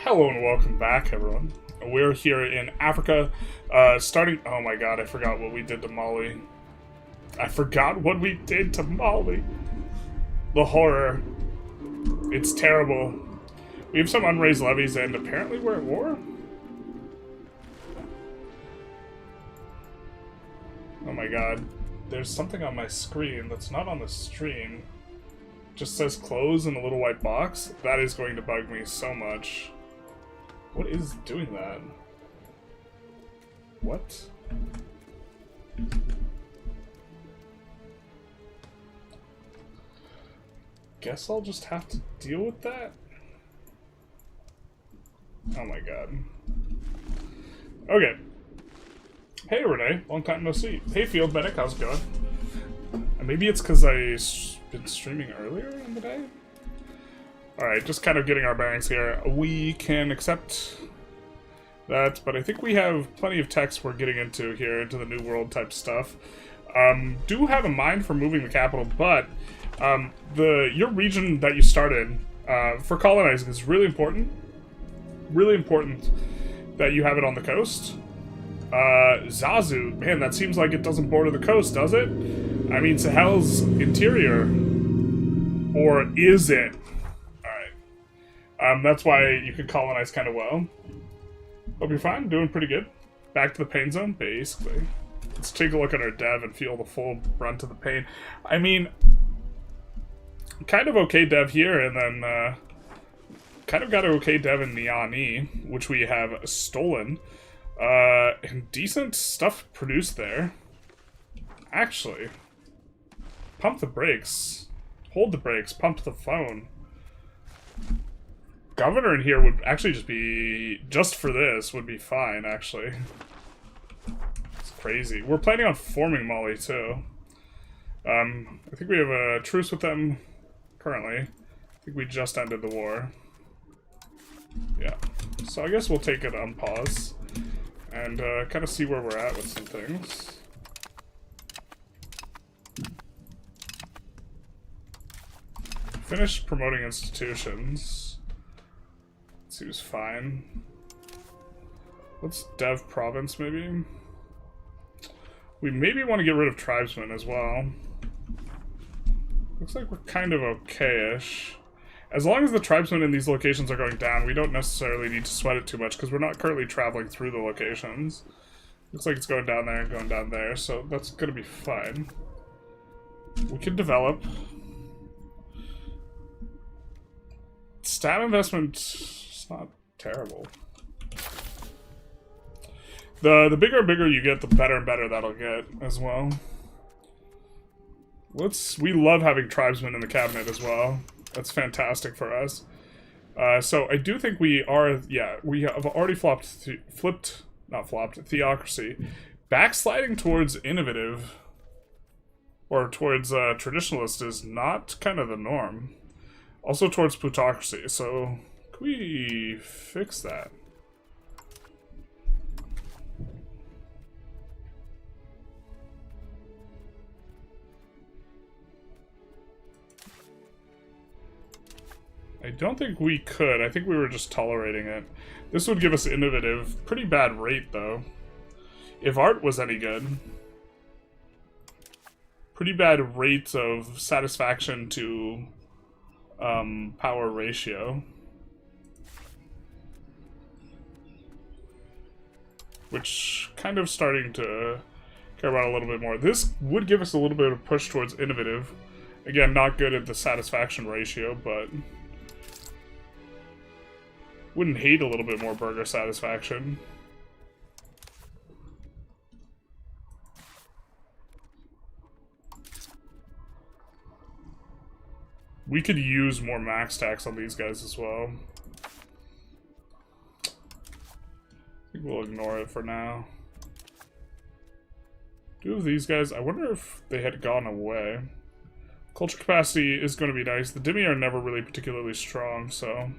Hello and welcome back, everyone. We're here in Africa, starting... Oh my god, I forgot what we did to Mali. I forgot what we did to Mali. The horror. It's terrible. We have some unraised levies and apparently we're at war? Oh my god. There's something on my screen that's not on the stream. Just says close in a little white box. That is going to bug me so much. What is doing that? What? Guess I'll just have to deal with that? Oh my god. Okay. Hey Renee, long time no see. Hey Field Medic, how's it going? Maybe it's because I've been streaming earlier in the day? Alright, just kind of getting our bearings here. We can accept that, but I think we have plenty of text we're getting into here, into the New World type stuff. Do have a mind for moving the capital, but your region that you started for colonizing is really important. Really important that you have it on the coast. Zazu, man, that seems like it doesn't border the coast, does it? I mean, Sahel's interior. Or is it? That's why you could colonize kind of well. Hope you're fine, doing pretty good. Back to the pain zone, basically. Let's take a look at our dev and feel the full brunt of the pain. I mean, kind of okay dev here, and then kind of got an okay dev in Niani, which we have stolen. And decent stuff produced there. Actually, pump the brakes. Hold the brakes, pump the phone. Governor in here would actually just for this, would be fine, actually. It's crazy. We're planning on forming Mali, too. I think we have a truce with them currently. I think we just ended the war. Yeah. So I guess we'll take it on pause. And kind of see where we're at with some things. Finished promoting institutions. Seems fine. Let's dev province, maybe. We maybe want to get rid of tribesmen as well. Looks like we're kind of okay-ish. As long as the tribesmen in these locations are going down, we don't necessarily need to sweat it too much, because we're not currently traveling through the locations. Looks like it's going down there and going down there, so that's going to be fine. We can develop. Stat investment... It's not terrible. The bigger and bigger you get, the better and better that'll get as well. We love having tribesmen in the cabinet as well. That's fantastic for us. So I do think we are, yeah, we have already theocracy. Backsliding towards innovative, or towards traditionalist is not kind of the norm. Also towards plutocracy, so... Can we fix that? I don't think we could. I think we were just tolerating it. This would give us innovative. Pretty bad rate, though. If art was any good. Pretty bad rate of satisfaction to power ratio. Which kind of starting to care about a little bit more. This would give us a little bit of push towards innovative. Again, not good at the satisfaction ratio, but wouldn't hate a little bit more burger satisfaction. We could use more max tax on these guys as well. I think we'll ignore it for now. Two of these guys, I wonder if they had gone away. Culture capacity is going to be nice. The Dimi are never really particularly strong, so...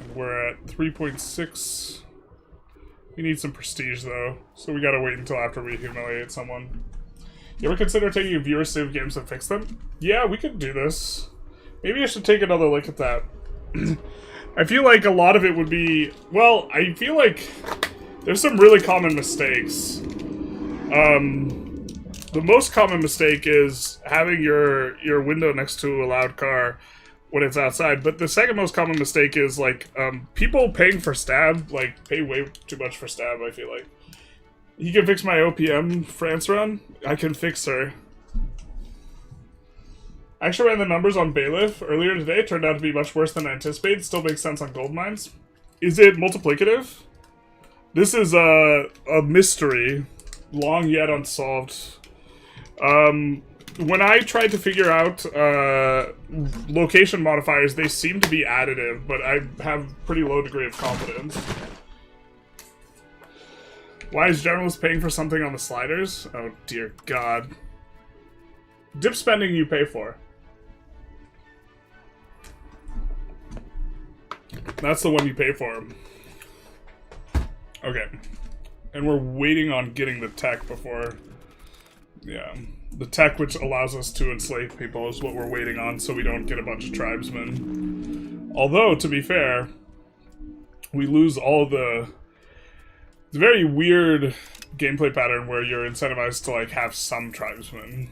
And we're at 3.6 We need some prestige, though, so we gotta wait until after we humiliate someone. You ever consider taking viewer save games and fix them? Yeah, we could do this. Maybe I should take another look at that. I feel like a lot of it would be... Well, I feel like there's some really common mistakes. The most common mistake is having your window next to a loud car when it's outside, but the second most common mistake is, like, people paying for stab, like, pay way too much for stab, I feel like. You can fix my OPM France run? I can fix her. I actually ran the numbers on Bailiff earlier today. It turned out to be much worse than I anticipated. Still makes sense on gold mines. Is it multiplicative? This is a mystery. Long yet unsolved. When I tried to figure out location modifiers, they seem to be additive, but I have pretty low degree of confidence. Why is Generalist paying for something on the sliders? Oh dear God. Dip spending you pay for. That's the one you pay for. Okay. And we're waiting on getting the tech before... Yeah. The tech which allows us to enslave people is what we're waiting on, so we don't get a bunch of tribesmen. Although, to be fair, we lose all the... It's a very weird gameplay pattern where you're incentivized to, like, have some tribesmen.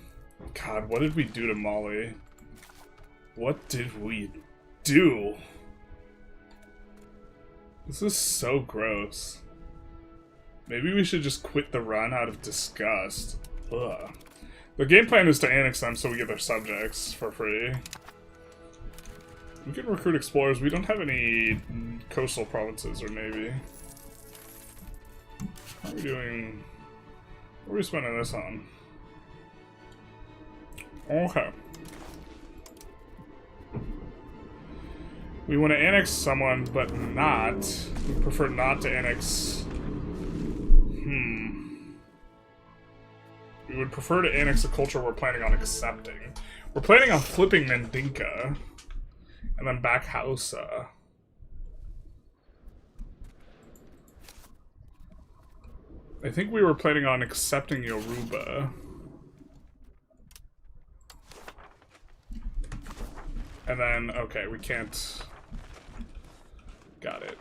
God, what did we do to Mali? What did we do? This is so gross. Maybe we should just quit the run out of disgust. Ugh. The game plan is to annex them so we get their subjects for free. We can recruit explorers. We don't have any coastal provinces or navy. How are we doing? What are we spending this on? Okay. We want to annex someone, but not. We prefer not to annex... We would prefer to annex a culture we're planning on accepting. We're planning on flipping Mandinka. And then back Hausa. I think we were planning on accepting Yoruba. And then, okay, we can't... Got it.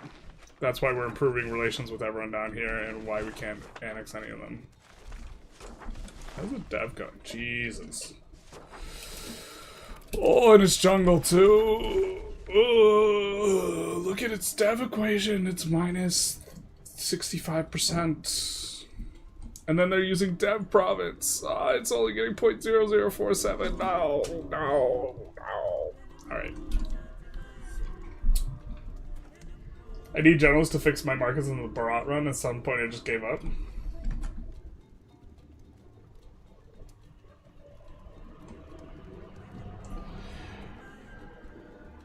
That's why we're improving relations with everyone down here and why we can't annex any of them. How's the dev going? Jesus. Oh, and it's jungle too. Oh, look at its dev equation. It's minus 65%. And then they're using dev province. Oh, it's only getting 0.0047. No, no, no. Alright. I need generals to fix my markets in the Barat run. At some point I just gave up.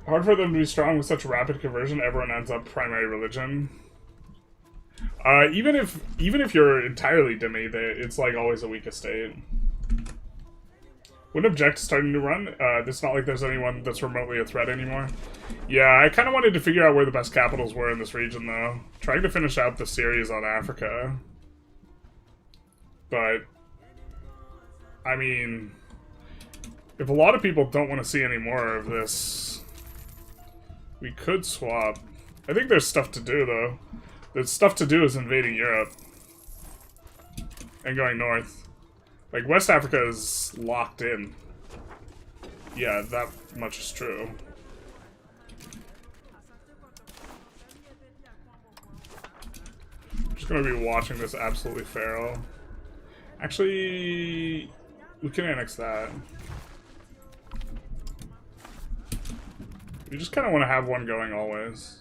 Hard for them to be strong with such rapid conversion. Everyone ends up primary religion. Even if you're entirely Dhimmi, it's like always a weak estate. Wouldn't object to starting a new run. It's not like there's anyone that's remotely a threat anymore. Yeah, I kind of wanted to figure out where the best capitals were in this region, though. Trying to finish out the series on Africa. But, I mean, if a lot of people don't want to see any more of this... We could swap. I think there's stuff to do, though. The stuff to do is invading Europe. And going north. Like, West Africa is locked in. Yeah, that much is true. I'm just gonna be watching this absolutely feral. Actually, we can annex that. We just kind of want to have one going always.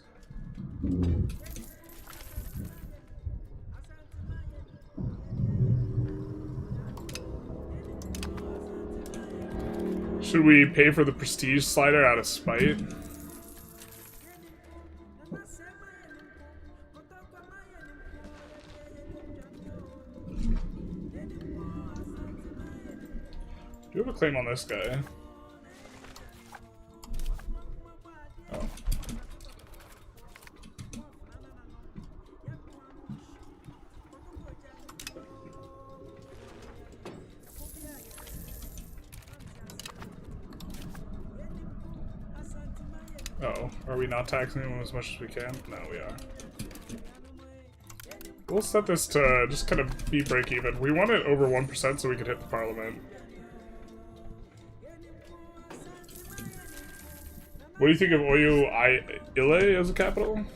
Should we pay for the prestige slider out of spite? Do you have a claim on this guy? Oh. Oh, are we not taxing them as much as we can? No, we are. We'll set this to just kind of be break even. We want it over 1% so we could hit the parliament. What do you think of Oyo Ile as a capital?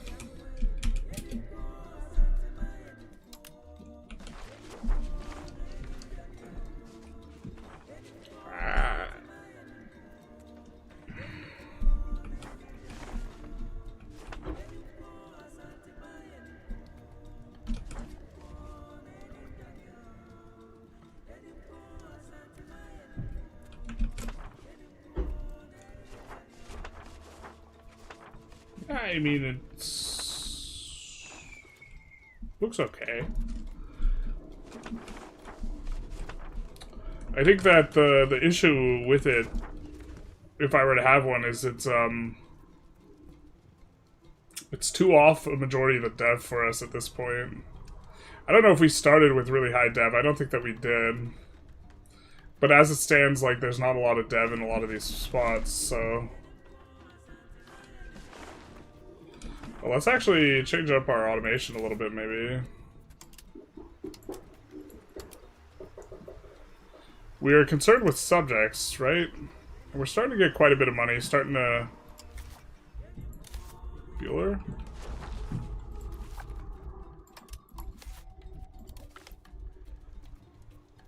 I mean, it's looks okay. I think that the issue with it, if I were to have one, is it's too off a majority of the dev for us at this point. I don't know if we started with really high dev. I don't think that we did. But as it stands, like, there's not a lot of dev in a lot of these spots, so... Well, let's actually change up our automation a little bit, maybe. We are concerned with subjects, right? And we're starting to get quite a bit of money, starting to... Bueller?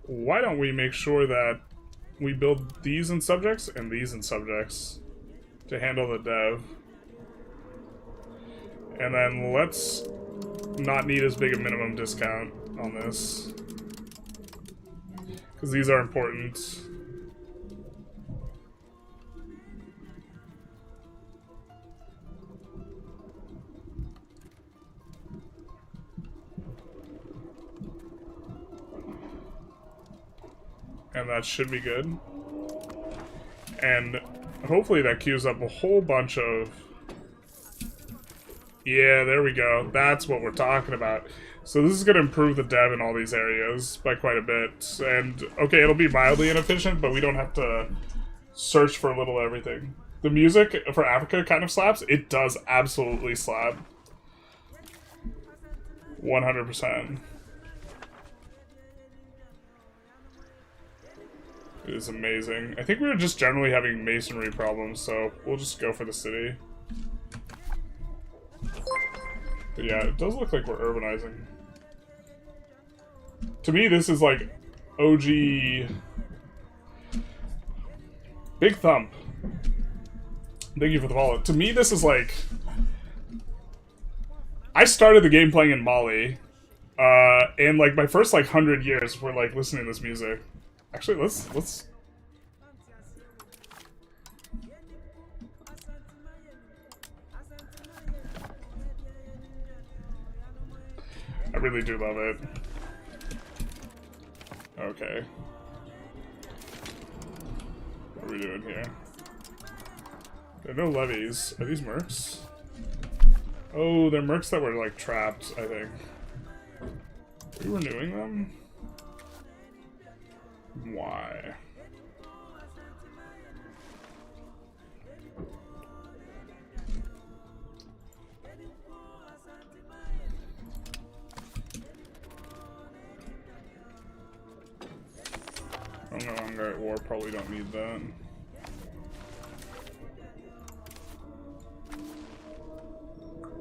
Why don't we make sure that we build these in subjects and these in subjects to handle the dev? And then let's not need as big a minimum discount on this, because these are important. And that should be good. And hopefully that queues up a whole bunch of... Yeah, there we go. That's what we're talking about. So this is going to improve the dev in all these areas by quite a bit. And, okay, it'll be mildly inefficient, but we don't have to search for a little everything. The music for Africa kind of slaps. It does absolutely slap. 100%. It is amazing. I think we were just generally having masonry problems, so we'll just go for the city. But yeah, it does look like we're urbanizing. To me, this is like OG... Big thump. Thank you for the follow. To me, this is like... I started the game playing in Mali, and like my first like 100 years were like listening to this music. Actually, let's... I really do love it. Okay. What are we doing here? There are no levies. Are these mercs? Oh, they're mercs that were, like, trapped, I think. Are we renewing them? Why? Oh no, Hunger at War, probably don't need that.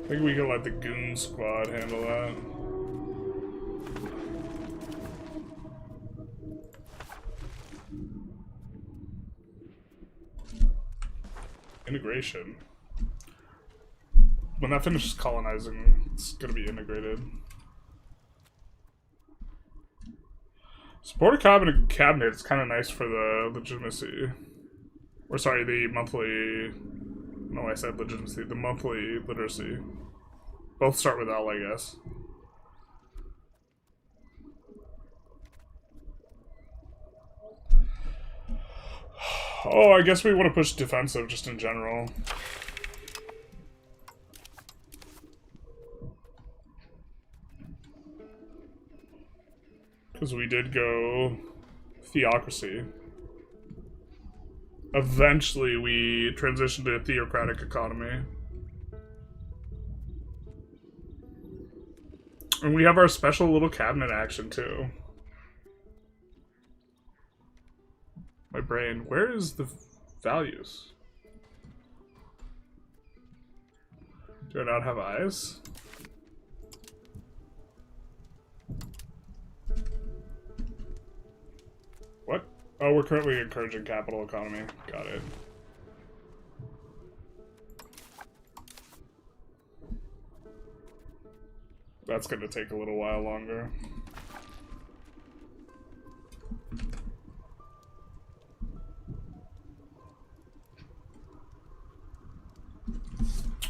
I think we can let the Goon Squad handle that. Integration. When that finishes colonizing, it's gonna be integrated. Support a cabinet is kind of nice for the legitimacy. Or sorry, the monthly... No, I said legitimacy. The monthly literacy. Both start with L, I guess. Oh, I guess we want to push defensive just in general. Because we did go theocracy. eventually we transition to a theocratic economy. And we have our special little cabinet action too. My brain, where is the values? Do I not have eyes? What? Oh, we're currently encouraging capital economy. Got it. That's gonna take a little while longer.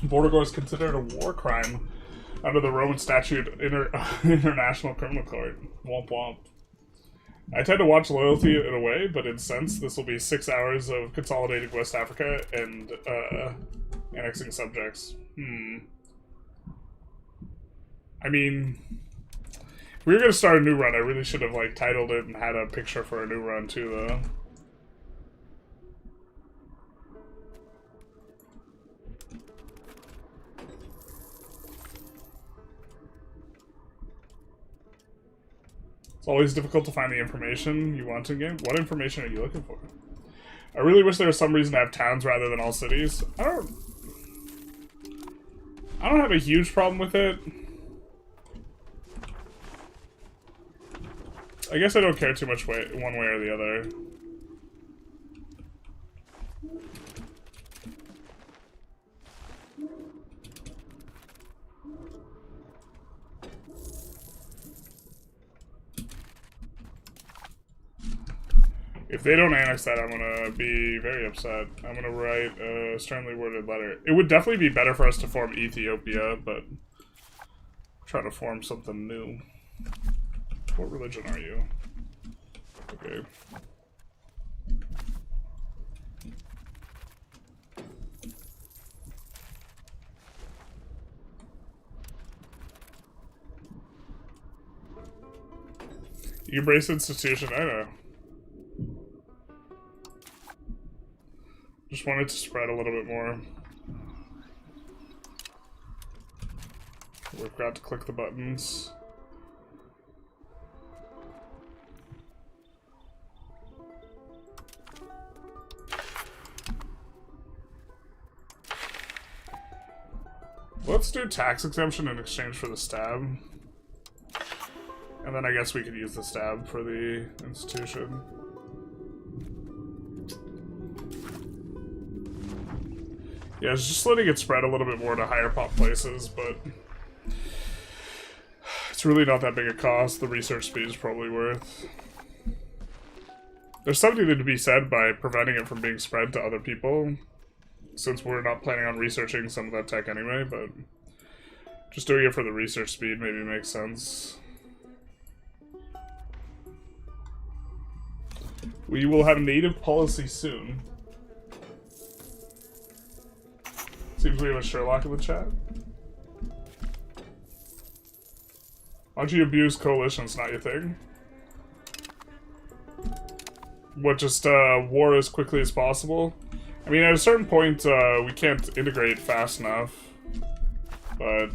Border war is considered a war crime under the Roman Statute International Criminal Court. Womp womp. I tend to watch loyalty in a way, but in sense, this will be 6 hours of consolidating West Africa and annexing subjects. I mean, if we were gonna start a new run, I really should have like titled it and had a picture for a new run too, though. It's always difficult to find the information you want in game. What information are you looking for? I really wish there was some reason to have towns rather than all cities. I don't have a huge problem with it. I guess I don't care too much one way or the other. If they don't annex that, I'm gonna be very upset. I'm gonna write a sternly worded letter. It would definitely be better for us to form Ethiopia, but try to form something new. What religion are you? Okay. You embrace institution, I know. Just wanted to spread a little bit more. We've got to click the buttons. Let's do tax exemption in exchange for the stab. And then I guess we could use the stab for the institution. Yeah, it's just letting it spread a little bit more to higher pop places, but it's really not that big a cost. The research speed is probably worth. There's something to be said by preventing it from being spread to other people, since we're not planning on researching some of that tech anyway, but just doing it for the research speed maybe makes sense. We will have native policy soon. Seems we have a Sherlock in the chat. Why don't you abuse coalitions, not your thing? What, just war as quickly as possible? I mean, at a certain point, we can't integrate fast enough. But...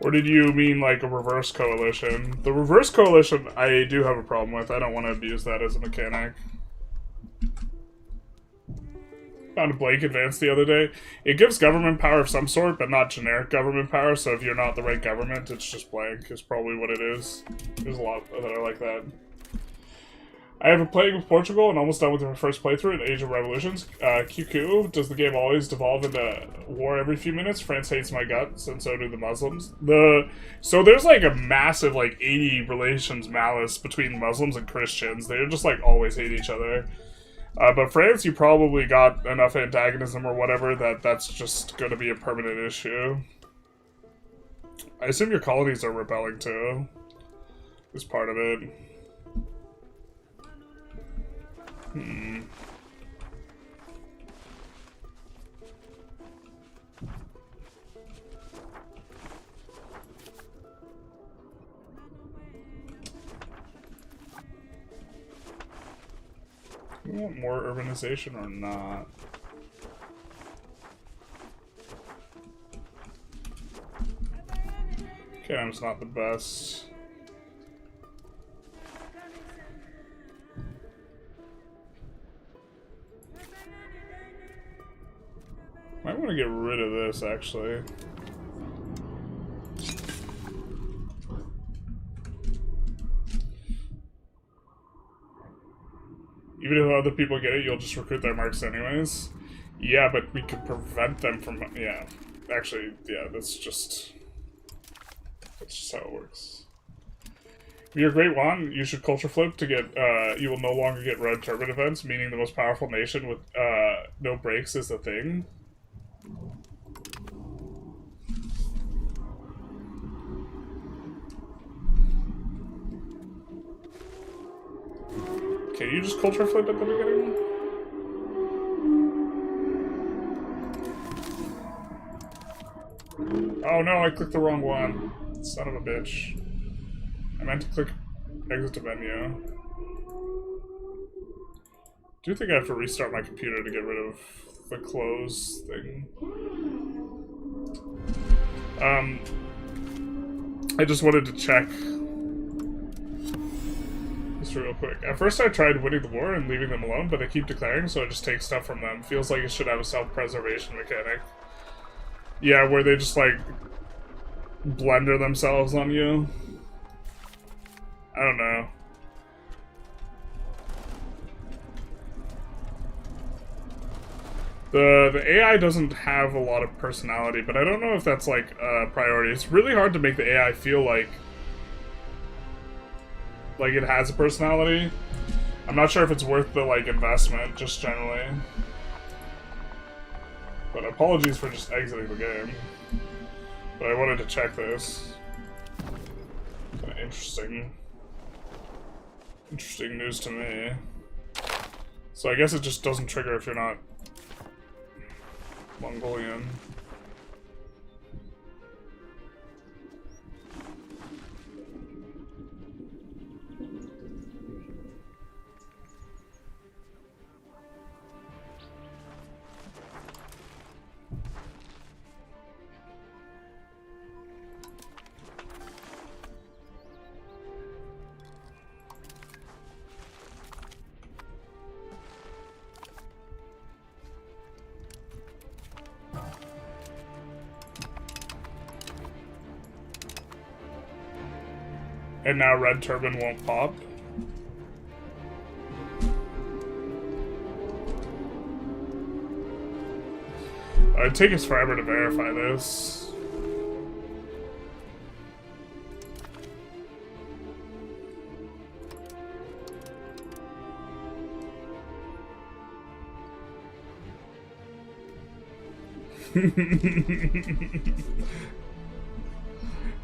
Or did you mean like a reverse coalition? The reverse coalition I do have a problem with. I don't want to abuse that as a mechanic. Found a blank advance the other day. It gives government power of some sort, but not generic government power, so if you're not the right government, it's just blank, is probably what it is. There's a lot that are like that. I have been playing with Portugal and almost done with my first playthrough in Age of Revolutions. QQ, does the game always devolve into war every few minutes? France hates my guts, and so do the Muslims. So there's like a massive like 80 relations malice between Muslims and Christians. They're just like always hate each other. But France, you probably got enough antagonism or whatever that that's just going to be a permanent issue. I assume your colonies are rebelling too. Is part of it. Do we want more urbanization or not? Kanem's not the best. Might want to get rid of this, actually. Even if other people get it, you'll just recruit their marks anyways. Yeah, but we could prevent them from... Yeah. Actually, yeah, that's just how it works. If you're a great one, you should culture flip to get... you will no longer get red turban events, meaning the most powerful nation with no breaks is the thing. Can you just culture flip at the beginning? Oh no, I clicked the wrong one. Son of a bitch. I meant to click exit to menu. Do you think I have to restart my computer to get rid of the close thing? I just wanted to check real quick. At first I tried winning the war and leaving them alone, but they keep declaring, so I just take stuff from them. Feels like it should have a self-preservation mechanic. Yeah, where they just like blender themselves on you. I don't know. The AI doesn't have a lot of personality, but I don't know if that's like a priority. It's really hard to make the AI feel like it has a personality. I'm not sure if it's worth the like investment, just generally. But apologies for just exiting the game. But I wanted to check this. Kind of interesting news to me. So I guess it just doesn't trigger if you're not Mongolian. And now red turban won't pop. It'd take us forever to verify this.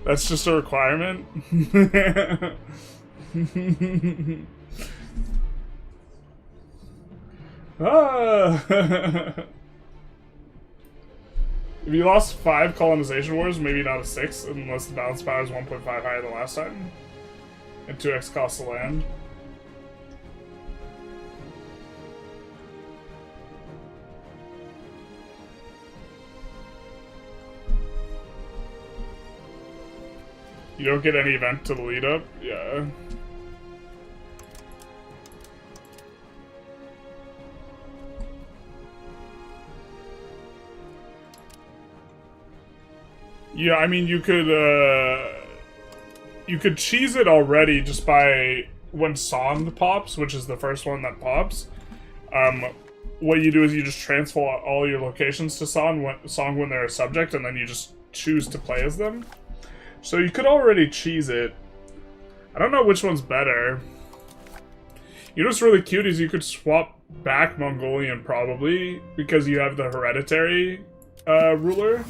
That's just a requirement? Ah! If you lost 5 colonization wars, maybe not a 6, unless the balance power is 1.5 higher than last time. And 2x cost of land. You don't get any event to the lead up? Yeah. Yeah, I mean, you could cheese it already just by when Song pops, which is the first one that pops. What you do is you just transfer all your locations to Song when they're a subject, and then you just choose to play as them. So you could already cheese it. I don't know which one's better. You know what's really cute is you could swap back Mongolian probably, because you have the hereditary ruler.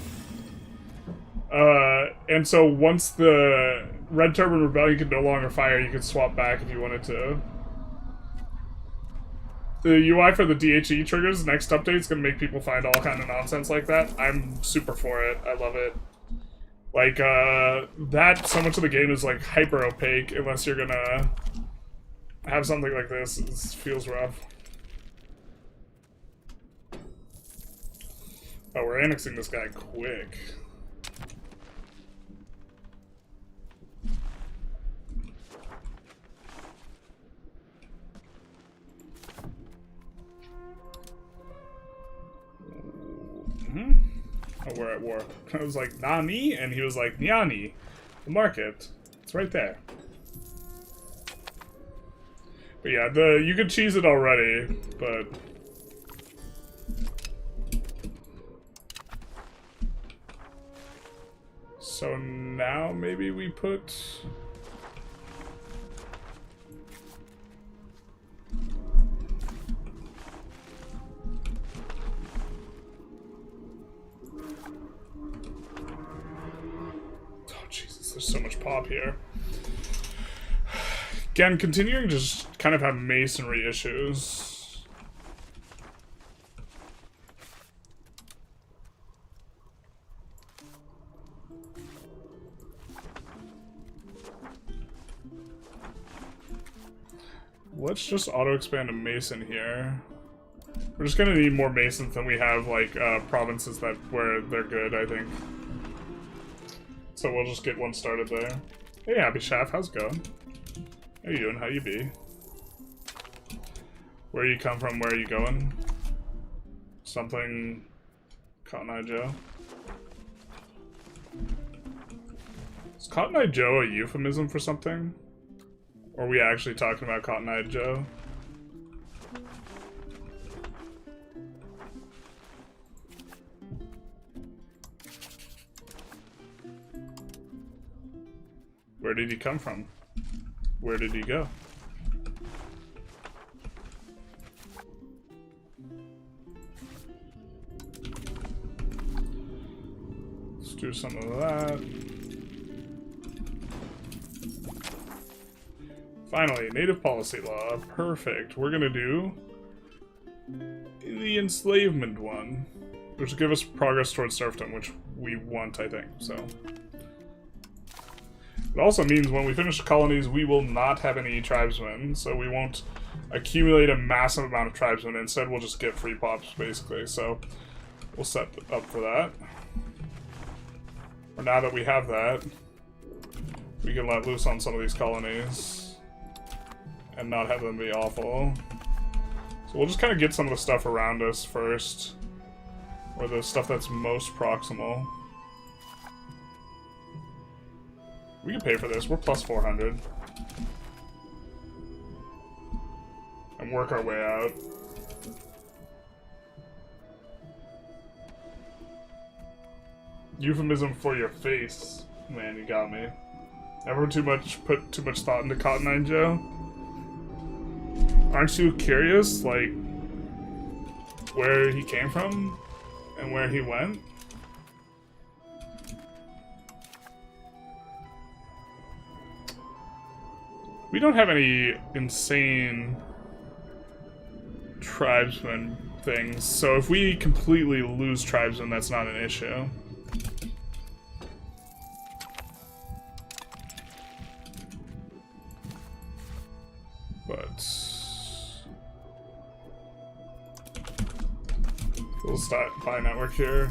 And so once the Red Turban Rebellion could no longer fire, you could swap back if you wanted to. The UI for the DHE triggers, next update is going to make people find all kind of nonsense like that. I'm super for it. I love it. Like, that, so much of the game is, like, hyper-opaque unless you're gonna have something like this. It feels rough. Oh, we're annexing this guy quick. Oh, we're at war. I was like, Nani? And he was like, Nyani. The market. It's right there. But yeah, you could cheese it already, but... So now maybe we put... There's so much pop here. Again, continuing to just kind of have masonry issues. Let's just auto-expand a mason here. We're just gonna need more masons than we have, like, provinces that where they're good, I think. So we'll just get one started there. Hey, Happy Shaft, how's it going? How you doing? How you be? Where you come from? Where are you going? Something... Cotton Eye Joe? Is Cotton Eye Joe a euphemism for something? Or are we actually talking about Cotton Eye Joe? Where did he come from? Where did he go? Let's do some of that. Finally, native policy law. Perfect. We're gonna do the enslavement one, which will give us progress towards serfdom, which we want, I think, so... It also means when we finish the colonies, we will not have any tribesmen, so we won't accumulate a massive amount of tribesmen. Instead, we'll just get free pops, basically, so we'll set up for that. Or now that we have that, we can let loose on some of these colonies and not have them be awful. So we'll just kind of get some of the stuff around us first, or the stuff that's most proximal. We can pay for this. We're plus 400. And work our way out. Euphemism for your face. Man, you got me. Ever put too much thought into Cotton Eye Joe? Aren't you curious, like, where he came from and where he went? We don't have any insane tribesmen things, so if we completely lose tribesmen, that's not an issue. But... we'll start buy network here.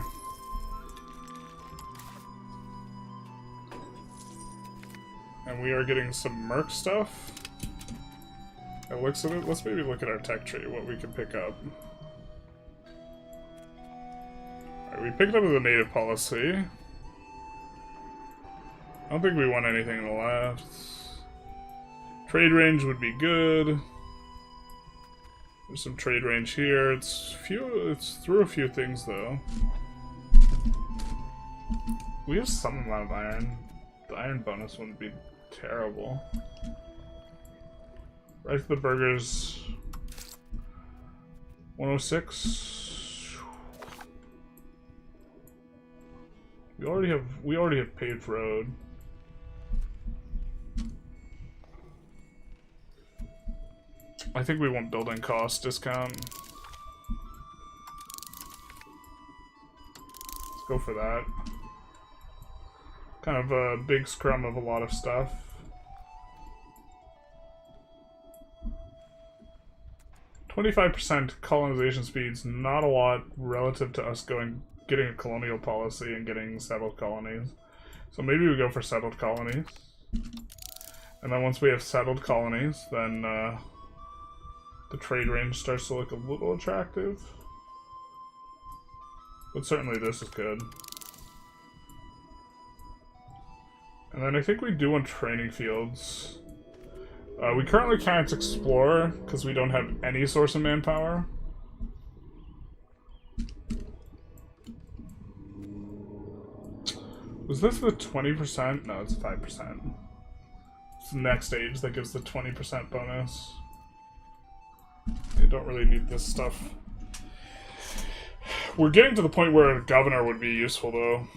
And we are getting some merc stuff. It looks at it. Let's maybe look at our tech tree, what we can pick up. Alright, we picked up the native policy. I don't think we want anything on the left. Trade range would be good. There's some trade range here. It's through a few things though. We have some amount of iron. The iron bonus wouldn't be terrible. Right for the burgers. 106. We already have paved road. I think we want building cost discount. Let's go for that. Kind of a big scrum of a lot of stuff. 25% colonization speeds, not a lot relative to us going getting a colonial policy and getting settled colonies. So maybe we go for settled colonies. And then once we have settled colonies, then the trade range starts to look a little attractive. But certainly this is good. And then I think we do want training fields. We currently can't explore because we don't have any source of manpower. Was this the 20%? No, it's 5%. It's the next stage that gives the 20% bonus. You don't really need this stuff. We're getting to the point where a governor would be useful, though.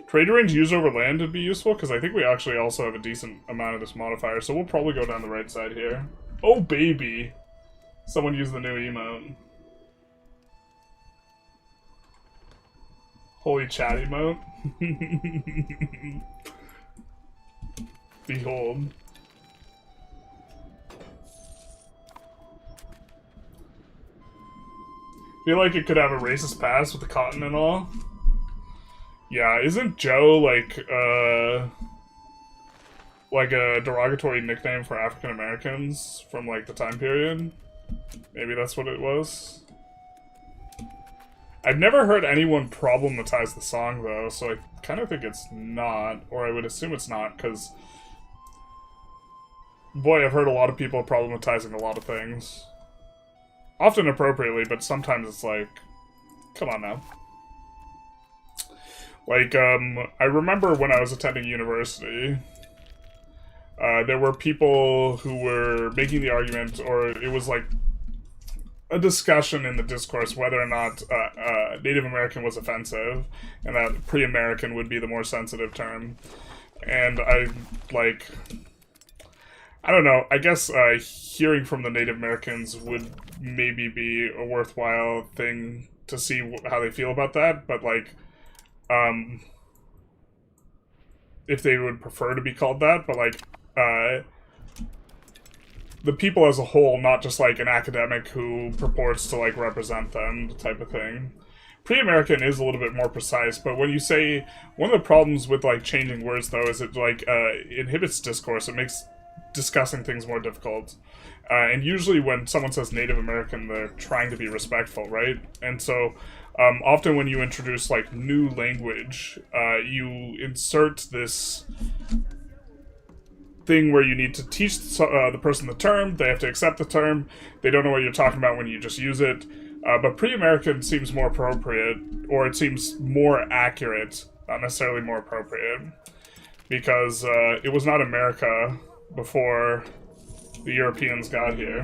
Trade range use over land would be useful, because I think we actually also have a decent amount of this modifier, so we'll probably go down the right side here. Oh, baby! Someone used the new emote. Holy chat emote. Behold. Feel like it could have a racist past with the cotton and all. Yeah, isn't Joe like a derogatory nickname for African Americans from like the time period? Maybe that's what it was. I've never heard anyone problematize the song though, so I kind of think it's not, or I would assume it's not, because boy, I've heard a lot of people problematizing a lot of things. Often appropriately, but sometimes it's like, come on now. Like, I remember when I was attending university, there were people who were making the argument, or it was like a discussion in the discourse whether or not Native American was offensive, and that pre-American would be the more sensitive term. And I don't know, I guess hearing from the Native Americans would maybe be a worthwhile thing to see how they feel about that, but like, if they would prefer to be called that, but like, the people as a whole, not just like an academic who purports to like represent them, type of thing. Pre-American is a little bit more precise, but when you say, one of the problems with like changing words though is it like inhibits discourse. It makes discussing things more difficult. And usually when someone says Native American, they're trying to be respectful, right? And so often when you introduce like new language, you insert this thing where you need to teach the person the term, they have to accept the term, they don't know what you're talking about when you just use it. But pre-American seems more appropriate, or it seems more accurate, not necessarily more appropriate, because it was not America before the Europeans got here.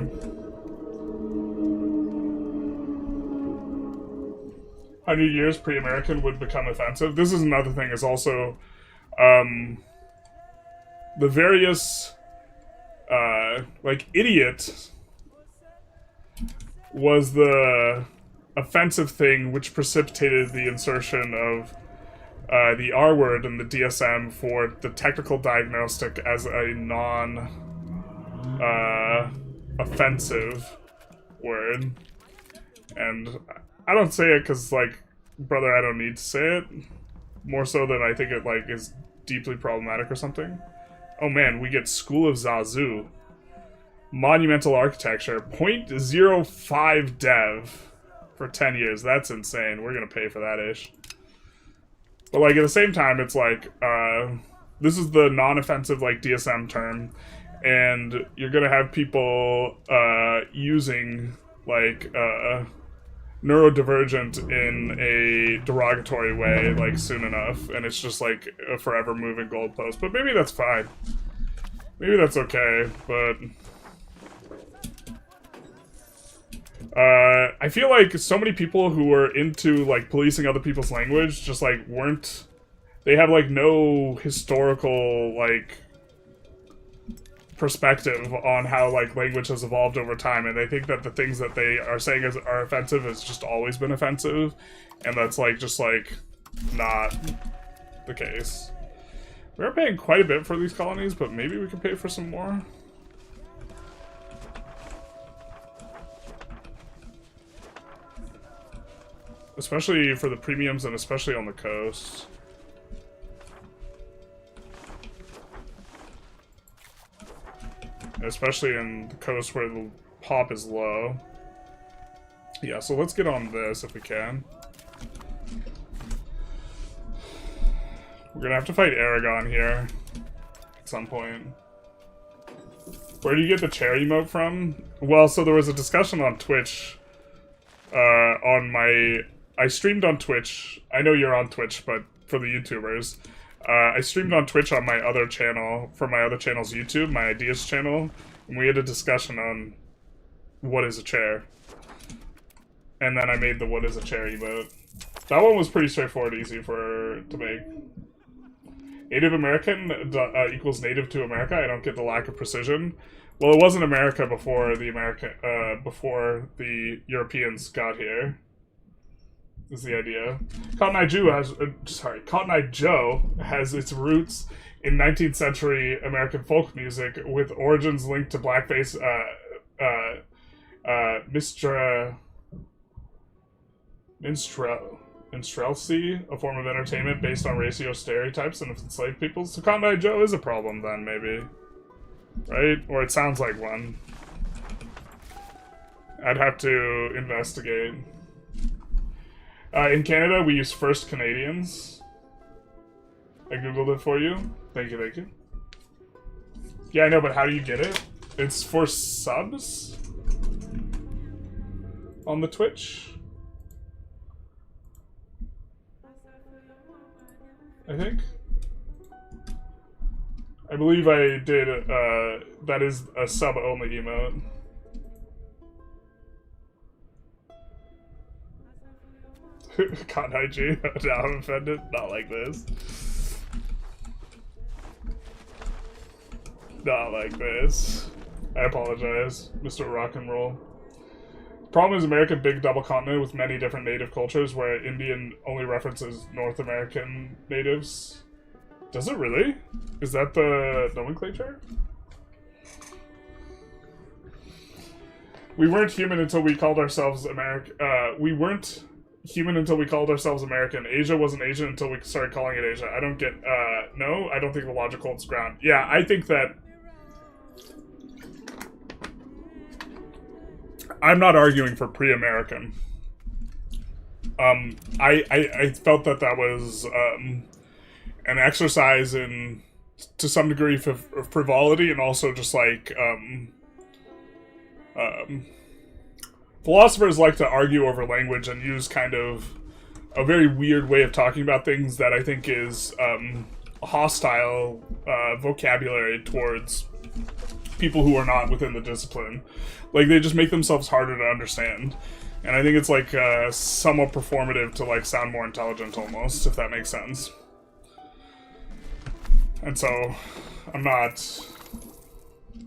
100 years pre-American would become offensive. This is another thing, is also the various like idiot was the offensive thing which precipitated the insertion of the R word in the DSM for the technical diagnostic as a non offensive word. And I don't say it because, like, brother, I don't need to say it. More so than I think it, like, is deeply problematic or something. Oh man, we get School of Zazu. Monumental Architecture. 0.05 dev for 10 years. That's insane. We're gonna pay for that ish. But, like, at the same time, it's like, this is the non-offensive, like, DSM term. And you're gonna have people, using, like, neurodivergent in a derogatory way, like, soon enough, and it's just like a forever moving goalpost. But maybe that's fine. Maybe that's okay, but I feel like so many people who were into like policing other people's language just like weren't, they have like no historical like perspective on how like language has evolved over time, and they think that the things that they are saying are offensive has just always been offensive, and that's like just like not the case. We're paying quite a bit for these colonies, but maybe we can pay for some more. Especially for the premiums and especially on the coast. Especially in the coast where the pop is low. Yeah, so let's get on this if we can. We're gonna have to fight Aragon here at some point. Where do you get the chair emote from? Well, so there was a discussion on Twitch. I streamed on Twitch. I know you're on Twitch, but for the YouTubers. I streamed on Twitch on my other channel, for my other channel's YouTube, my Ideas channel, and we had a discussion on what is a chair. And then I made the what is a chair emote. That one was pretty straightforward, easy to make. Native American equals native to America. I don't get the lack of precision. Well, it wasn't America before the Europeans got here. Is the idea. Cotton Eye Joe has its roots in 19th century American folk music with origins linked to blackface minstrelsy, a form of entertainment based on racial stereotypes and enslaved peoples. So Cotton Eye Joe is a problem then, maybe. Right? Or it sounds like one. I'd have to investigate. In Canada, we use First Canadians. I googled it for you. Thank you, thank you. Yeah, I know, but how do you get it? It's for subs? On the Twitch? I think? I believe I did, that is a sub-only emote. Cotton Eye G. Now I'm offended. Not like this. Not like this. I apologize, Mr. Rock and Roll. Problem is American big double continent with many different native cultures where Indian only references North American natives. Does it really? Is that the nomenclature? We weren't human until we called ourselves American. We weren't human until we called ourselves American. Asia wasn't Asian until we started calling it Asia. I don't get, no, I don't think the logic holds ground. Yeah, I think that I'm not arguing for pre-American. I felt that was, an exercise in, to some degree, of frivolity and also just like, philosophers like to argue over language and use kind of a very weird way of talking about things that I think is hostile vocabulary towards people who are not within the discipline. Like, they just make themselves harder to understand. And I think it's like somewhat performative to like sound more intelligent almost, if that makes sense. And so, I'm not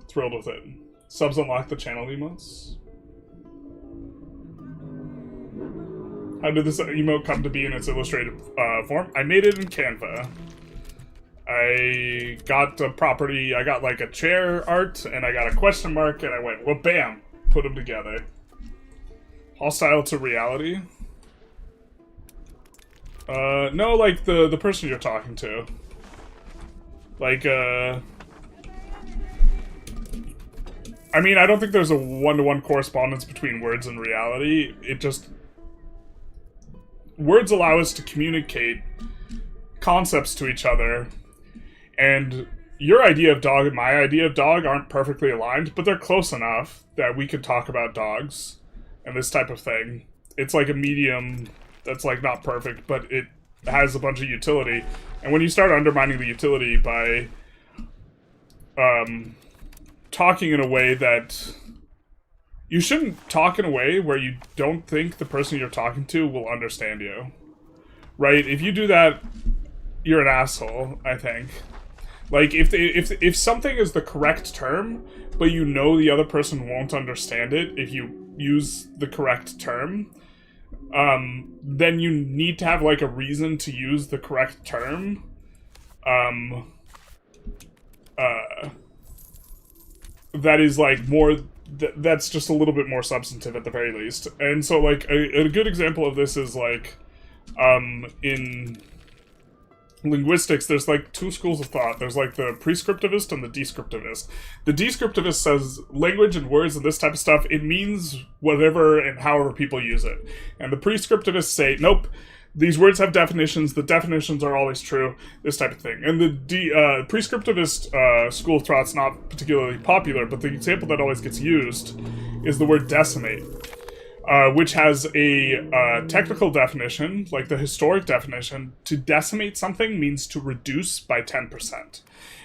thrilled with it. Subs unlock the channel emotes. How did this emote come to be in its illustrated form? I made it in Canva. I got a property, I got like a chair art, and I got a question mark, and I went, well, bam, put them together. Hostile to reality? No, like the person you're talking to. Like, I mean, I don't think there's a one-to-one correspondence between words and reality. It just... Words allow us to communicate concepts to each other, and your idea of dog and my idea of dog aren't perfectly aligned, but they're close enough that we could talk about dogs and this type of thing. It's like a medium that's like not perfect, but it has a bunch of utility. And when you start undermining the utility by talking in a way that... You shouldn't talk in a way where you don't think the person you're talking to will understand you. Right? If you do that, you're an asshole, I think. Like, if something is the correct term, but you know the other person won't understand it if you use the correct term, then you need to have, like, a reason to use the correct term. That is, like, more that's just a little bit more substantive at the very least. And so, like, a good example of this is, like, in linguistics, there's, like, two schools of thought. There's, like, the prescriptivist and the descriptivist. The descriptivist says language and words and this type of stuff, it means whatever and however people use it. And the prescriptivists say, nope, these words have definitions, the definitions are always true, this type of thing. And the prescriptivist school of thought's not particularly popular, but the example that always gets used is the word decimate, which has a technical definition, like the historic definition. To decimate something means to reduce by 10%.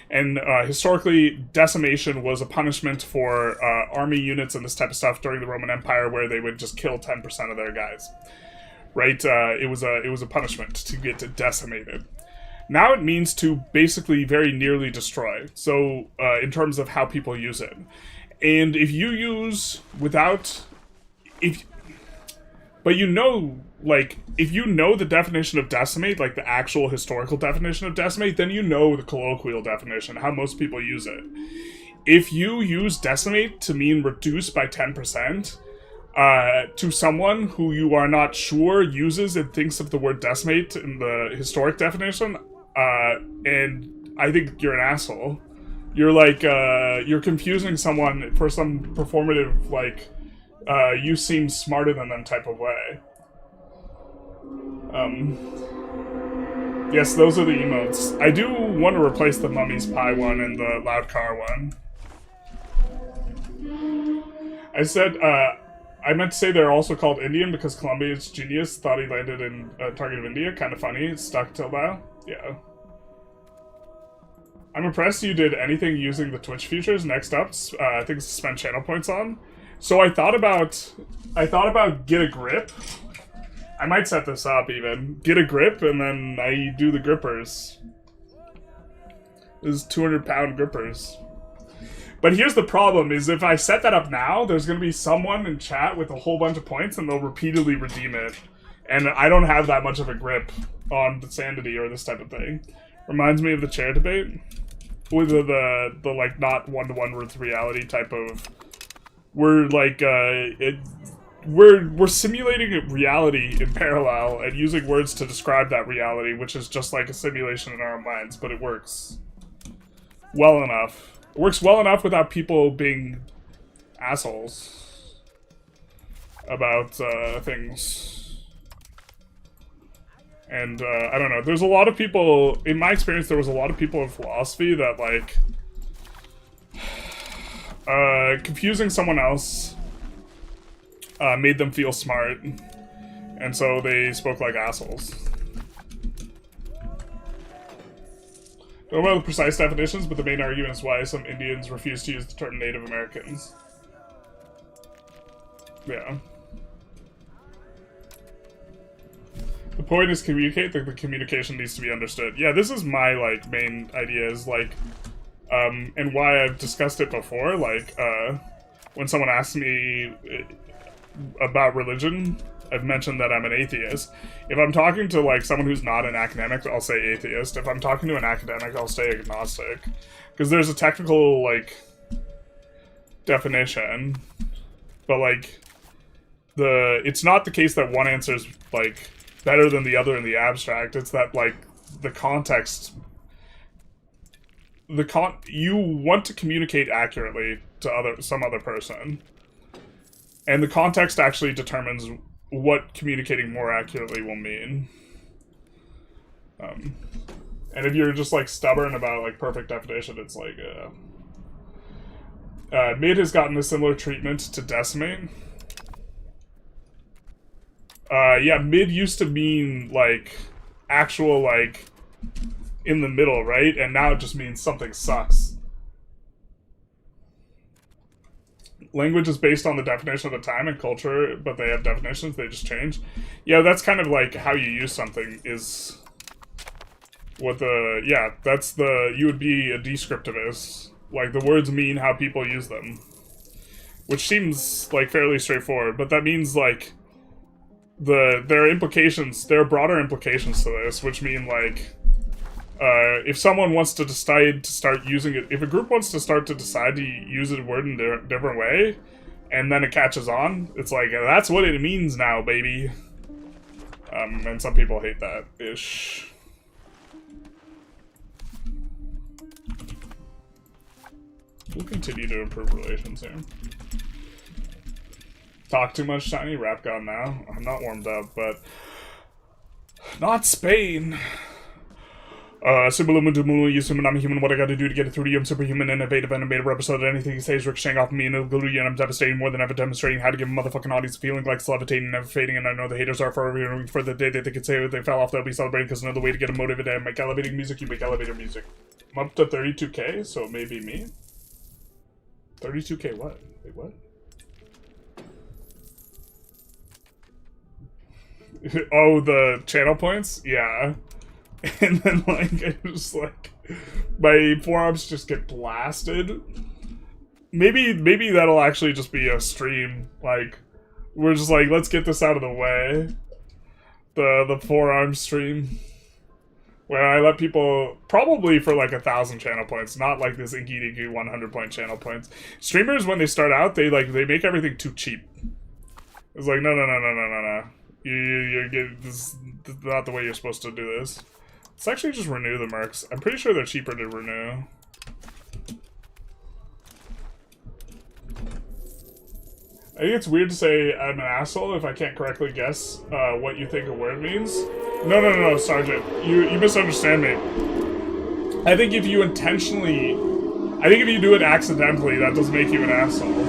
And historically, decimation was a punishment for army units and this type of stuff during the Roman Empire, where they would just kill 10% of their guys. Right? It was a punishment to get decimated. Now it means to basically very nearly destroy. So in terms of how people use it, and if you use without, but you know, like, if you know the definition of decimate, like the actual historical definition of decimate, then you know the colloquial definition, how most people use it. If you use decimate to mean reduce by 10%. To someone who you are not sure uses and thinks of the word decimate in the historic definition, and I think you're an asshole. You're like, you're confusing someone for some performative, like, you seem smarter than them type of way. Yes, those are the emotes. I do want to replace the Mummy's Pie one and the Loud Car one. I said, I meant to say they're also called Indian because Colombia's genius thought he landed in a target of India. Kind of funny. It's stuck till now. Yeah. I'm impressed you did anything using the Twitch features. Next up, I think spend channel points on. So I thought about get a grip. I might set this up even. Get a grip and then I do the grippers. This is 200-pound grippers. But here's the problem, is if I set that up now, there's going to be someone in chat with a whole bunch of points, and they'll repeatedly redeem it. And I don't have that much of a grip on the sanity or this type of thing. Reminds me of the chair debate. With the like, not one-to-one with reality type of... We're, like, we're simulating reality in parallel and using words to describe that reality, which is just like a simulation in our own minds, but it works well enough. It works well enough without people being assholes about things. And I don't know. There's a lot of people, in my experience, there was a lot of people in philosophy that, like, confusing someone else made them feel smart. And so they spoke like assholes. Don't know the precise definitions, but the main argument is why some Indians refuse to use the term Native Americans. Yeah. The point is communicate, the communication needs to be understood. Yeah, this is my, like, main idea is, like, and why I've discussed it before, like, when someone asks me about religion, I've mentioned that I'm an atheist. If I'm talking to, like, someone who's not an academic, I'll say atheist. If I'm talking to an academic, I'll say agnostic. Because there's a technical, like, definition. But, like, it's not the case that one answer is, like, better than the other in the abstract. It's that, like, the context... you want to communicate accurately to some other person. And the context actually determines what communicating more accurately will mean. And if you're just, like, stubborn about, like, perfect definition, it's like, mid has gotten a similar treatment to decimate. Yeah, mid used to mean, like, actual, like, in the middle, right? And now it just means something sucks. Language is based on the definition of the time and culture, but they have definitions, they just change. Yeah, that's kind of like how you use something is what the... Yeah, that's the... You would be a descriptivist. Like, the words mean how people use them. Which seems, like, fairly straightforward, but that means, like, there are implications, there are broader implications to this, which mean, like, If someone wants to decide to start using it, if a group wants to start to decide to use a word in a different way, and then it catches on, it's like, that's what it means now, baby. And some people hate that ish. We'll continue to improve relations here. Talk too much, Shiny? Rap God now? I'm not warmed up, but... Not Spain! I'm human, what I gotta do to get it through to you, I'm superhuman, innovative, and a made a episode of anything he says ricocheting off me, and it'll go to you, and I'm devastating more than ever, demonstrating how to give a motherfucking audience a feeling like it's levitating, never fading, and I know the haters are forever for the day that they can say that they fell off, they'll be celebrating, because another way to get them motivated, I make elevating music, you make elevator music. I'm up to 32k, so it may be me. 32k what? Wait, what? Oh, the channel points? Yeah. And then, like, I just, like, my forearms just get blasted. Maybe that'll actually just be a stream. Like, we're just like, let's get this out of the way. The forearm stream. Where I let people, probably for like 1,000 channel points, not like this inky dinky 100-point channel points. Streamers, when they start out, they make everything too cheap. It's like, no. This is not the way you're supposed to do this. Let's actually just renew the mercs. I'm pretty sure they're cheaper to renew. I think it's weird to say I'm an asshole if I can't correctly guess what you think a word means. No, Sergeant. You misunderstand me. I think if you intentionally... I think if you do it accidentally, that doesn't make you an asshole.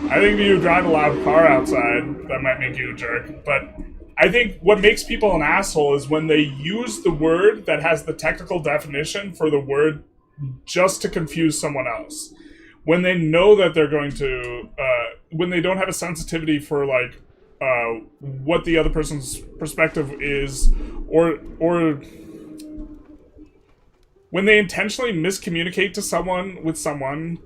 I think if you drive a loud car outside, that might make you a jerk. But I think what makes people an asshole is when they use the word that has the technical definition for the word just to confuse someone else. When they know that they're going to... when they don't have a sensitivity for, like, what the other person's perspective is, or when they intentionally miscommunicate to someone with someone,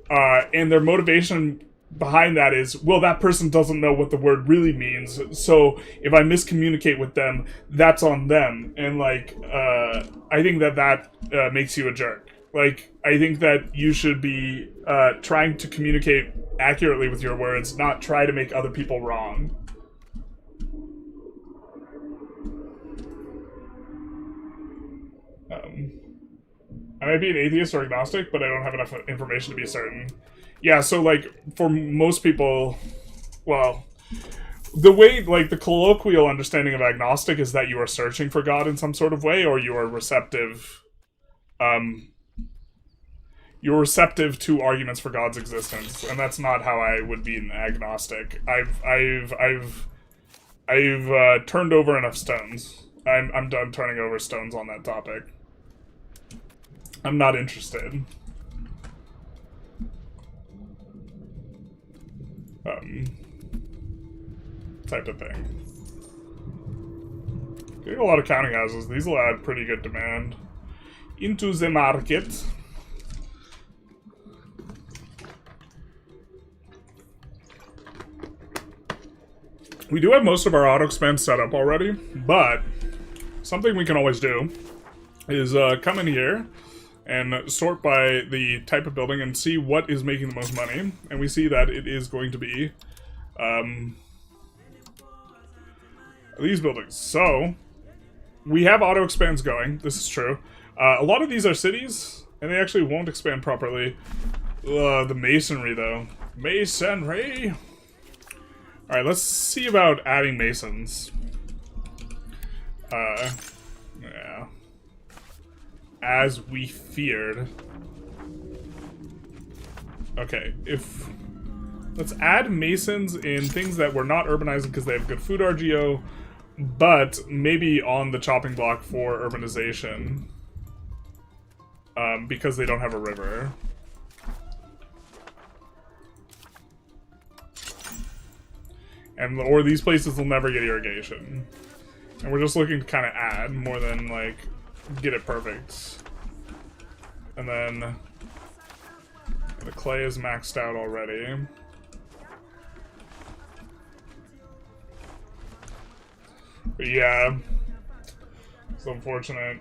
and their motivation behind that is, well, that person doesn't know what the word really means, so if I miscommunicate with them, that's on them. And, like, I think that makes you a jerk. Like, I think that you should be trying to communicate accurately with your words, not try to make other people wrong. I might be an atheist or agnostic, but I don't have enough information to be certain. Yeah, so, like, for most people, well, the way, like, the colloquial understanding of agnostic is that you are searching for God in some sort of way, or you are receptive, you're receptive to arguments for God's existence, and that's not how I would be an agnostic. I've turned over enough stones. I'm done turning over stones on that topic. I'm not interested. Type of thing. Getting a lot of counting houses. These will add pretty good demand into the market. We do have most of our auto spend set up already, but something we can always do is come in here and sort by the type of building and see what is making the most money. And we see that it is going to be these buildings. So we have auto expands going. This is true. A lot of these are cities, and they actually won't expand properly. The masonry, though. Masonry! Alright, let's see about adding masons. Yeah. As we feared. Okay, let's add masons in things that we're not urbanizing because they have good food RGO, but maybe on the chopping block for urbanization. Because they don't have a river. Or these places will never get irrigation. And we're just looking to kind of add more than, like, get it perfect. And then the clay is maxed out already. But yeah, it's unfortunate.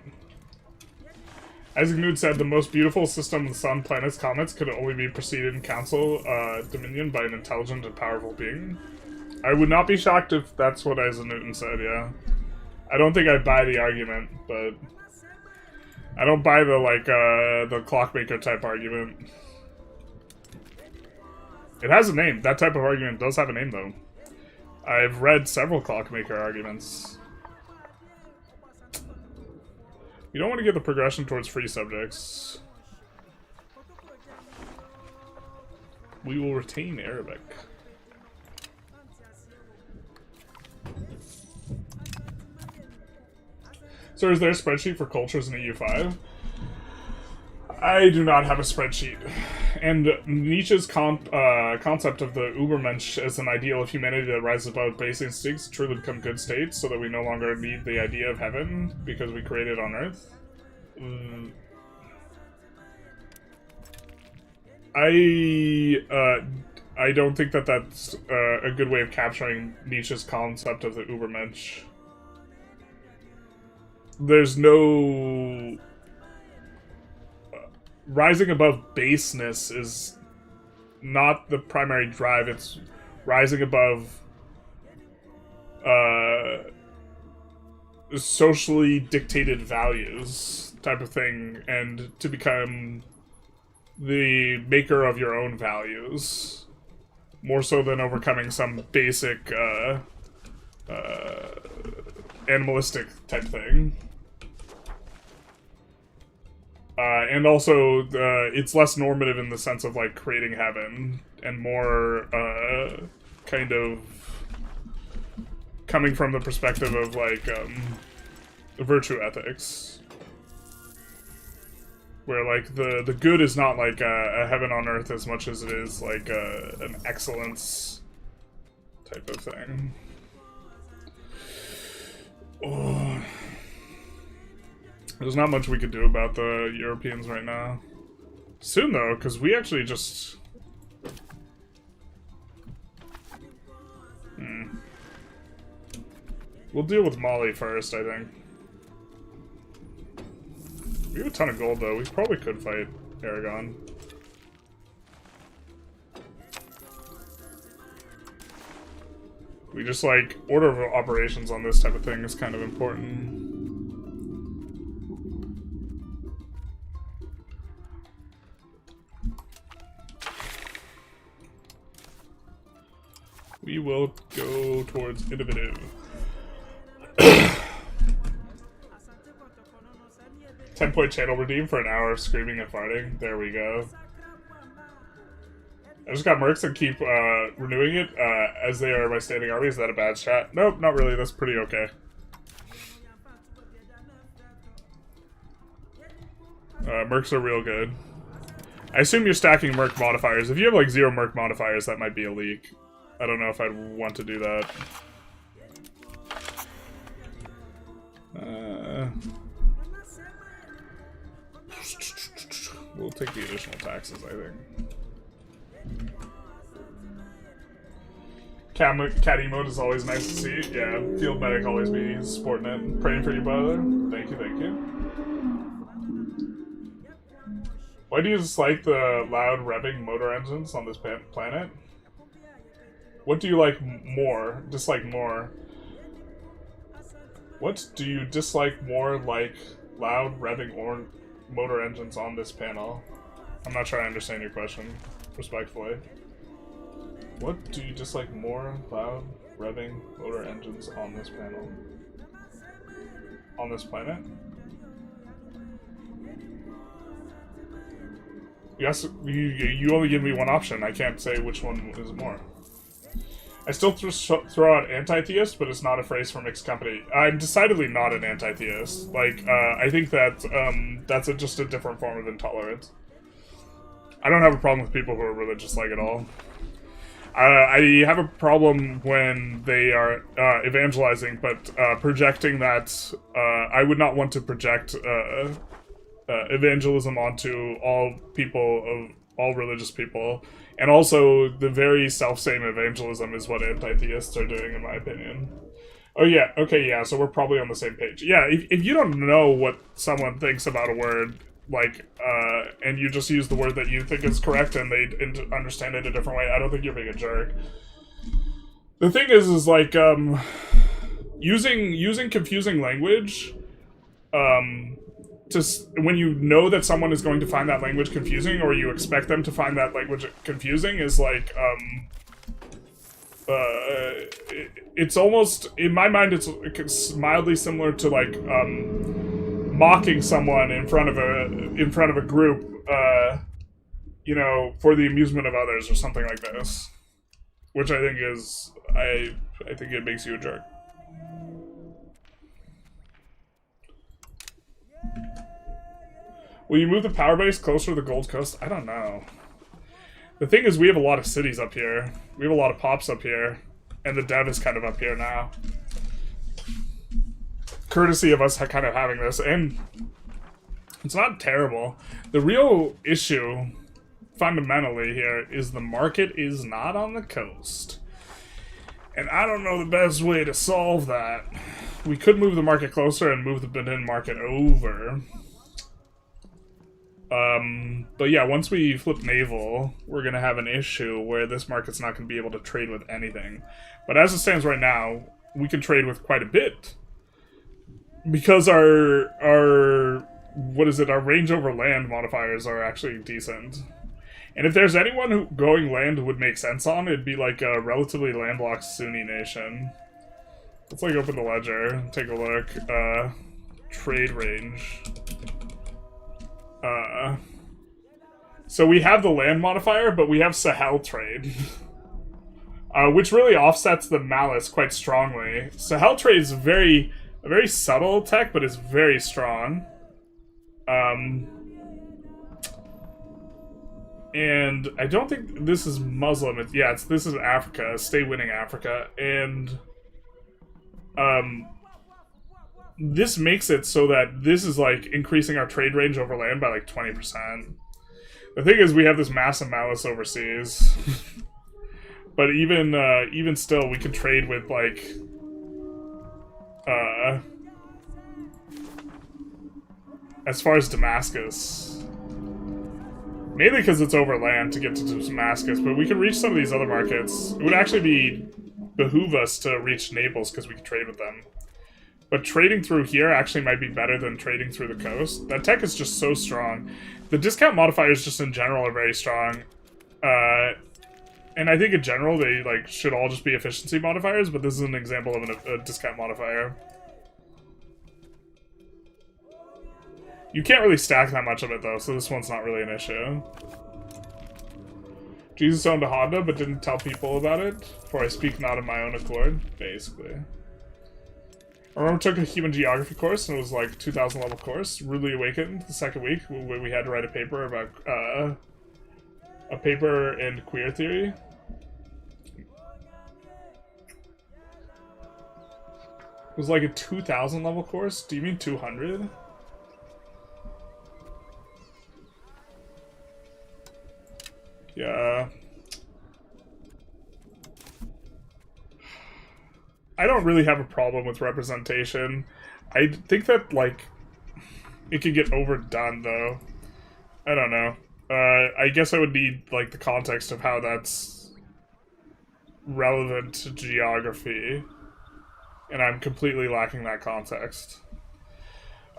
Isaac Newton said the most beautiful system of the sun, planets, comets could only be preceded in council dominion by an intelligent and powerful being. I would not be shocked if that's what Isaac Newton said, yeah. I don't think I buy the argument, but I don't buy the, like, the clockmaker type argument. It has a name. That type of argument does have a name, though. I've read several clockmaker arguments. You don't want to get the progression towards free subjects. We will retain Arabic. So is there a spreadsheet for cultures in EU5? I do not have a spreadsheet. And Nietzsche's concept of the Übermensch as an ideal of humanity that rises above base instincts to truly become good states so that we no longer need the idea of heaven because we create it on Earth. I don't think that that's a good way of capturing Nietzsche's concept of the Übermensch. There's no... rising above baseness is not the primary drive, it's rising above socially dictated values type of thing, and to become the maker of your own values, more so than overcoming some basic animalistic type thing. And also, it's less normative in the sense of, like, creating heaven, and more, kind of coming from the perspective of, like, virtue ethics. Where, like, the good is not, like, a heaven on earth as much as it is, like, an excellence type of thing. Oh... There's not much we could do about the Europeans right now. Soon, though, because we actually just... We'll deal with Mali first, I think. We have a ton of gold, though. We probably could fight Aragon. We just, like, order of operations on this type of thing is kind of important. We will go towards innovative. 10-point channel redeem for an hour of screaming and farting. There we go. I just got mercs and keep renewing it as they are my standing army. Is that a bad strat? Nope, not really. That's pretty okay. Mercs are real good. I assume you're stacking merc modifiers. If you have like 0 merc modifiers, that might be a leak. I don't know if I'd want to do that. We'll take the additional taxes, I think. Cat emote is always nice to see. Yeah, field medic always be supporting it. Praying for you, brother. Thank you, thank you. Why do you dislike the loud revving motor engines on this planet? What do you like more? Dislike more? What do you dislike more, like loud revving or motor engines on this panel? I'm not sure I understand your question, respectfully. What do you dislike more, loud revving motor engines on this panel? On this planet? Yes, you only give me one option. I can't say which one is more. I still throw out anti-theist, but it's not a phrase for mixed company. I'm decidedly not an anti-theist. Like, I think that that's just a different form of intolerance. I don't have a problem with people who are religious like at all. I have a problem when they are evangelizing, but projecting that I would not want to project evangelism onto all people of all religious people. And also, the very self-same evangelism is what anti-theists are doing, in my opinion. Oh yeah, okay, yeah, so we're probably on the same page. Yeah, if you don't know what someone thinks about a word, like, and you just use the word that you think is correct and they understand it a different way, I don't think you're being a jerk. The thing is like, using confusing language, when you know that someone is going to find that language confusing, or you expect them to find that language confusing, is like, it's almost, in my mind, it's mildly similar to like, mocking someone in front of a group, you know, for the amusement of others or something like this, which I think is, I think it makes you a jerk. Will you move the power base closer to the Gold Coast? I don't know. The thing is, we have a lot of cities up here. We have a lot of pops up here. And the dev is kind of up here now. Courtesy of us kind of having this. And it's not terrible. The real issue, fundamentally here, is the market is not on the coast. And I don't know the best way to solve that. We could move the market closer and move the Benin market over. But yeah, once we flip naval, we're gonna have an issue where this market's not gonna be able to trade with anything. But as it stands right now, we can trade with quite a bit. Because our range over land modifiers are actually decent. And if there's anyone who going land would make sense on, it'd be like a relatively landlocked Sunni nation. Let's like open the ledger, take a look. Trade range. So we have the land modifier, but we have Sahel trade. Which really offsets the malice quite strongly. Sahel trade is a very subtle tech, but it's very strong. And I don't think this is Muslim. This is Africa. Stay winning Africa. And this makes it so that this is like increasing our trade range over land by like 20%. The thing is, we have this massive malice overseas. But even still, we can trade with like as far as Damascus. Mainly because it's over land to get to Damascus, but we can reach some of these other markets. It would actually behoove us to reach Naples because we can trade with them. But trading through here actually might be better than trading through the coast. That tech is just so strong. The discount modifiers just in general are very strong. And I think in general they like should all just be efficiency modifiers, but this is an example of a discount modifier. You can't really stack that much of it though, so this one's not really an issue. Jesus owned a Honda but didn't tell people about it, for I speak not of my own accord, basically. I remember I took a human geography course, and it was like a 2,000 level course. Rudely Awakened, the second week, where we had to write a paper about, a paper in queer theory. It was like a 2,000 level course? Do you mean 200? Yeah. I don't really have a problem with representation. I think that, like, it can get overdone, though. I don't know. I guess I would need, like, the context of how that's relevant to geography. And I'm completely lacking that context.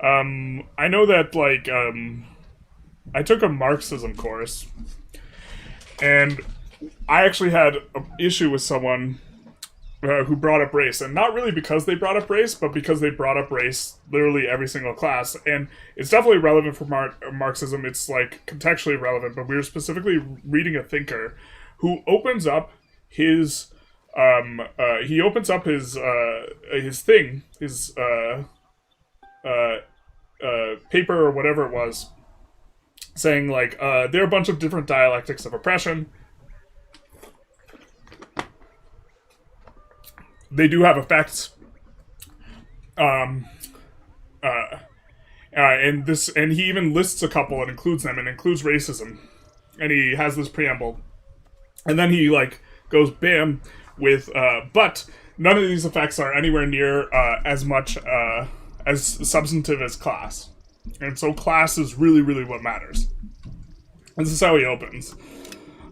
I know that, like, I took a Marxism course. And I actually had an issue with someone who brought up race, and not really because they brought up race, but because they brought up race literally every single class. And it's definitely relevant for Marxism. It's like contextually relevant, but we were specifically reading a thinker who opens up his paper or whatever it was, saying like there are a bunch of different dialectics of oppression. They do have effects, and he even lists a couple and includes them, and includes racism, and he has this preamble, and then he like goes bam with but none of these effects are anywhere near as much as substantive as class. And so class is really, really what matters. This is how he opens.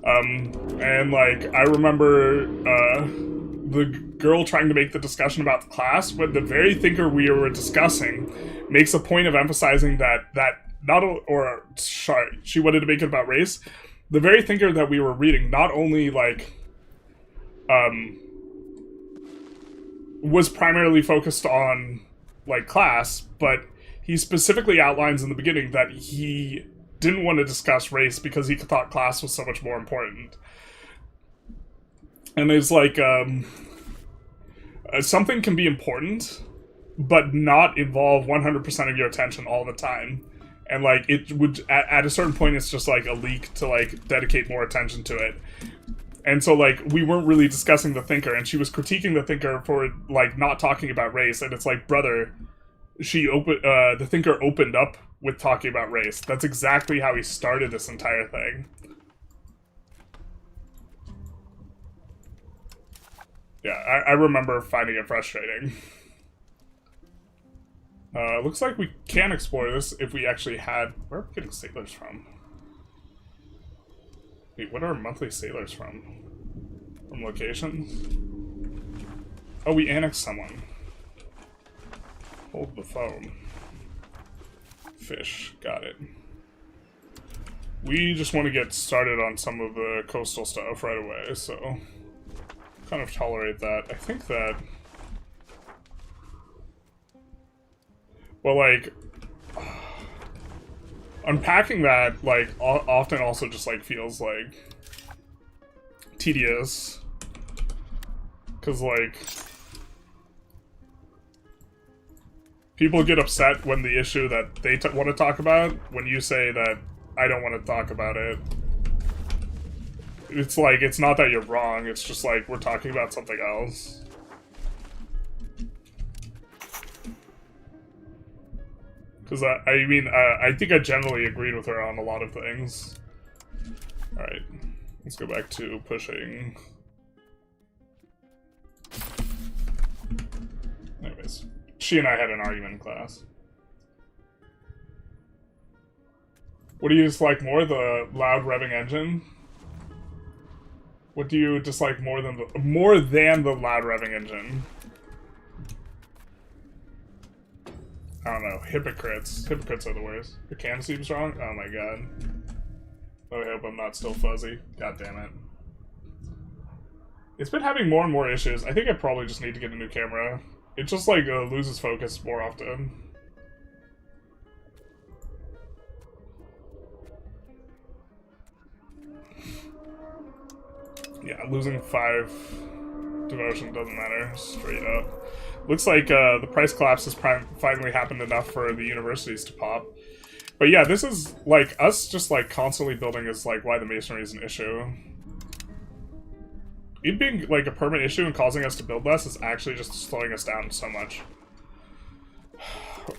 And, like, I remember the girl trying to make the discussion about the class, when the very thinker we were discussing makes a point of emphasizing that she wanted to make it about race. The very thinker that we were reading not only, like, was primarily focused on, like, class, but he specifically outlines in the beginning that he didn't want to discuss race because he thought class was so much more important. And it's like, something can be important, but not involve 100% of your attention all the time. And, like, it would, at a certain point, it's just, like, a leak to, like, dedicate more attention to it. And so, like, we weren't really discussing the thinker, and she was critiquing the thinker for, like, not talking about race. And it's like, brother, the thinker opened up with talking about race. That's exactly how he started this entire thing. Yeah, I remember finding it frustrating. Looks like we can explore this if we actually had... Where are we getting sailors from? Wait, what are monthly sailors from? From locations? Oh, we annexed someone. Hold the phone. Fish, got it. We just want to get started on some of the coastal stuff right away, so kind of tolerate that. I think that, well, like, unpacking that, like, often also just, like, feels, like, tedious, because, like, people get upset when the issue that they want to talk about, when you say that I don't want to talk about it. It's like, it's not that you're wrong, it's just like, we're talking about something else. Because, I mean, I think I generally agreed with her on a lot of things. Alright, let's go back to pushing. Anyways. She and I had an argument in class. What do you dislike more, the loud revving engine? What do you dislike more than the loud revving engine? I don't know. Hypocrites. Hypocrites are the worst. The cam seems wrong? Oh my god. Oh, I hope I'm not still fuzzy. God damn it. It's been having more and more issues. I think I probably just need to get a new camera. It just, like, loses focus more often. Yeah, losing 5 devotion doesn't matter, straight up. Looks like the price collapse has finally happened enough for the universities to pop. But yeah, this is, like, us just, like, constantly building is, like, why the masonry is an issue. It being, like, a permanent issue and causing us to build less is actually just slowing us down so much.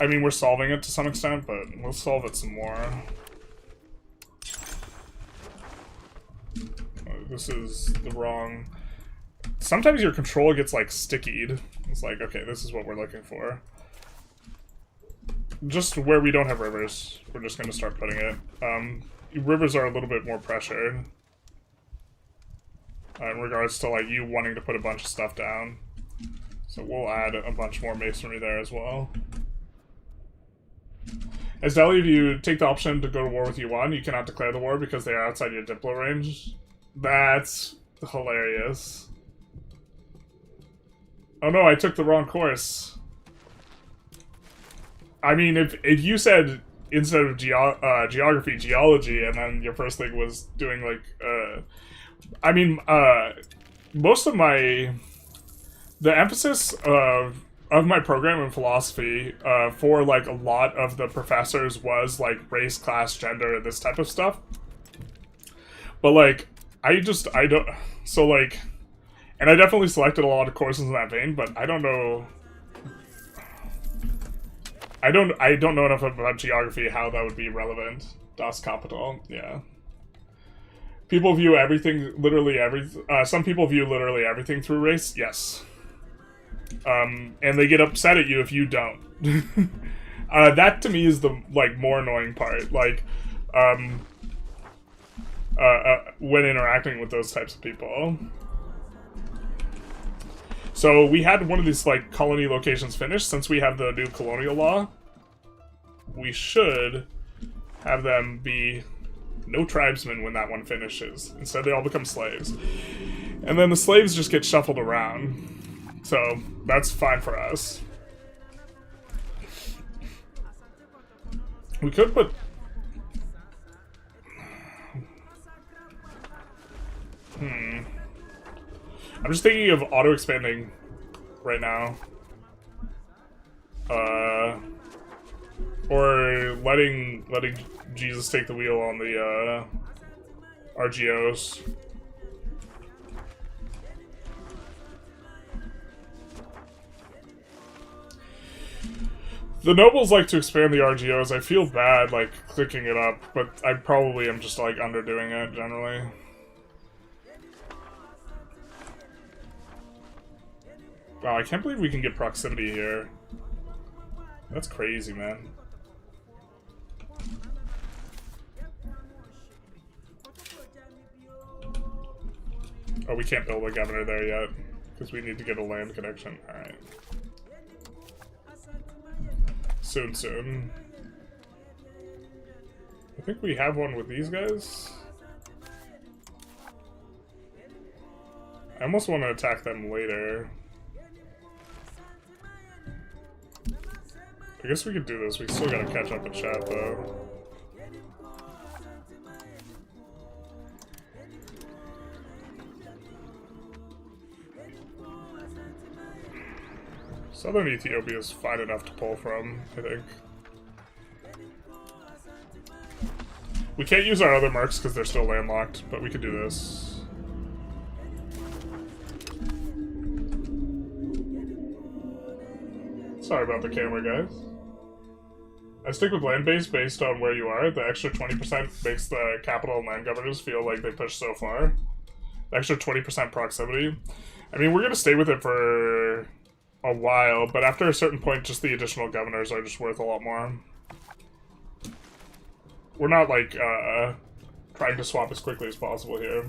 I mean, we're solving it to some extent, but we'll solve it some more. This is the wrong... Sometimes your control gets, like, stickied. It's like, okay, this is what we're looking for. Just where we don't have rivers, we're just going to start putting it. Rivers are a little bit more pressured. In regards to, like, you wanting to put a bunch of stuff down. So we'll add a bunch more masonry there as well. As Delhi, if you take the option to go to war with Yuan, you cannot declare the war because they are outside your Diplo range. That's hilarious. Oh no, I took the wrong course. I mean, if you said instead of geography, geology, and then your first thing was doing, like, I mean, most of the emphasis of my program in philosophy, for, like, a lot of the professors was, like, race, class, gender, this type of stuff. But, like, I don't, so, like, and I definitely selected a lot of courses in that vein, but I don't know, I don't know enough about geography, how that would be relevant. Das Kapital, yeah. People view everything, some people view literally everything through race, yes. And they get upset at you if you don't. That to me is the like more annoying part. Like, when interacting with those types of people. So we had one of these like colony locations finished. Since we have the new colonial law, we should have them be no tribesmen when that one finishes. Instead, they all become slaves. And then the slaves just get shuffled around. So that's fine for us. We could put... I'm just thinking of auto-expanding right now. Or letting Jesus take the wheel on the RGOs. The nobles like to expand the RGOs. I feel bad, like, clicking it up, but I probably am just, like, underdoing it, generally. Wow, I can't believe we can get proximity here. That's crazy, man. Oh, we can't build a governor there yet, because we need to get a land connection. Alright. Soon. I think we have one with these guys. I almost want to attack them later. I guess we could do this. We still gotta catch up in chat, though. Southern Ethiopia is fine enough to pull from, I think. We can't use our other marks because they're still landlocked, but we could do this. Sorry about the camera, guys. I stick with land-based based on where you are. The extra 20% makes the capital and land governors feel like they pushed so far. The extra 20% proximity. I mean, we're going to stay with it for a while, but after a certain point, just the additional governors are just worth a lot more. We're not, like, trying to swap as quickly as possible here.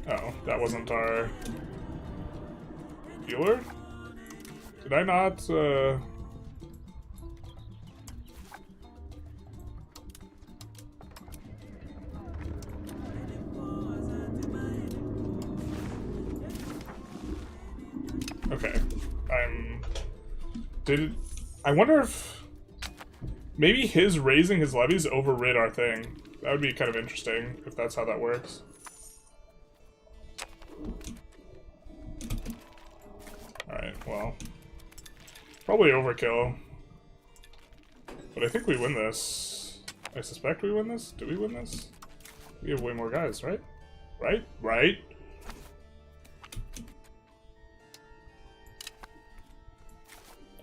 Oh, that wasn't our dealer? Did I not, Okay, I wonder if maybe his raising his levies overrid our thing. That would be kind of interesting if that's how that works. Alright, well, probably overkill, but I think we win this. I suspect we win this. Do we win this? We have way more guys, right? Right?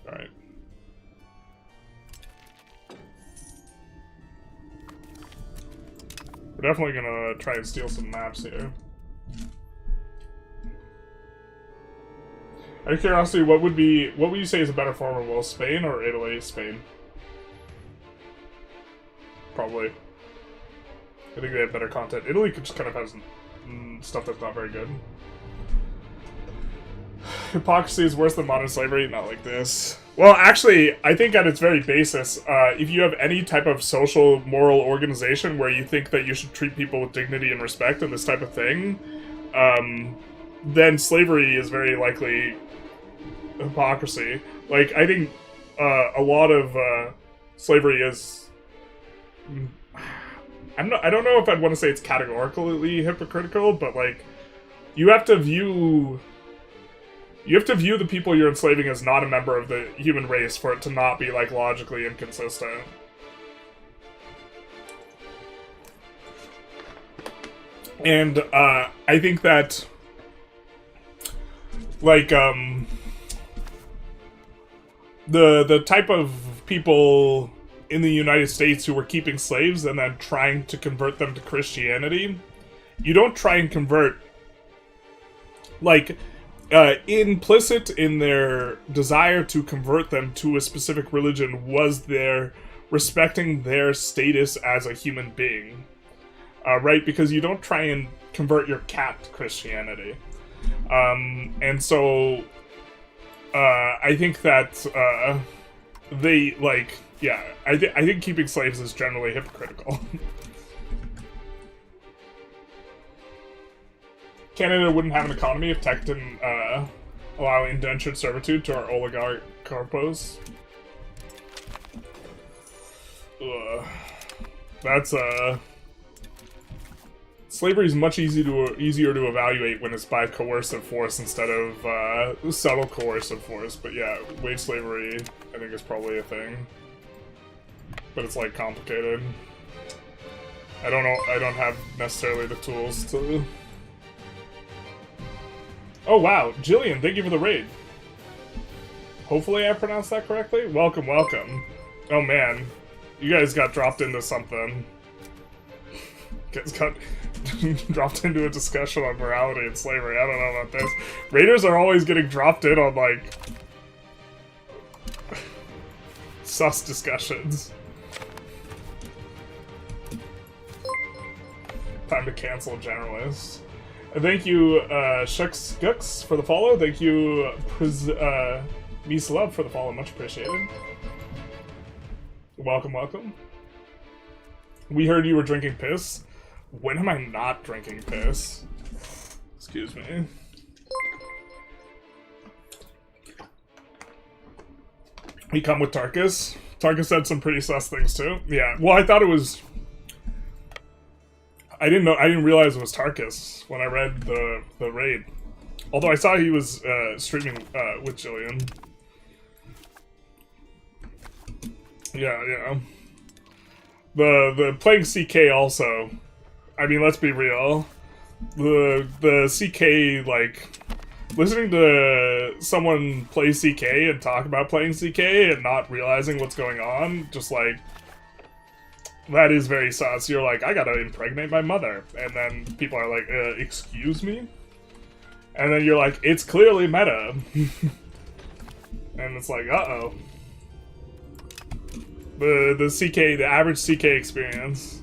Alright. We're definitely gonna try and steal some maps here. Out of curiosity, what would you say is a better form of will? Spain or Italy? Spain. Probably. I think they have better content. Italy just kind of has stuff that's not very good. Hypocrisy is worse than modern slavery? Not like this. Well, actually, I think at its very basis, if you have any type of social, moral organization where you think that you should treat people with dignity and respect and this type of thing, then slavery is very likely hypocrisy. Like, I think a lot of slavery is... I don't know if I'd want to say it's categorically hypocritical, but, like, you have to view the people you're enslaving as not a member of the human race for it to not be, like, logically inconsistent. And, I think that, like, the type of people in the United States who were keeping slaves and then trying to convert them to Christianity, you don't try and convert like, implicit in their desire to convert them to a specific religion was their respecting their status as a human being. Right? Because you don't try and convert your cat to Christianity. And so, I think that, they, like, yeah, I think keeping slaves is generally hypocritical. Canada wouldn't have an economy if tech didn't allow indentured servitude to our oligarchos. That's slavery is much easier to evaluate when it's by coercive force instead of subtle coercive force. But yeah, wage slavery I think is probably a thing, but it's like complicated. I don't know. I don't have necessarily the tools to. Oh wow, Jillian, thank you for the raid. Hopefully I pronounced that correctly. Welcome, welcome. Oh man, you guys got dropped into something. You guys got dropped into a discussion on morality and slavery. I don't know about this. Raiders are always getting dropped in on, like, sus discussions. Time to cancel generalists. Thank you, Shucks Gux, for the follow. Thank you, Mies Love, for the follow. Much appreciated. Welcome, welcome. We heard you were drinking piss. When am I not drinking piss? Excuse me. We come with Tarkus. Tarkus said some pretty sus things too. Yeah. Well, I thought it was. I didn't realize it was Tarkus when I read the raid. Although I saw he was streaming with Jillian. Yeah, yeah. The playing CK also. I mean, let's be real. The CK, like, listening to someone play CK and talk about playing CK and not realizing what's going on, just like, that is very sus. You're like, I gotta impregnate my mother. And then people are like, excuse me? And then you're like, it's clearly meta. And it's like, uh-oh. The CK, the average CK experience.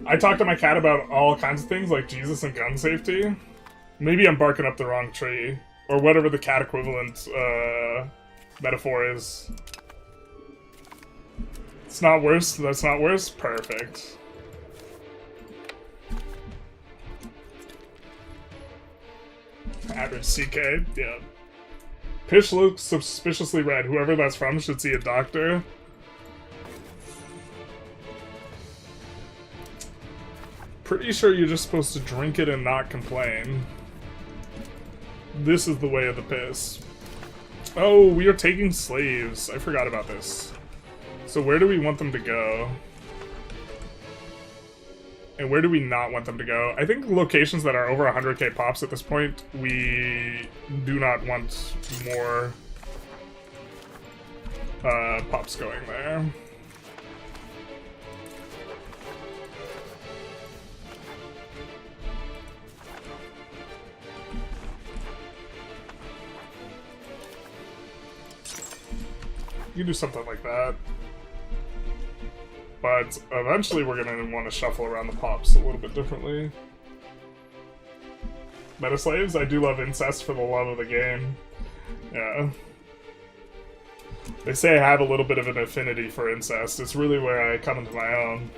I talk to my cat about all kinds of things, like Jesus and gun safety. Maybe I'm barking up the wrong tree. Or whatever the cat equivalent metaphor is. It's not worse? That's not worse? Perfect. Average CK, yeah. Pish looks suspiciously red. Whoever that's from should see a doctor. Pretty sure you're just supposed to drink it and not complain. This is the way of the piss. Oh, we are taking slaves. I forgot about this. So where do we want them to go? And where do we not want them to go? I think locations that are over 100k pops at this point, we do not want more pops going there. You can do something like that. But eventually we're going to want to shuffle around the pops a little bit differently. Meta slaves? I do love incest for the love of the game. Yeah. They say I have a little bit of an affinity for incest. It's really where I come into my own.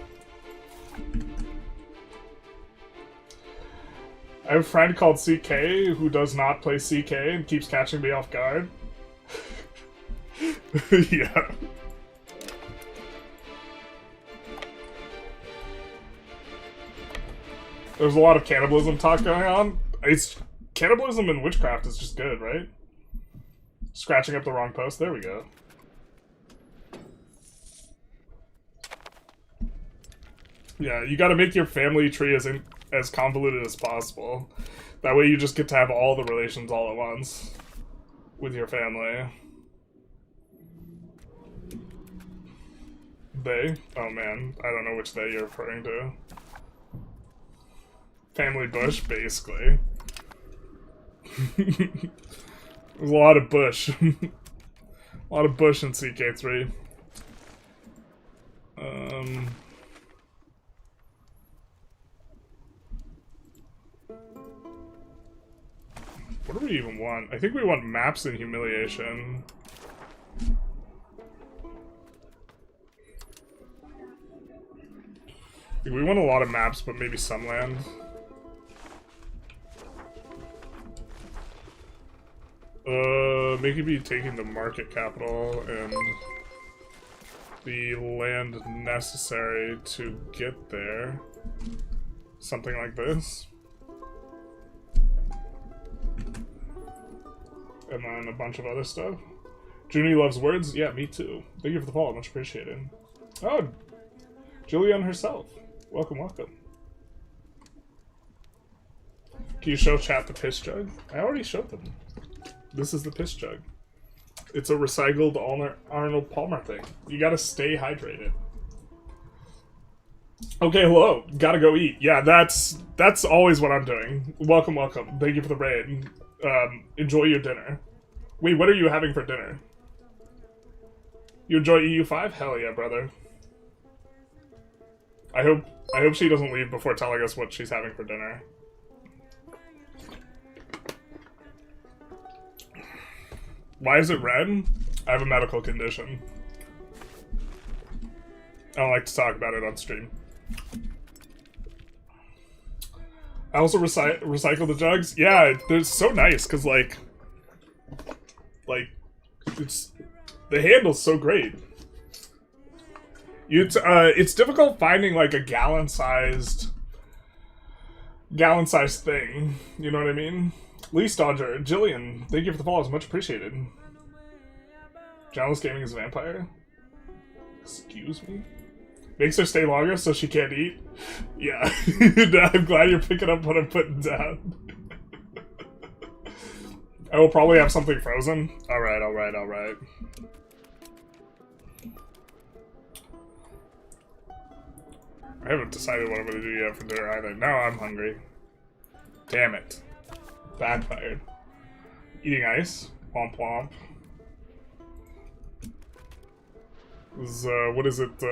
I have a friend called CK who does not play CK and keeps catching me off guard. Yeah. There's a lot of cannibalism talk going on. It's cannibalism and witchcraft is just good, right? Scratching up the wrong post. There we go. Yeah, you gotta make your family tree as convoluted as possible. That way you just get to have all the relations all at once with your family. They? Oh man, I don't know which they you're referring to. Family Bush, basically. There's a lot of bush. A lot of bush in CK3. What do we even want? I think we want maps and humiliation. We want a lot of maps, but maybe some land. Maybe taking the market capital and the land necessary to get there. Something like this. And then a bunch of other stuff. Junie loves words? Yeah, me too. Thank you for the follow, much appreciated. Oh, Julian herself. Welcome, welcome. Can you show chat the piss jug? I already showed them. This is the piss jug. It's a recycled Arnold Palmer thing. You gotta stay hydrated. Okay, hello. Gotta go eat. Yeah, that's always what I'm doing. Welcome, welcome. Thank you for the raid. Enjoy your dinner. Wait, what are you having for dinner? You enjoy EU5? Hell yeah, brother. I hope she doesn't leave before telling us what she's having for dinner. Why is it red? I have a medical condition. I don't like to talk about it on stream. I also recycle the jugs. Yeah, they're so nice because like it's the handle's so great. It's difficult finding like a gallon-sized thing. You know what I mean? Least Dodger, Jillian, thank you for the follows, much appreciated. Journalist Gaming is a vampire. Excuse me. Makes her stay longer so she can't eat. Yeah, I'm glad you're picking up what I'm putting down. I will probably have something frozen. All right, all right, all right. I haven't decided what I'm gonna do yet for dinner either. Now I'm hungry. Damn it. Backfired. Eating ice. Womp womp. What is it?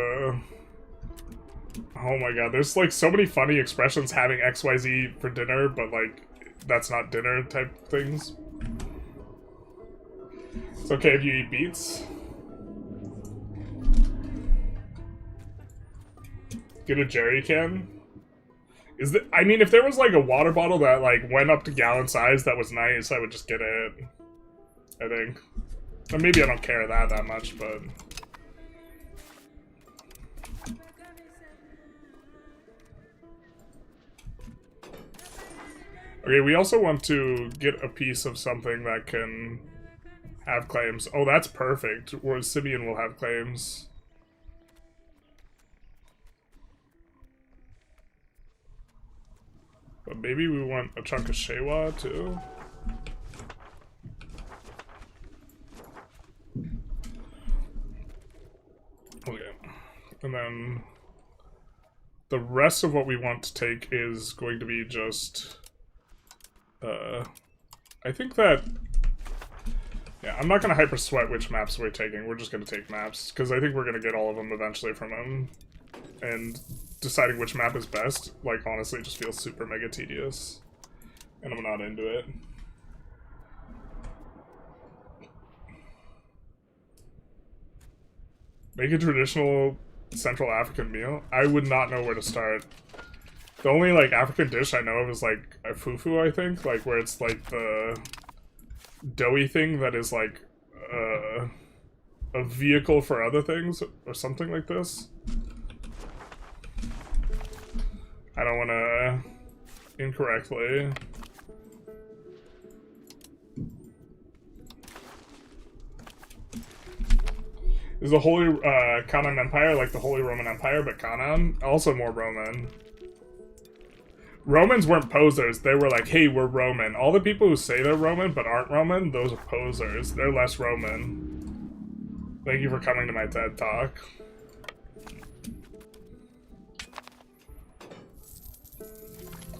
Oh my god, there's like so many funny expressions having XYZ for dinner, but like, that's not dinner type things. It's okay if you eat beets. Get a jerry can. Is that? I mean, if there was like a water bottle that like went up to gallon size that was nice, I would just get it. I think. Or maybe I don't care that much, but. Okay, we also want to get a piece of something that can have claims. Oh, that's perfect. Where Simeon will have claims. But maybe we want a chunk of Shewa too. Okay. And then the rest of what we want to take is going to be just I think that, yeah, I'm not going to hyper sweat which maps we're taking. We're just going to take maps, because I think we're going to get all of them eventually from him. And deciding which map is best, like, honestly, just feels super mega tedious. And I'm not into it. Make a traditional Central African meal? I would not know where to start. The only, like, African dish I know of is, like, a fufu, I think. Like, where it's, like, the doughy thing that is, like, a vehicle for other things, or something like this. I don't want to incorrectly. Is the Holy Kanem Empire like the Holy Roman Empire, but Kanem? Also more Roman. Romans weren't posers. They were like, hey, we're Roman. All the people who say they're Roman but aren't Roman, those are posers. They're less Roman. Thank you for coming to my TED Talk.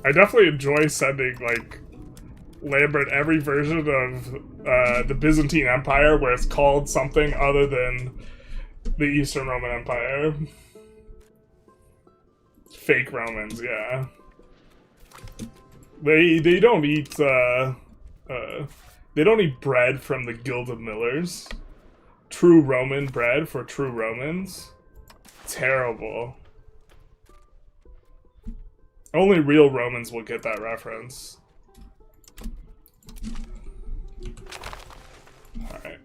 I definitely enjoy sending, like, Lambert every version of the Byzantine Empire where it's called something other than the Eastern Roman Empire. Fake Romans, yeah. They don't eat they don't eat bread from the Guild of Millers. True Roman bread for true Romans. Terrible. Only real Romans will get that reference. Alright.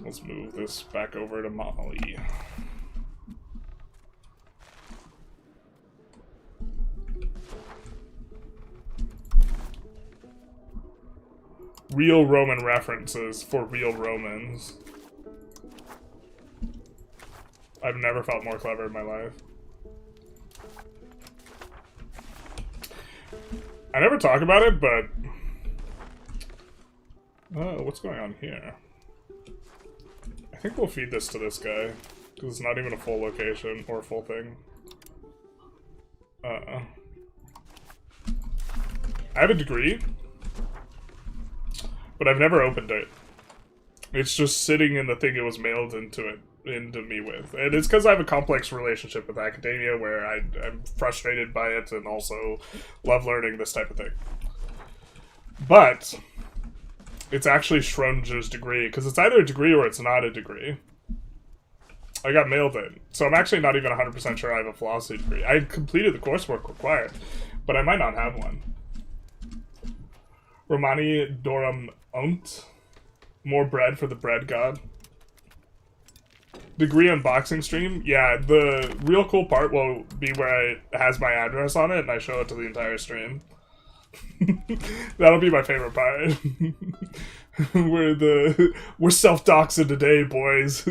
Let's move this back over to Mali. Real Roman references for real Romans. I've never felt more clever in my life. I never talk about it, but... Oh, what's going on here? I think we'll feed this to this guy, because it's not even a full location, or a full thing. I have a degree, but I've never opened it. It's just sitting in the thing it was mailed into me with. And it's because I have a complex relationship with academia where I'm frustrated by it and also love learning this type of thing. But it's actually Schrodinger's degree, because it's either a degree or it's not a degree. I got mailed it. So I'm actually not even 100% sure I have a philosophy degree. I completed the coursework required, but I might not have one. Romani Dorum Ont. More bread for the bread god. Degree unboxing stream? Yeah, the real cool part will be where it has my address on it and I show it to the entire stream. That'll be my favorite part. We're self-doxing today, boys.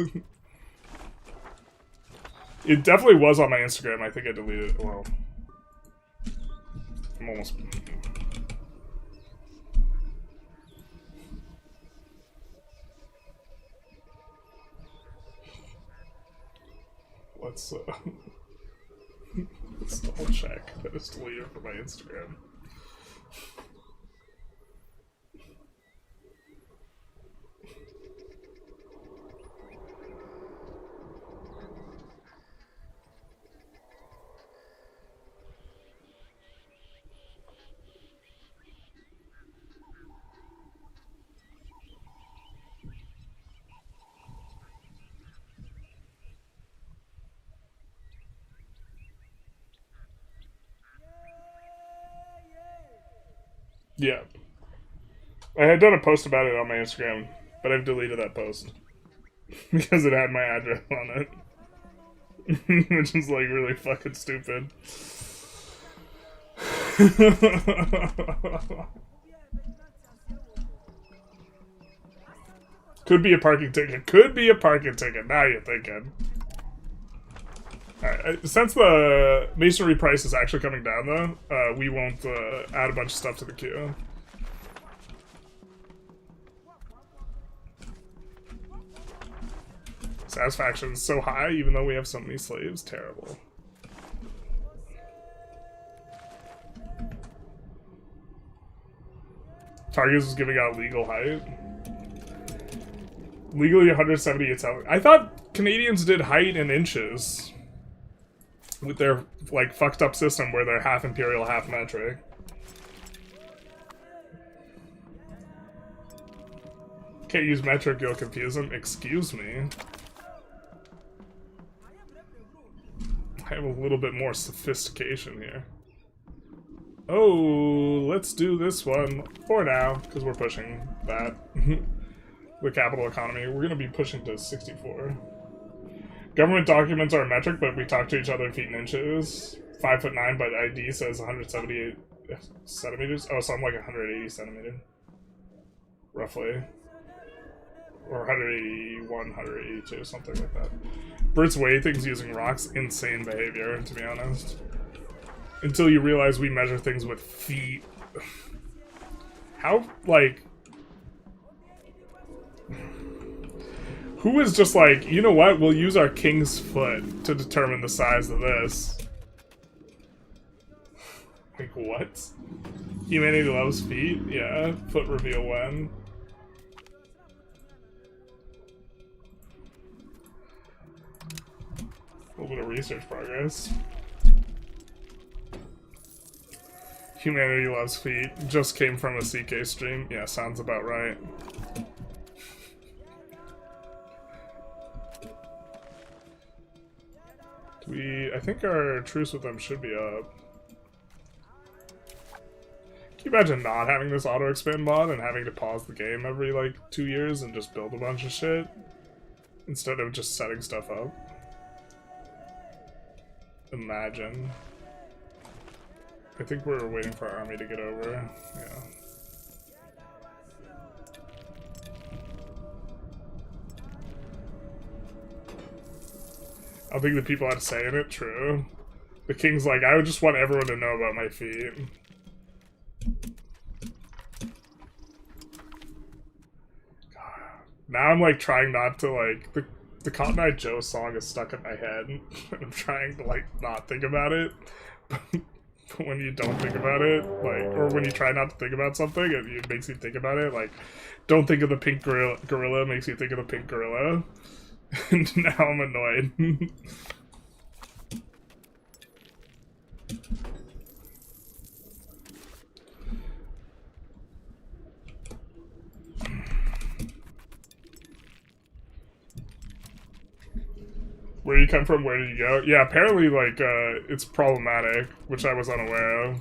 It definitely was on my Instagram. I think I deleted it. Well, I'm almost... Let's double check that it's deleted from my Instagram. Yeah. I had done a post about it on my Instagram, but I've deleted that post. Because it had my address on it. Which is like really fucking stupid. Could be a parking ticket. Could be a parking ticket. Now you're thinking. Alright, since the masonry price is actually coming down, though, we won't add a bunch of stuff to the queue. Satisfaction is so high, even though we have so many slaves. Terrible. Targus is giving out legal height. Legally 178 salary. I thought Canadians did height in inches. With their, like, fucked up system where they're half imperial, half metric. Can't use metric, you'll confuse them. Excuse me. I have a little bit more sophistication here. Oh, let's do this one for now, because we're pushing that. The capital economy. We're going to be pushing to 64. Government documents are a metric, but we talk to each other in feet and inches. 5'9", but ID says 178 centimeters. Oh, so I'm like 180 centimeters. Roughly. Or 181, 182, something like that. Brits weigh things using rocks. Insane behavior, to be honest. Until you realize we measure things with feet. How, like... Who is just like, you know what, we'll use our king's foot to determine the size of this. Like, what? Humanity loves feet? Yeah. Foot reveal when. A little bit of research progress. Humanity loves feet. Just came from a CK stream. Yeah, sounds about right. I think our truce with them should be up. Can you imagine not having this auto-expand mod and having to pause the game every, like, 2 years and just build a bunch of shit? Instead of just setting stuff up? Imagine. I think we're waiting for our army to get over. Yeah. I don't think the people had a say in it, true. The king's like, I would just want everyone to know about my feet. Now I'm like trying not to like the Cotton Eye Joe song is stuck in my head and I'm trying to like not think about it. But when you don't think about it, like, or when you try not to think about something and it makes you think about it, like, don't think of the pink gorilla makes you think of the pink gorilla. And now I'm annoyed. Where do you come from? Where did you go? Yeah, apparently, like, it's problematic, which I was unaware of.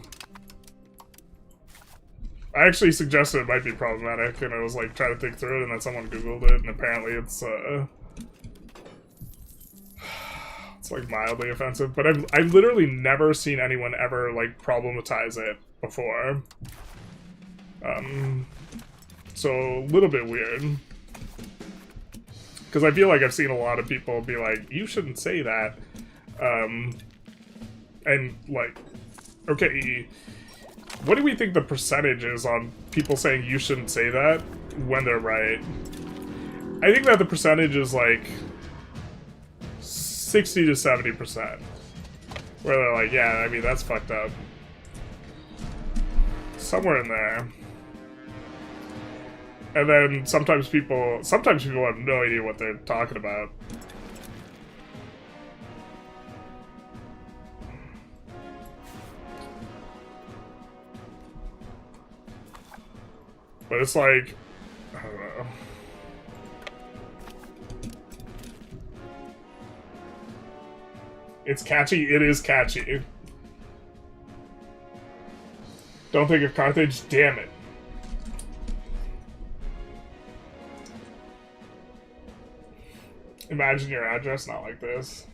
I actually suggested it might be problematic, and I was, like, trying to think through it, and then someone Googled it, and apparently it's, it's, like, mildly offensive. But I've literally never seen anyone ever, like, problematize it before. So, a little bit weird. Because I feel like I've seen a lot of people be like, you shouldn't say that. And, like, okay, what do we think the percentage is on people saying you shouldn't say that when they're right? I think that the percentage is, like, 60 to 70%. Where they're like, yeah, I mean, that's fucked up. Somewhere in there. And then sometimes people have no idea what they're talking about. But it's like, I don't know. It's catchy, it is catchy. Don't think of Carthage, damn it. Imagine your address, not like this.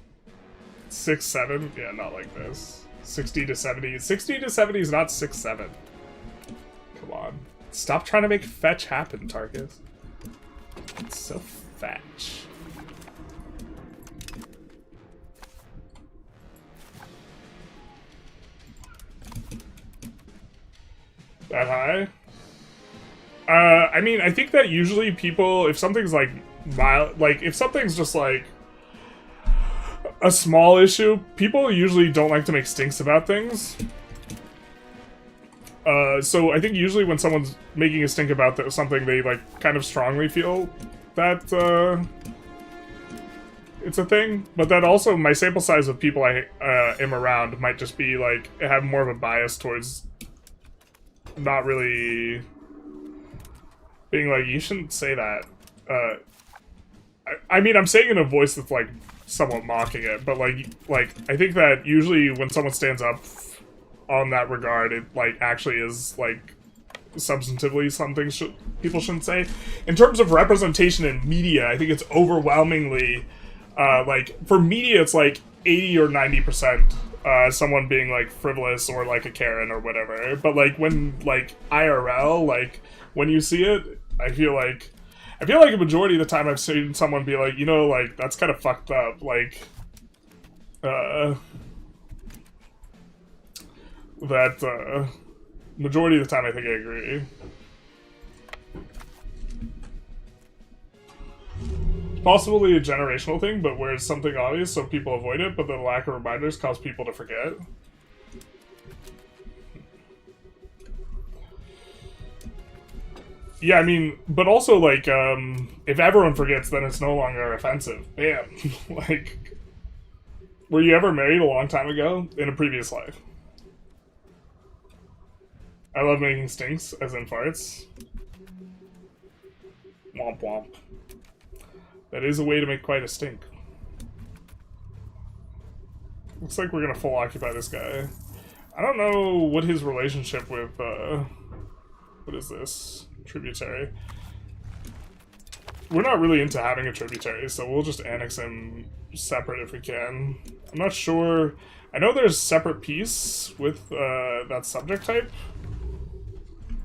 6-7? Yeah, not like this. 60 to 70. 60 to 70 is not 6-7. Come on. Stop trying to make fetch happen, Tarkus. It's so fetch. That high? I mean, I think that usually people, if something's like mild, like if something's just like a small issue, people usually don't like to make stinks about things. So I think usually when someone's making a stink about something, they like kind of strongly feel that it's a thing. But then also my sample size of people I am around might just be like have more of a bias towards not really being like, you shouldn't say that. I mean, I'm saying in a voice that's like somewhat mocking it, but like I think that usually when someone stands up on that regard, it like actually is like substantively something people shouldn't say. In terms of representation in media, I think it's overwhelmingly like for media it's like 80 or 90% someone being like frivolous or like a Karen or whatever. But like when like IRL, like when you see it, I feel like a majority of the time I've seen someone be like, you know, like that's kind of fucked up. Like that majority of the time I think I agree. It's possibly a generational thing, but where it's something obvious so people avoid it, but the lack of reminders cause people to forget. Yeah, I mean, but also, like, if everyone forgets, then it's no longer offensive. Bam. Like, were you ever married a long time ago in a previous life? I love making stinks, as in farts. Womp womp. That is a way to make quite a stink. Looks like we're gonna full occupy this guy. I don't know what his relationship with, what is this? Tributary. We're not really into having a tributary, so we'll just annex him separate if we can. I'm not sure. I know there's separate peace with that subject type,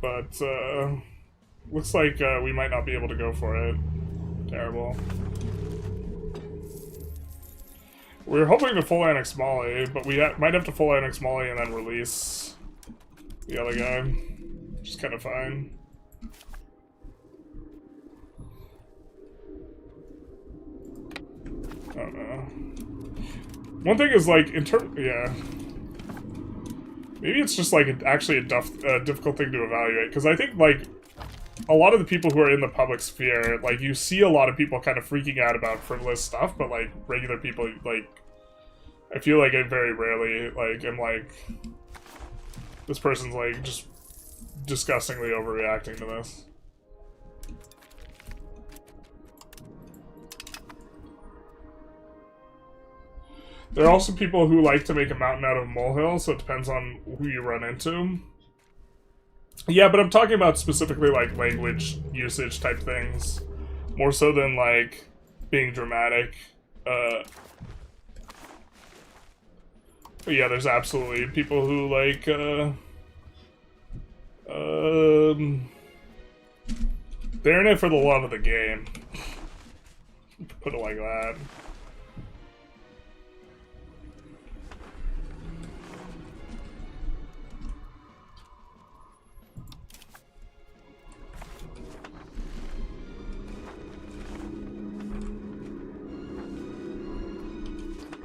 but looks like we might not be able to go for it. Terrible. We're hoping to full annex Mali, but we might have to full annex Mali and then release the other guy, which is kind of fine. I don't know. One thing is, like, yeah. Maybe it's just, like, actually a difficult thing to evaluate, because I think, like, a lot of the people who are in the public sphere, like, you see a lot of people kind of freaking out about frivolous stuff, but, like, regular people, like, I feel like I very rarely, like, am like, this person's, like, just disgustingly overreacting to this. There are also people who like to make a mountain out of a molehill, so it depends on who you run into. Yeah, but I'm talking about specifically, like, language usage type things. More so than, like, being dramatic. But yeah, there's absolutely people who, like, they're in it for the love of the game. Put it like that.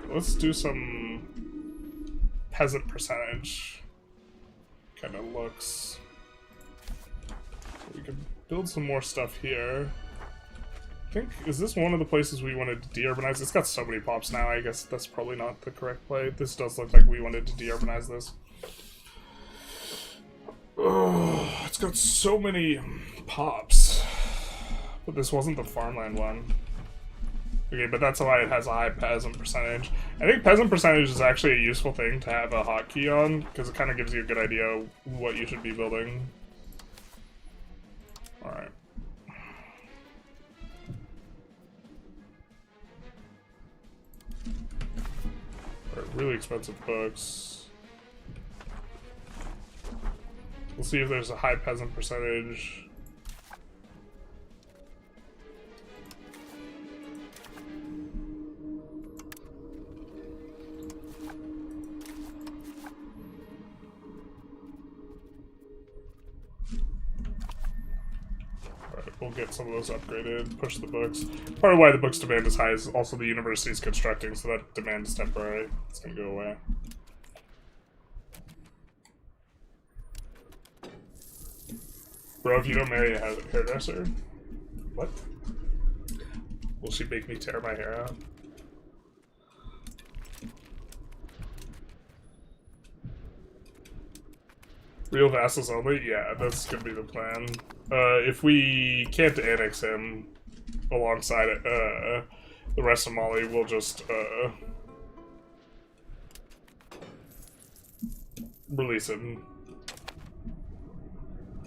Let's do some peasant percentage kind of looks. So we can build some more stuff here. I think, is this one of the places we wanted to de-urbanize? It's got so many pops now, I guess that's probably not the correct play. This does look like we wanted to de-urbanize this. Oh, it's got so many pops. But this wasn't the farmland one. Okay, but that's why it has a high peasant percentage. I think peasant percentage is actually a useful thing to have a hotkey on, because it kind of gives you a good idea what you should be building. Alright. Alright, really expensive books. We'll see if there's a high peasant percentage. We'll get some of those upgraded, push the books. Part of why the books demand is high is also the university's constructing, so that demand is temporary. It's gonna go away. Bro, if you don't marry a hairdresser, what? Will she make me tear my hair out? Real vassals only? Yeah, that's gonna be the plan. If we can't annex him alongside the rest of Mali, we'll just release him.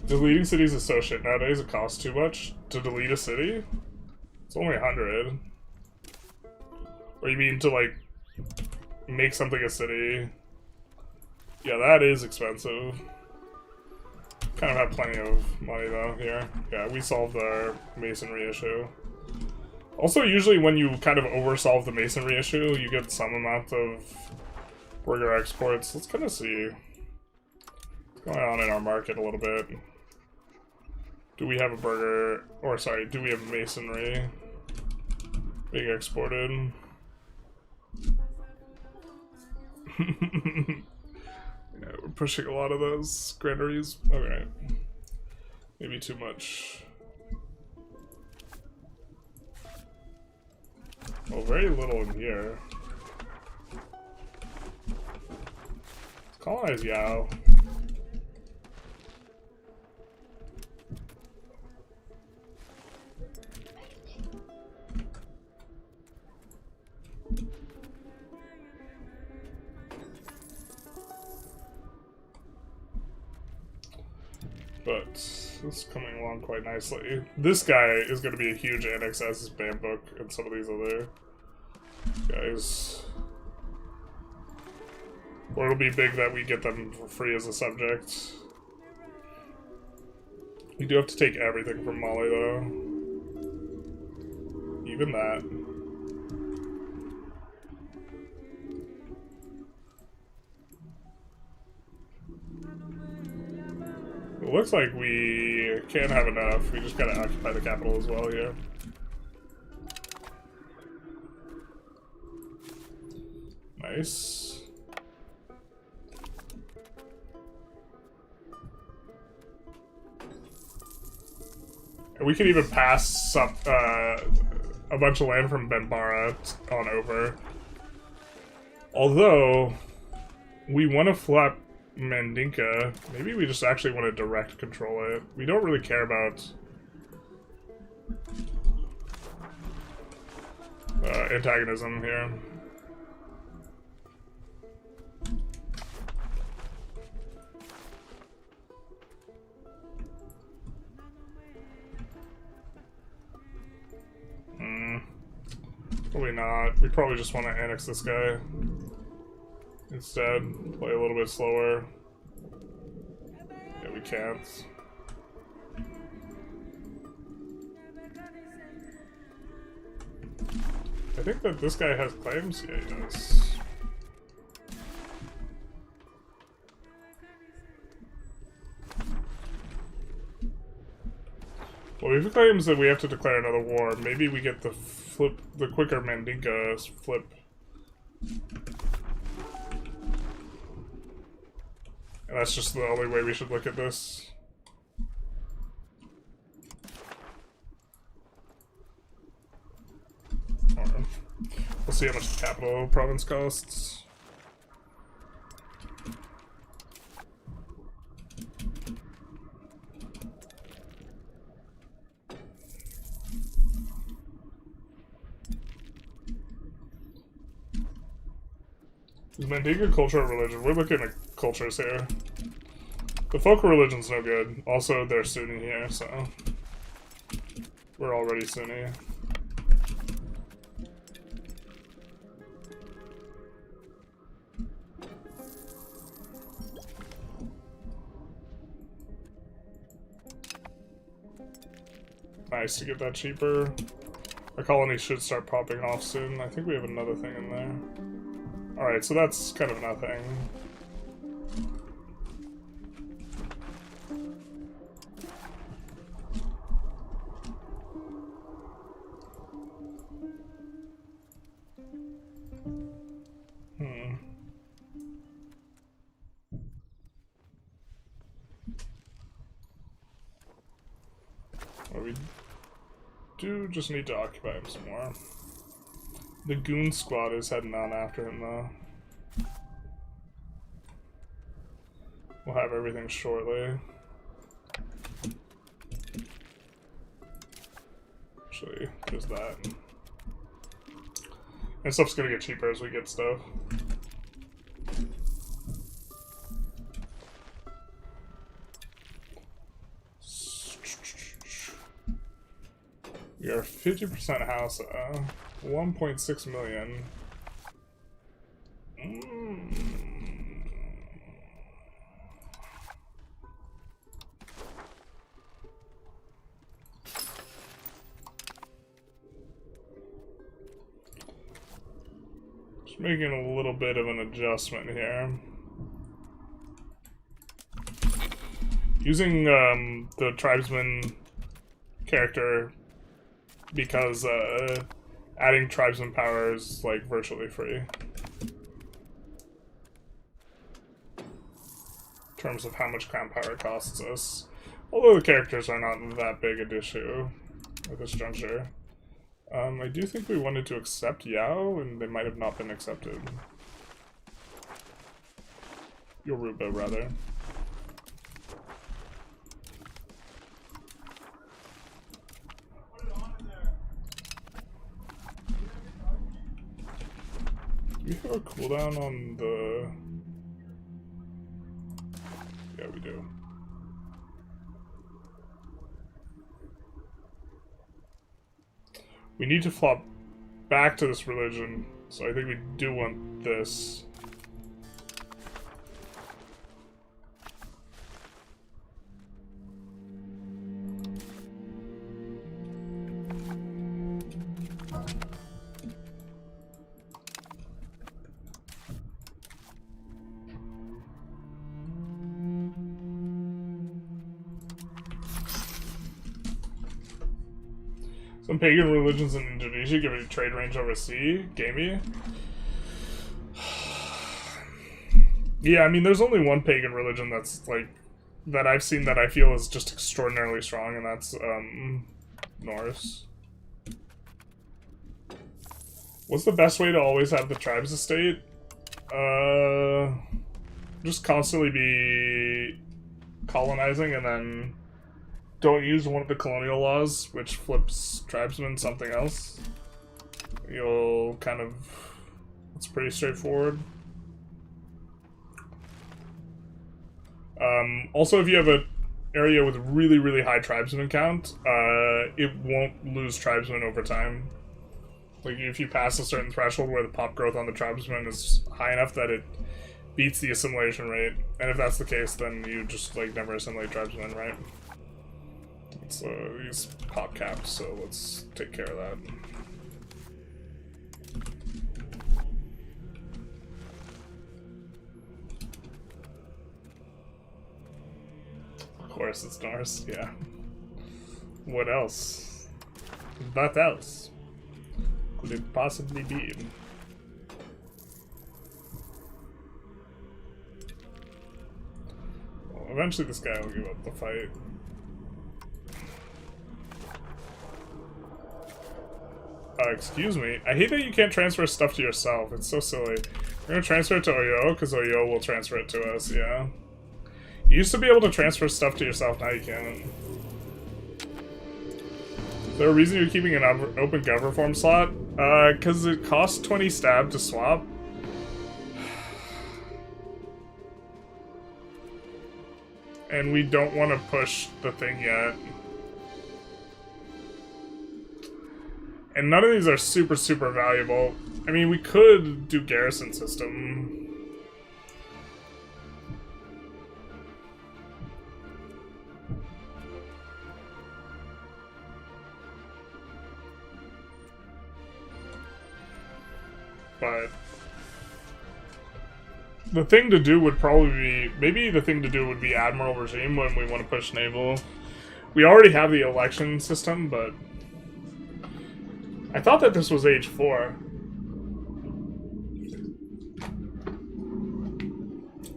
Deleting cities is so shit nowadays, it costs too much to delete a city? It's only 100. Or you mean to, like, make something a city? Yeah, that is expensive. Kind of have plenty of money though here. Yeah, we solved our masonry issue. Also, usually when you kind of oversolve the masonry issue, you get some amount of burger exports. Let's kind of see what's going on in our market a little bit. Do we have a burger, or sorry, do we have masonry being exported? Yeah, we're pushing a lot of those granaries. Okay. Maybe too much. Oh, very little in here. Let's colonize Yao. But it's coming along quite nicely. This guy is going to be a huge annex, as is Bambuk and some of these other guys. Or it'll be big that we get them for free as a subject. We do have to take everything from Mali, though. Even that. It looks like we can't have enough. We just gotta occupy the capital as well here. Nice. And we can even pass up a bunch of land from Benbara on over. Although, we want to flap Mandinka. Maybe we just actually want to direct control it. We don't really care about antagonism here. Probably not. We probably just want to annex this guy instead. Play a little bit slower. Yeah, we can't. I think that this guy has claims. Yeah, he does. Well, if he claims that we have to declare another war, maybe we get the quicker Mandinka flip. And that's just the only way we should look at this. We'll see how much the capital province costs. Is Mandinka culture or religion? We're looking at cultures here. The folk religion's no good. Also, they're Sunni here, so we're already Sunni. Nice to get that cheaper. Our colony should start popping off soon. I think we have another thing in there. Alright, so that's kind of nothing. Well, we do just need to occupy him some more. The goon squad is heading on after him, though. We'll have everything shortly. Actually, there's that. And stuff's gonna get cheaper as we get stuff. We are 50% house, 1.6 million. Just making a little bit of an adjustment here. Using the tribesman character because adding tribesman power is like virtually free in terms of how much crown power costs us. Although the characters are not that big an issue at this juncture. I do think we wanted to accept Yao, and they might have not been accepted. Yoruba, rather. Do we have a cooldown on the... Yeah, we do. We need to flop back to this religion, so I think we do want this. Some pagan religions in Indonesia give you trade range over sea. Gamey. Yeah, I mean, there's only one pagan religion that's, like, that I've seen that I feel is just extraordinarily strong, and that's, Norse. What's the best way to always have the tribes estate? Just constantly be colonizing and then don't use one of the colonial laws, which flips tribesmen something else. You'll kind of... It's pretty straightforward. Also, if you have an area with really, really high tribesman count, it won't lose tribesmen over time. Like, if you pass a certain threshold where the pop growth on the tribesmen is high enough that it beats the assimilation rate, and if that's the case, then you just, like, never assimilate tribesmen, right? It's these pop caps, so let's take care of that. Of course it's Norse, yeah. What else? What else could it possibly be? Well, eventually this guy will give up the fight. Excuse me. I hate that you can't transfer stuff to yourself. It's so silly. We're gonna transfer it to Oyo, because Oyo will transfer it to us, yeah. You used to be able to transfer stuff to yourself, now you can't. Is there a reason you're keeping an open gov reform slot? Because it costs 20 stab to swap. And we don't want to push the thing yet. And none of these are super, super valuable. I mean, we could do garrison system. But the thing to do would probably be, maybe the thing to do would be Admiral Regime when we want to push naval. We already have the election system, but I thought that this was age 4.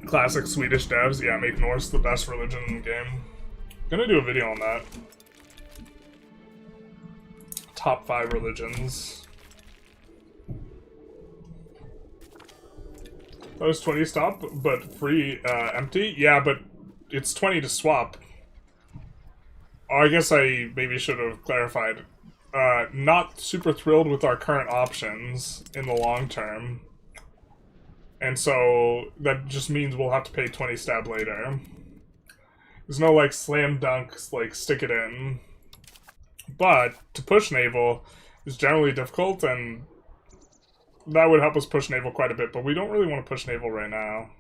Classic Swedish devs, yeah, make Norse the best religion in the game. Gonna do a video on that. Top 5 religions. That was 20 stop, but free, empty? Yeah, but it's 20 to swap. Oh, I guess I maybe should have clarified. Not super thrilled with our current options in the long term. And so that just means we'll have to pay 20 stab later. There's no, like, slam dunk, like, stick it in. But to push naval is generally difficult, and that would help us push naval quite a bit, but we don't really want to push naval right now.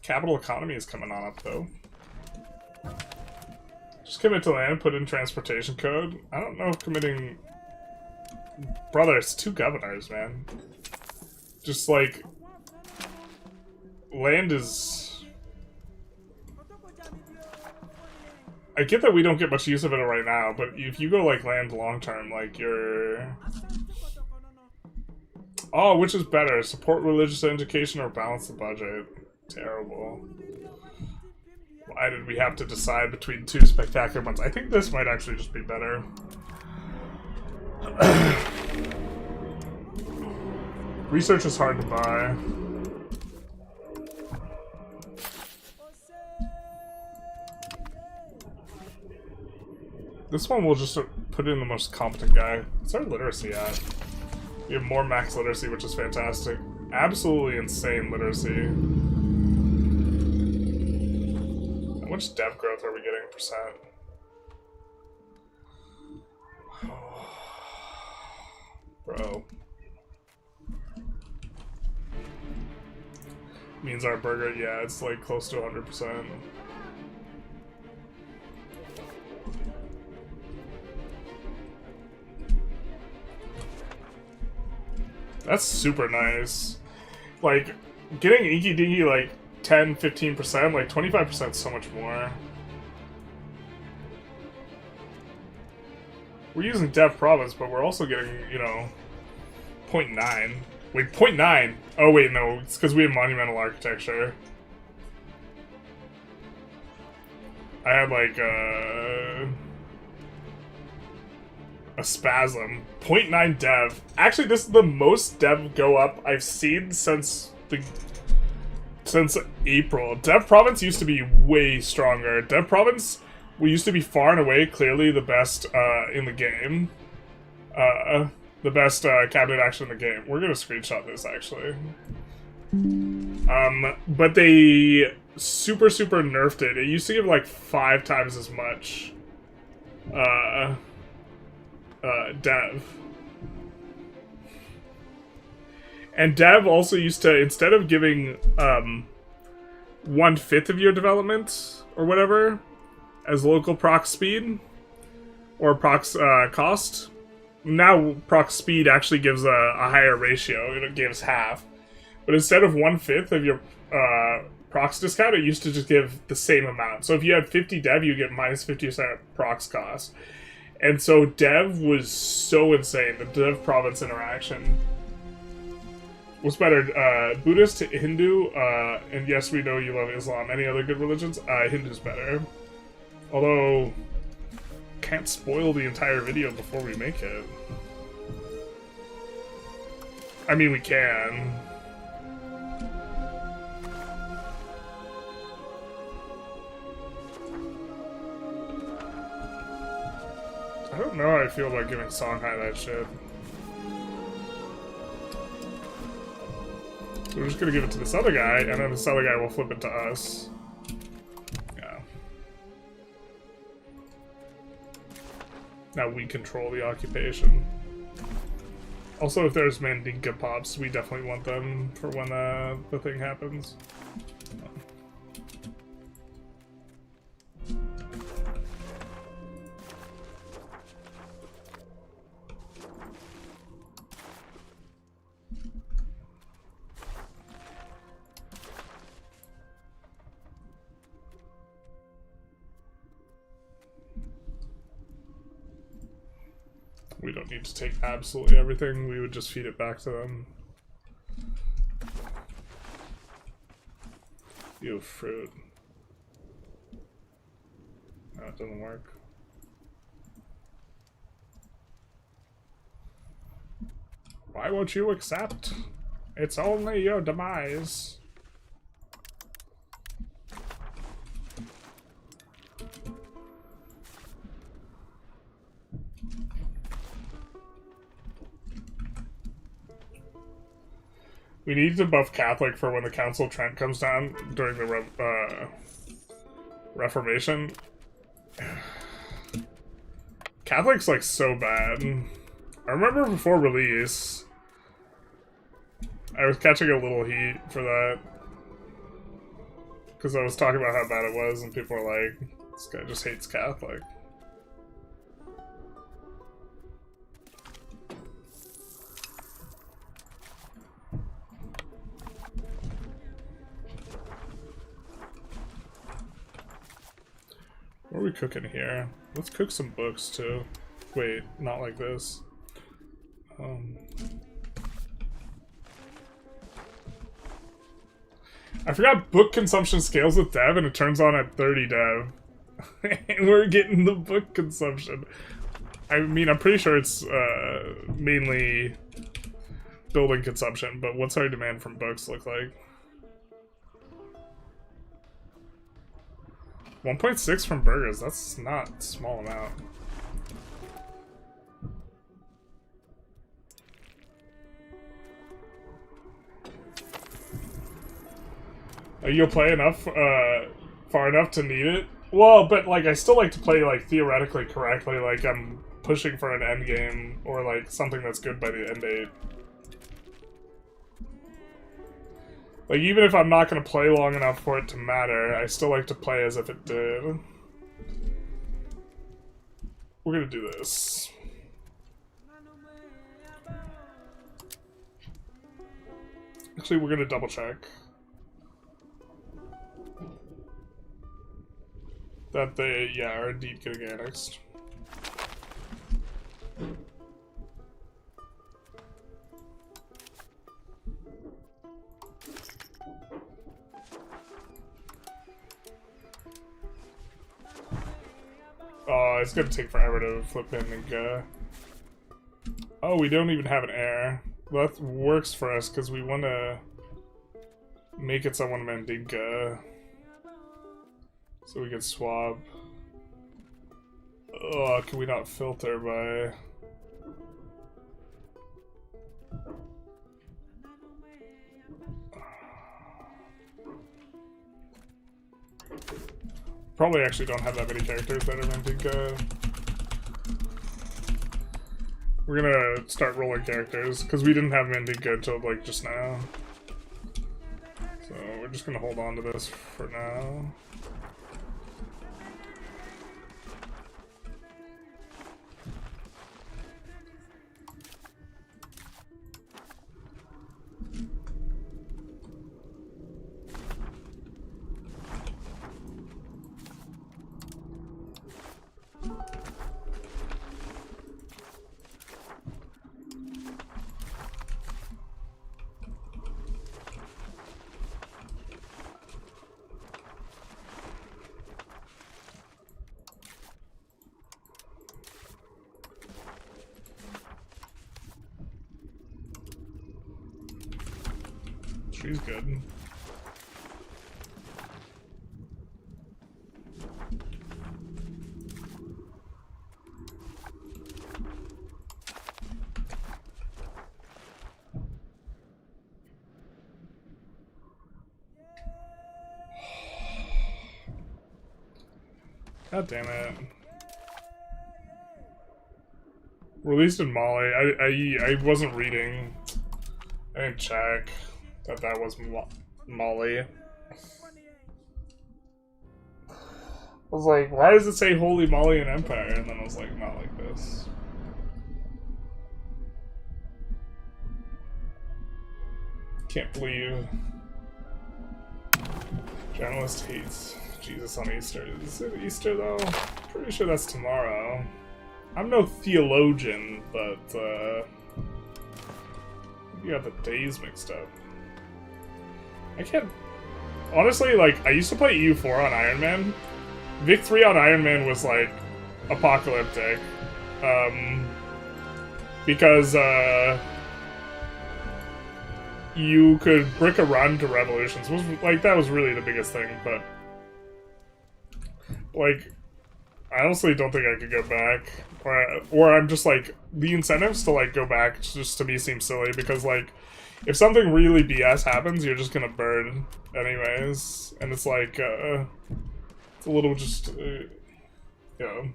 Capital economy is coming on up, though. Just commit to land, put in transportation code. I don't know if committing... Brother, it's 2 governors, man. Just, like... Land is... I get that we don't get much use of it right now, but if you go, like, land long-term, like, you're... Oh, which is better? Support religious education or balance the budget? Terrible. why did we have to decide between two spectacular ones? I think this might actually just be better. Research is hard to buy. This one we'll just put in the most competent guy. What's our literacy at? We have more max literacy, which is fantastic. Absolutely insane literacy. How much dev growth are we getting percent? Bro. Means our burger, yeah, it's like close to 100%. That's super nice. Like, getting inky dinky like 10-15%, like 25% is so much more. We're using dev province, but we're also getting, you know, 0.9. Wait, 0.9? Oh wait, no, it's because we have monumental architecture. I had like a spasm. 0.9 dev. Actually, this is the most dev go up I've seen since April. Dev province used to be way stronger. Dev province, we used to be far and away clearly the best in the game. The best cabinet action in the game. We're gonna screenshot this actually. But they super nerfed it. It used to give like 5 times as much dev. And dev also used to, instead of giving 1/5 of your development or whatever as local proc speed or proc cost, now proc speed actually gives a higher ratio. It gives half. But instead of 1/5 of your procs discount, it used to just give the same amount. So if you had 50 dev, you get minus 50% procs cost. And so dev was so insane. The dev province interaction. What's better, Buddhist, Hindu, and yes, we know you love Islam. Any other good religions? Hindu's better. Although, can't spoil the entire video before we make it. I mean, we can. I don't know how I feel about giving Songhai that shit. So we're just gonna give it to this other guy, and then this other guy will flip it to us. Yeah. Now we control the occupation. Also, if there's Mandinka pops, we definitely want them for when the thing happens. We don't need to take absolutely everything, we would just feed it back to them. You have fruit. No, it doesn't work. Why won't you accept? It's only your demise. We need to buff Catholic for when the Council of Trent comes down during the Reformation. Catholic's like so bad. I remember before release, I was catching a little heat for that. Because I was talking about how bad it was and people were like, this guy just hates Catholic. What are we cooking here? Let's cook some books too. Wait, not like this. I forgot book consumption scales with dev and it turns on at 30 dev. And we're getting the book consumption. I mean, I'm pretty sure it's mainly building consumption, but what's our demand from books look like? 1.6 from burgers, that's not a small amount. You'll play enough, far enough to need it? Well, but, like, I still like to play, like, theoretically correctly, like, I'm pushing for an end game, or, like, something that's good by the end date. Like, even if I'm not gonna play long enough for it to matter, I still like to play as if it did. We're gonna do this. Actually, we're gonna double check that they, yeah, are indeed getting annexed. Oh, it's gonna take forever to flip Mandinka. Oh, we don't even have an heir. Well, that works for us because we want to make it someone Mandinka. So we can swap. Oh, can we not filter by... Probably actually don't have that many characters that are Mandinka. We're gonna start rolling characters, because we didn't have Mandinka until like just now. So we're just gonna hold on to this for now. She's good. God damn it. Released in Mali. I wasn't reading. I didn't check that was Mali. I was like, why does it say Holy Malian Empire? And then I was like, not like this. Can't believe journalist hates Jesus on Easter. Is it Easter though? Pretty sure that's tomorrow. I'm no theologian, but you got the days mixed up. I can't... Honestly, like, I used to play EU4 on Iron Man. Vic 3 on Iron Man was, like, apocalyptic. Because, you could brick a run to revolutions. Like, that was really the biggest thing, but... Like, I honestly don't think I could go back. Or I'm just, like, the incentives to, like, go back just to me seem silly, because, like, if something really BS happens, you're just gonna burn anyways. And it's like, it's a little just, you know.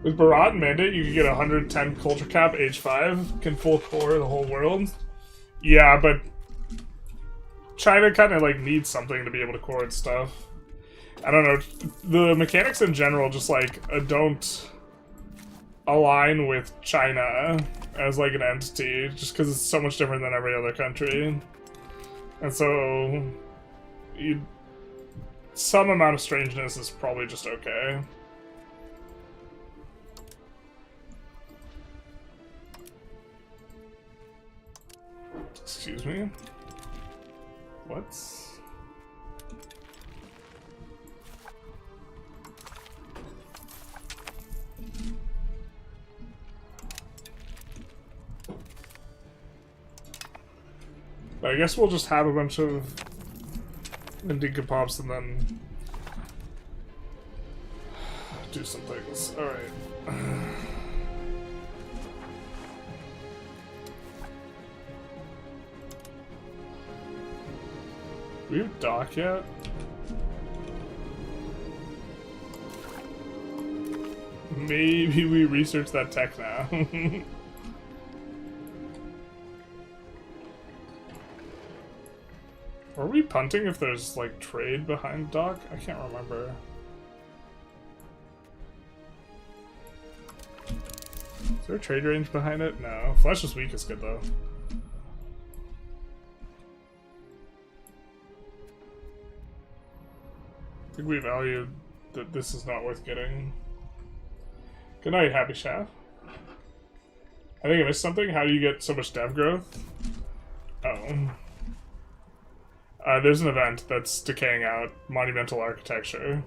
With Barat and Mandate, you can get 110 culture cap, age 5, can full core the whole world. Yeah, but China kind of, like, needs something to be able to core and stuff. I don't know, the mechanics in general just, like, don't align with China as, like, an entity, just because it's so much different than every other country. And so, some amount of strangeness is probably just okay. Excuse me? What? I guess we'll just have a bunch of Indica Pops and then do some things. Alright. Do we have dock yet? Maybe we research that tech now. Are we punting if there's, like, trade behind dock? I can't remember. Is there a trade range behind it? No. Flesh is weak is good, though. I think we value that this is not worth getting. Good night, Happy Shaft. I think I missed something. How do you get so much dev growth? Oh. There's an event that's decaying out. Monumental Architecture.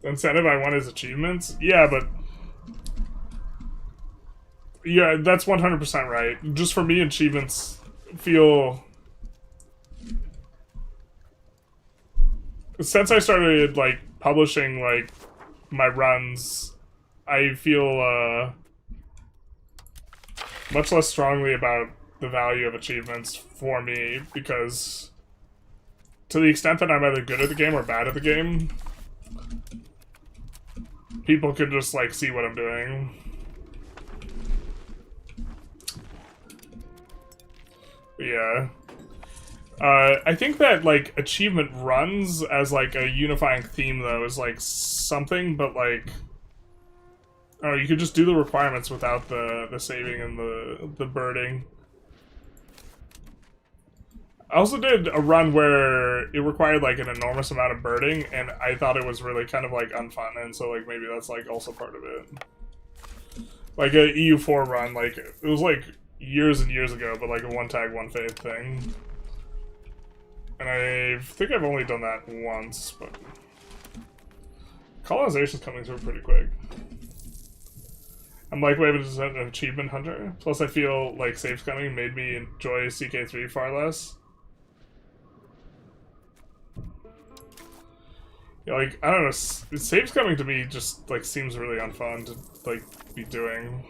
The incentive I want is achievements? Yeah, but... yeah, that's 100% right. Just for me, achievements feel... since I started, like, publishing, like, my runs, I feel, much less strongly about the value of achievements for me, because to the extent that I'm either good at the game or bad at the game, people can just, like, see what I'm doing. But yeah. I think that, like, achievement runs as, like, a unifying theme, though, is, like, something, but, like... oh, you could just do the requirements without the saving and the birding. I also did a run where it required, like, an enormous amount of birding, and I thought it was really kind of, like, unfun, and so, like, maybe that's, like, also part of it. Like, a EU4 run, like, it was, like, years and years ago, but, like, a one-tag, one-faith thing. And I think I've only done that once, but... Colonization's coming through pretty quick. I'm like, wait, is that an achievement hunter? Plus I feel like Saves Coming made me enjoy CK3 far less. Yeah, like, I don't know, Saves Coming to me just, like, seems really unfun to, like, be doing.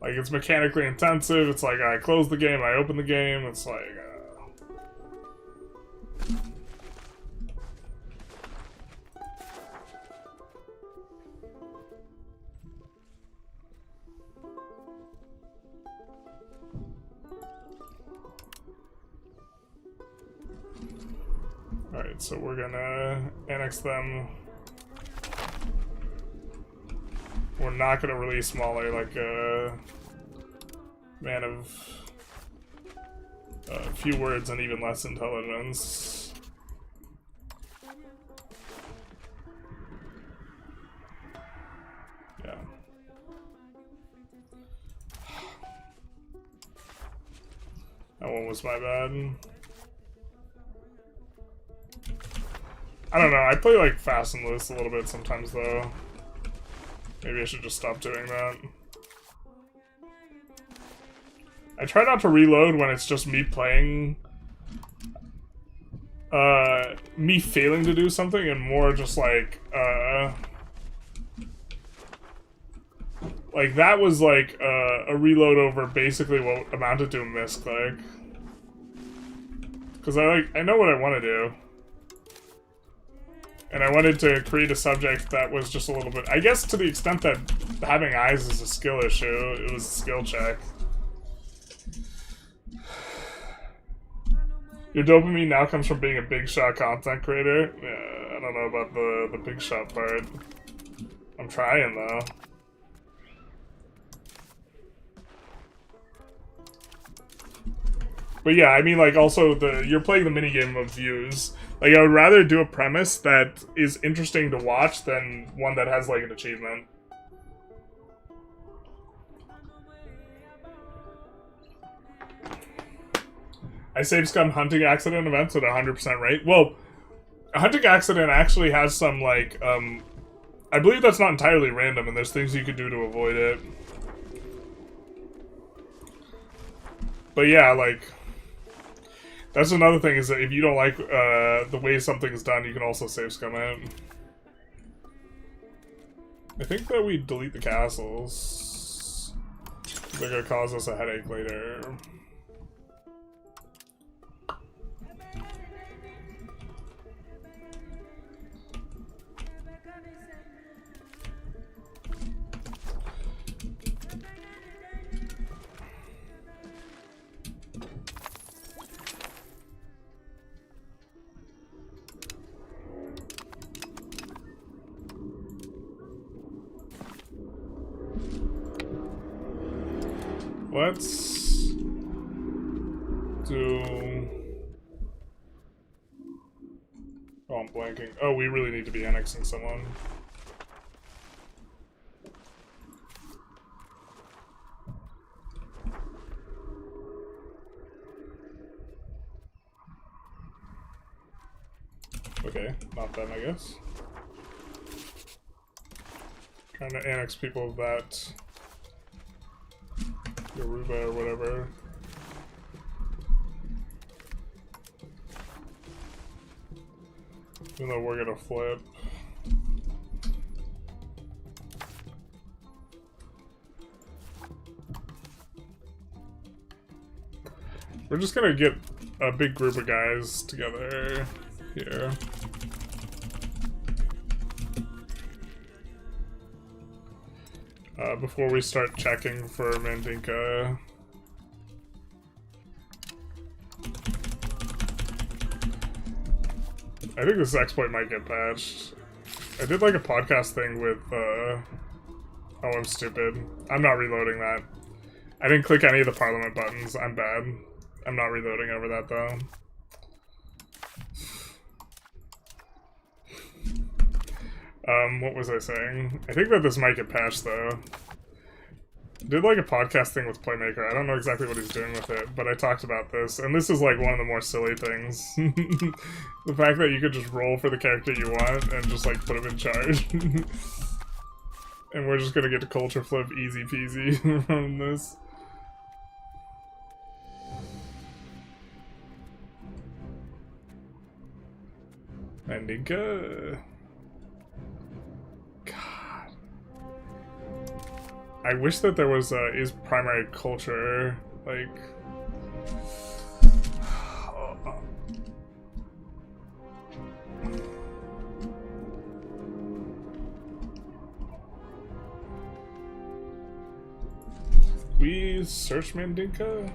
Like, it's mechanically intensive, it's like, I close the game, I open the game, it's like, Alright, so we're gonna annex them. We're not gonna release Molly like a man of few words and even less intelligence. Yeah. That one was my bad. I don't know, I play like fast and loose a little bit sometimes though. Maybe I should just stop doing that. I try not to reload when it's just me playing... me failing to do something and more just like, like that was like, a reload over basically what amounted to a misclick. Because I know what I want to do. And I wanted to create a subject that was just a little bit... I guess to the extent that having eyes is a skill issue, it was a skill check. Your dopamine now comes from being a big shot content creator? Yeah, I don't know about the big shot part. I'm trying, though. But yeah, I mean, like, also, you're playing the minigame of views. Like, I would rather do a premise that is interesting to watch than one that has, like, an achievement. I save scum hunting accident events at 100% rate. Well, a hunting accident actually has some, like, I believe that's not entirely random, and there's things you could do to avoid it. But yeah, like, that's another thing, is that if you don't like the way something's done, you can also save scum it. I think that we delete the castles. They're gonna cause us a headache later. Let's do... Oh, I'm blanking. Oh, we really need to be annexing someone. Okay, not them, I guess. Trying to annex people of that Yoruba or whatever. Even though we're gonna flip. We're just gonna get a big group of guys together here. Before we start checking for Mandinka. I think this exploit might get patched. I did like a podcast thing with, oh, I'm stupid. I'm not reloading that. I didn't click any of the parliament buttons. I'm bad. I'm not reloading over that, though. What was I saying? I think that this might get patched, though. I did like a podcast thing with Playmaker. I don't know exactly what he's doing with it, but I talked about this, and this is like one of the more silly things. The fact that you could just roll for the character you want and just like put him in charge. And we're just gonna get to culture flip easy peasy from this. Mandinka. God. I wish that there was is primary culture, like... We search Mandinka?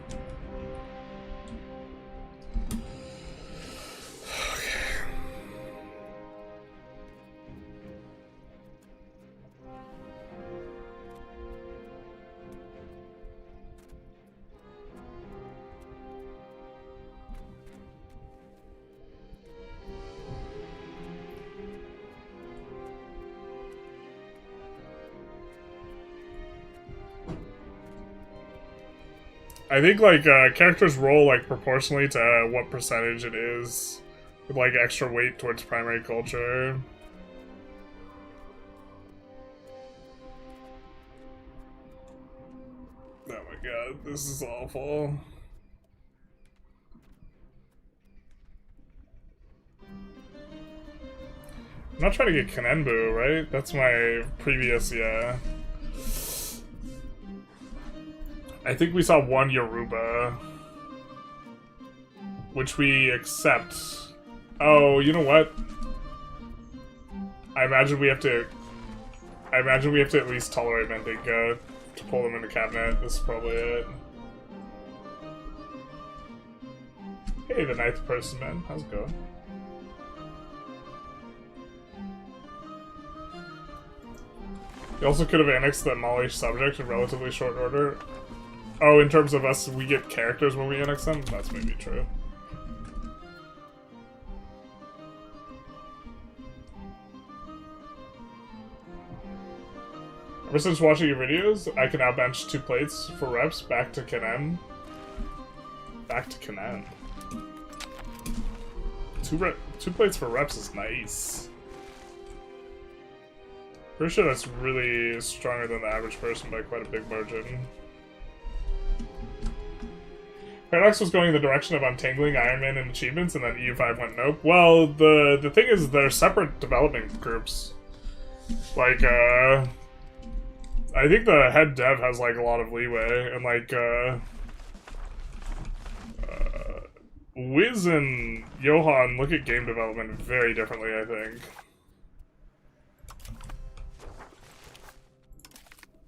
I think, like, characters roll, like, proportionally to what percentage it is, with, like, extra weight towards primary culture. Oh my god, this is awful. I'm not trying to get Kanenbu, right? That's my previous, yeah. I think we saw one Yoruba, which we accept. Oh, you know what? I imagine we have to at least tolerate Mandinka to pull them into cabinet. This is probably it. Hey, the ninth person, man. How's it going? You also could have annexed the Malish subject in relatively short order. Oh, in terms of us, we get characters when we annex them? That's maybe true. Ever since watching your videos, I can now bench 2 plates for reps back to Kanem. Back to Canal. 2 plates for reps is nice. Pretty sure that's really stronger than the average person by quite a big margin. Paradox was going in the direction of untangling Iron Man and achievements, and then EU5 went nope. Well, the thing is, they're separate development groups. Like, I think the head dev has, like, a lot of leeway, and, like, Wiz and Johan look at game development very differently, I think.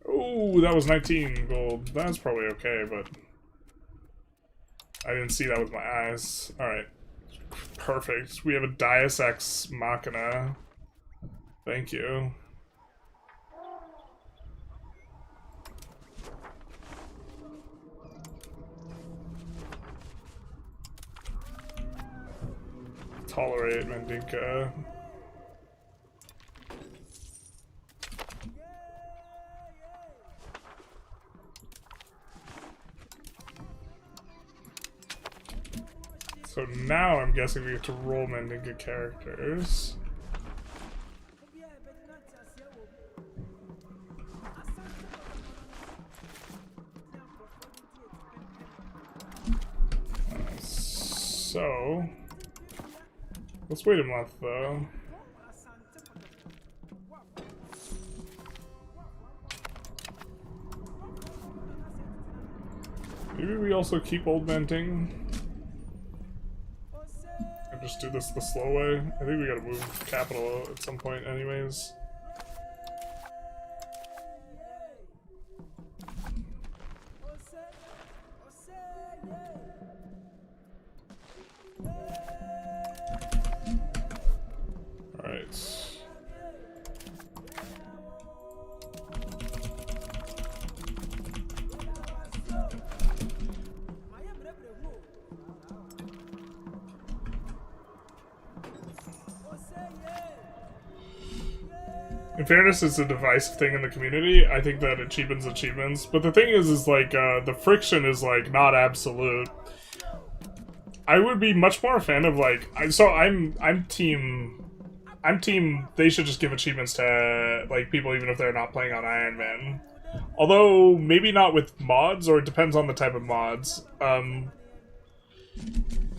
Oh, that was 19 gold. That's probably okay, but I didn't see that with my eyes. Alright. Perfect. We have a Deus Ex Machina. Thank you. Tolerate Mendinka. So now I'm guessing we get to roll Mendinka characters. So let's wait a month though. Maybe we also keep old Menting. And just do this the slow way. I think we gotta move capital at some point anyways. In fairness, it's a divisive thing in the community. I think that achievements, but the thing is like, the friction is, like, not absolute. I would be much more a fan of, like, I'm team, they should just give achievements to, like, people even if they're not playing on Iron Man. Although, maybe not with mods, or it depends on the type of mods.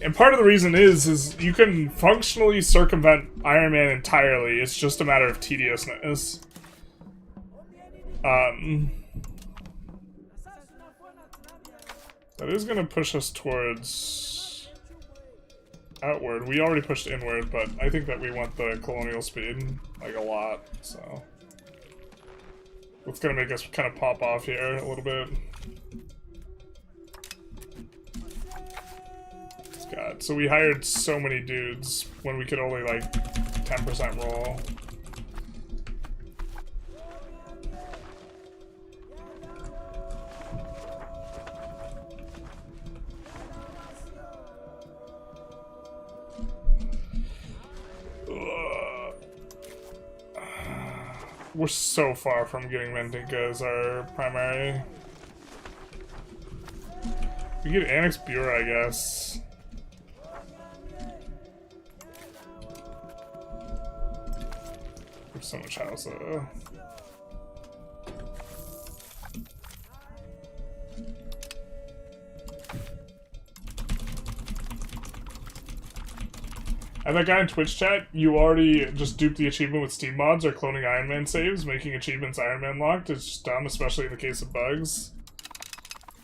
And part of the reason is you can functionally circumvent Iron Man entirely. It's just a matter of tediousness. That is going to push us towards outward. We already pushed inward, but I think that we want the colonial speed, like, a lot, so it's going to make us kind of pop off here a little bit. God, so we hired so many dudes when we could only, like, 10% roll. We're so far from getting Mendinka as our primary. We get Annex Bureau, I guess. There's so much house, And that guy in Twitch chat, you already just duped the achievement with Steam mods or cloning Iron Man saves, making achievements Iron Man locked. It's just dumb, especially in the case of bugs.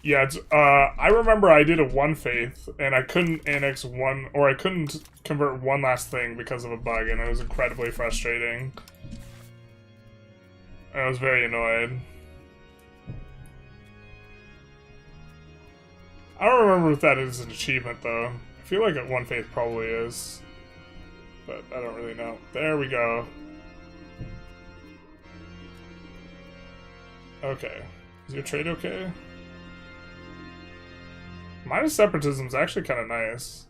Yeah, it's, I remember I did a one faith, and I couldn't annex one, or I couldn't convert one last thing because of a bug, and it was incredibly frustrating. I was very annoyed. I don't remember if that is an achievement, though. I feel like at one faith probably is. But I don't really know. There we go. Okay. Is your trade okay? Minus separatism is actually kind of nice.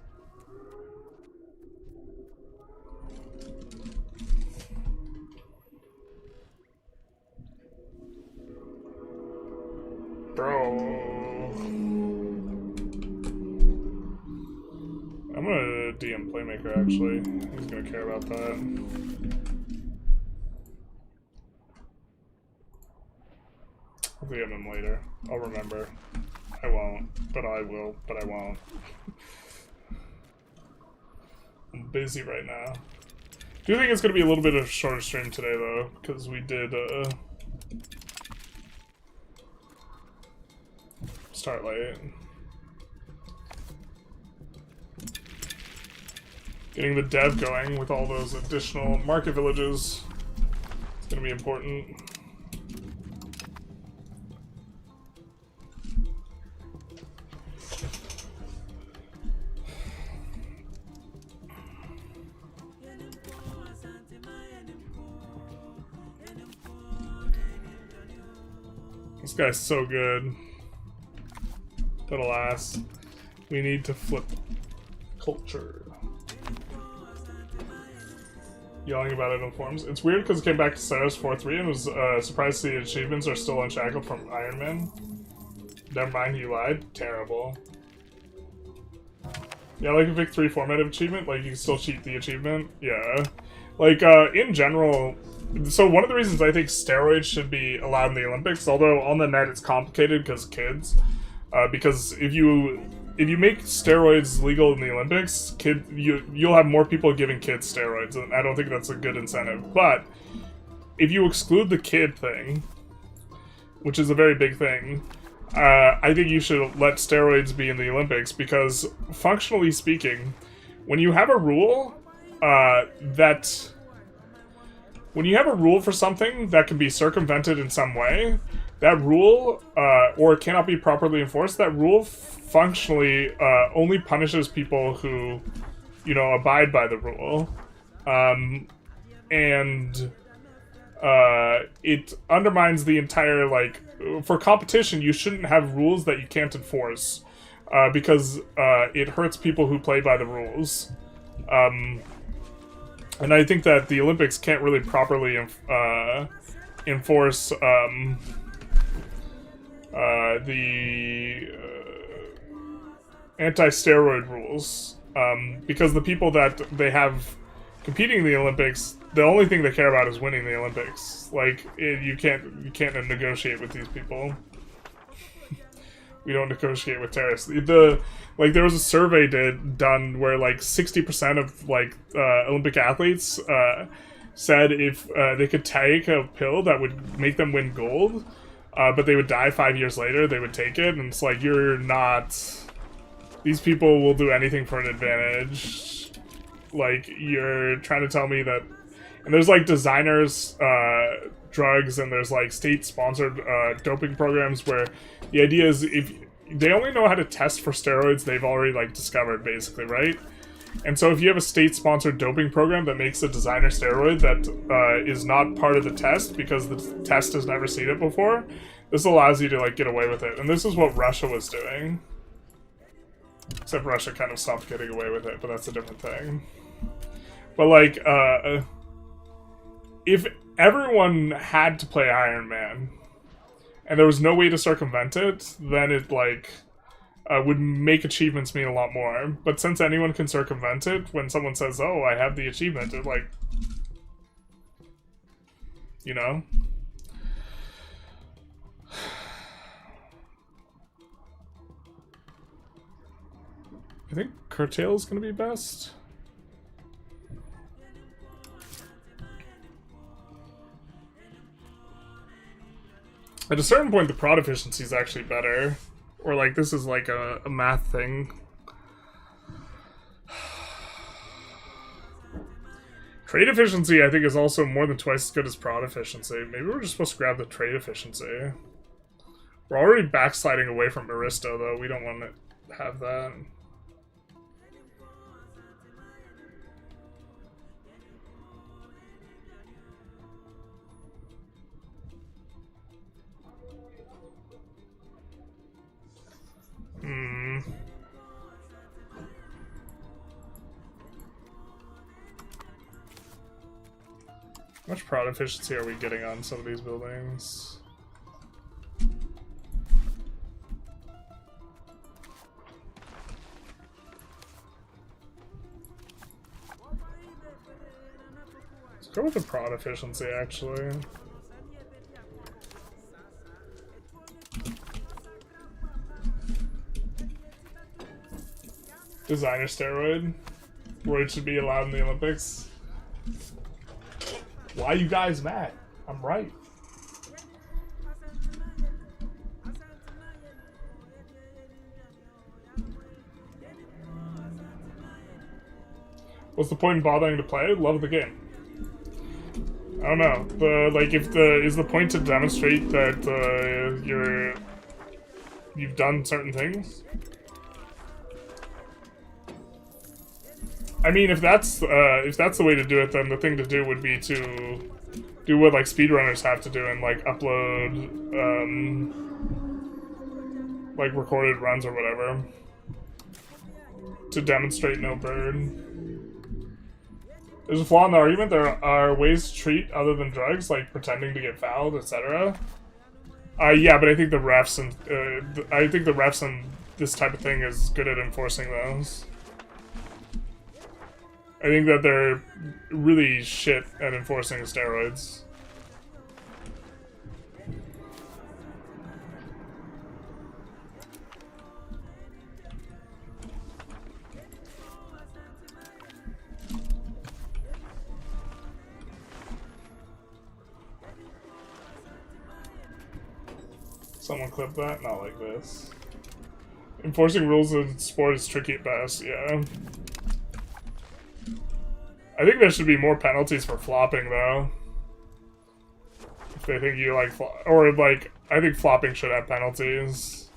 Bro. I'm gonna DM Playmaker, actually. He's gonna care about that. I'll DM him later. I'll remember. I won't, but I will, but I won't. I'm busy right now. Do you think it's gonna be a little bit of a shorter stream today, though? Because we did, start late. Getting the dev going with all those additional market villages is going to be important. This guy's so good. But alas, we need to flip culture. Yelling about it in forums. It's weird because it came back to Sarah's 4-3 and was surprised to see the achievements are still unshackled from Iron Man. Never mind, you lied. Terrible. Yeah, like a Vic 3 formative achievement, like you can still cheat the achievement. Yeah. Like, in general, so one of the reasons I think steroids should be allowed in the Olympics, although on the net it's complicated because kids, because if you make steroids legal in the Olympics, you'll have more people giving kids steroids, and I don't think that's a good incentive. But if you exclude the kid thing, which is a very big thing, I think you should let steroids be in the Olympics, because functionally speaking, when you have a rule when you have a rule for something that can be circumvented in some way, that rule, or cannot be properly enforced, that rule functionally only punishes people who, abide by the rule. And it undermines the entire, for competition, you shouldn't have rules that you can't enforce, because it hurts people who play by the rules. And I think that the Olympics can't really properly enforce the anti-steroid rules, because the people that they have competing in the Olympics, the only thing they care about is winning the Olympics. You can't negotiate with these people. We don't negotiate with terrorists. There was a survey done where 60% of Olympic athletes said if they could take a pill that would make them win gold, but they would die 5 years later, they would take it. And it's like, you're not. These people will do anything for an advantage. You're trying to tell me that. And there's designers, drugs, and there's state-sponsored doping programs where the idea is if they only know how to test for steroids they've already discovered, basically, right? And so if you have a state-sponsored doping program that makes a designer steroid that is not part of the test because the test has never seen it before, this allows you to get away with it. And this is what Russia was doing. Except Russia kind of stopped getting away with it, but that's a different thing. But if everyone had to play Iron Man, and there was no way to circumvent it, then it, would make achievements mean a lot more. But since anyone can circumvent it, when someone says, oh, I have the achievement, it, I think curtail is going to be best. At a certain point, the prod efficiency is actually better. Or, this is, a math thing. Trade efficiency, I think, is also more than twice as good as prod efficiency. Maybe we're just supposed to grab the trade efficiency. We're already backsliding away from Aristo, though. We don't want to have that. How much prod efficiency are we getting on some of these buildings? Let's go with the prod efficiency, actually. Designer steroid. Roid should be allowed in the Olympics. Why are you guys mad? I'm right. What's the point in bothering to play? Love the game. I don't know. Is the point to demonstrate that you've done certain things? I mean, if that's the way to do it, then the thing to do would be to do what like speedrunners have to do and like upload like recorded runs or whatever to demonstrate no burn. There's a flaw in the argument. There are ways to treat other than drugs, like pretending to get fouled, etc. Yeah, but I think the refs and this type of thing is good at enforcing those. I think that they're really shit at enforcing steroids. Someone clip that? Not like this. Enforcing rules in sport is tricky at best, yeah. I think there should be more penalties for flopping, though. If they think you like, I think flopping should have penalties.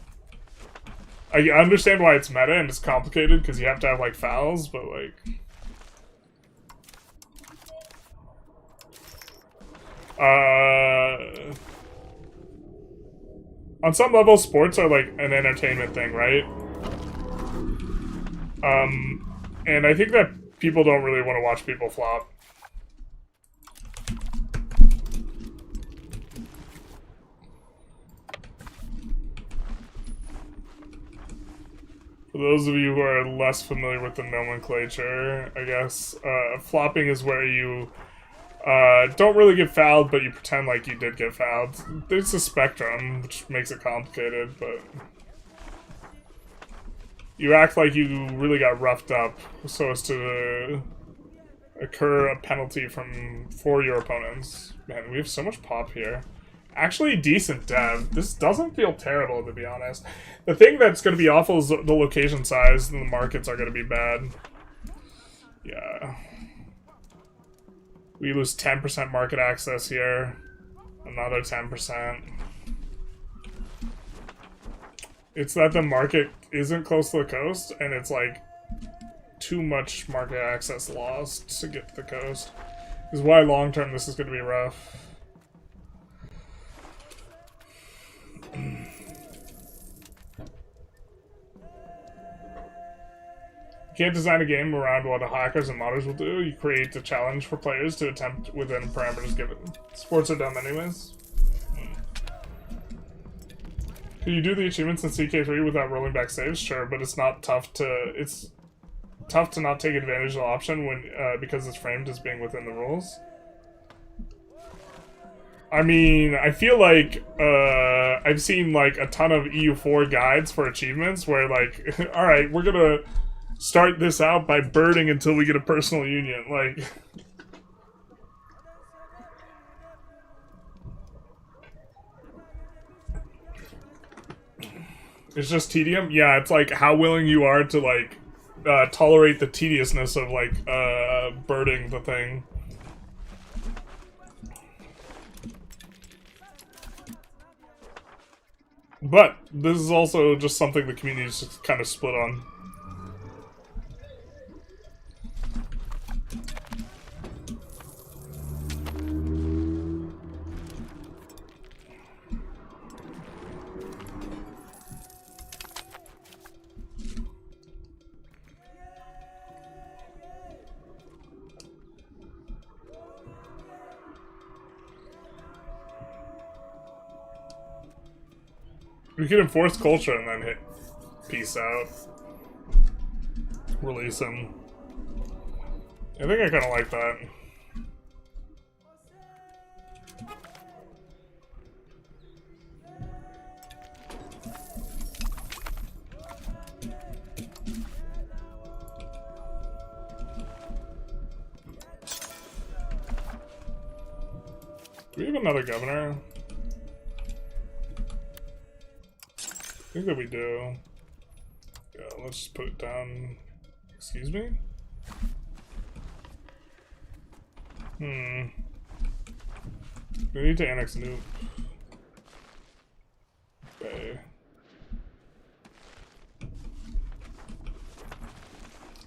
I understand why it's meta and it's complicated because you have to have like fouls, but like, on some level, sports are like an entertainment thing, right? And I think that people don't really want to watch people flop. For those of you who are less familiar with the nomenclature, I guess, flopping is where you don't really get fouled, but you pretend like you did get fouled. There's a spectrum, which makes it complicated, but you act like you really got roughed up so as to occur a penalty for your opponents. Man, we have so much pop here. Actually, decent dev. This doesn't feel terrible, to be honest. The thing that's going to be awful is the location size, and the markets are going to be bad. Yeah. We lose 10% market access here. Another 10%. It's that the market isn't close to the coast, and it's like too much market access lost to get to the coast. This is why long term this is going to be rough. You can't design a game around what the hackers and modders will do. You create a challenge for players to attempt within parameters given. Sports are dumb anyways. Can you do the achievements in CK3 without rolling back saves? Sure, but it's not tough to. It's tough to not take advantage of the option when because it's framed as being within the rules. I mean, I feel like I've seen like a ton of EU4 guides for achievements where like, all right, we're gonna start this out by birding until we get a personal union, like. It's just tedium? Yeah, it's like how willing you are to, like, tolerate the tediousness of, like, birding the thing. But this is also just something the community is just kind of split on. We can enforce culture and then hit peace out. Release him. I think I kind of like that. Do we have another governor? I think that we do. Yeah, let's just put it down. Excuse me? We need to annex Noob. Okay.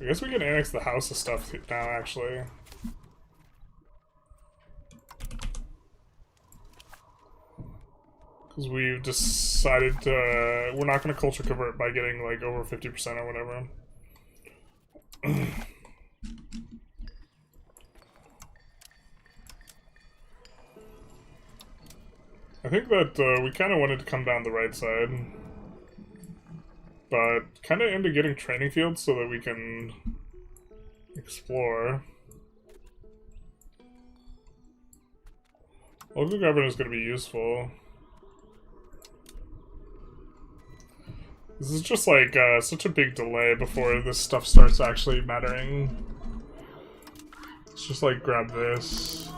I guess we can annex the house of stuff now, actually. Because we've decided to, we're not going to culture convert by getting like over 50% or whatever. I think that we kind of wanted to come down the right side. But kind of into getting training fields so that we can explore. Local government is going to be useful. This is just like such a big delay before this stuff starts actually mattering. Let's just like grab this.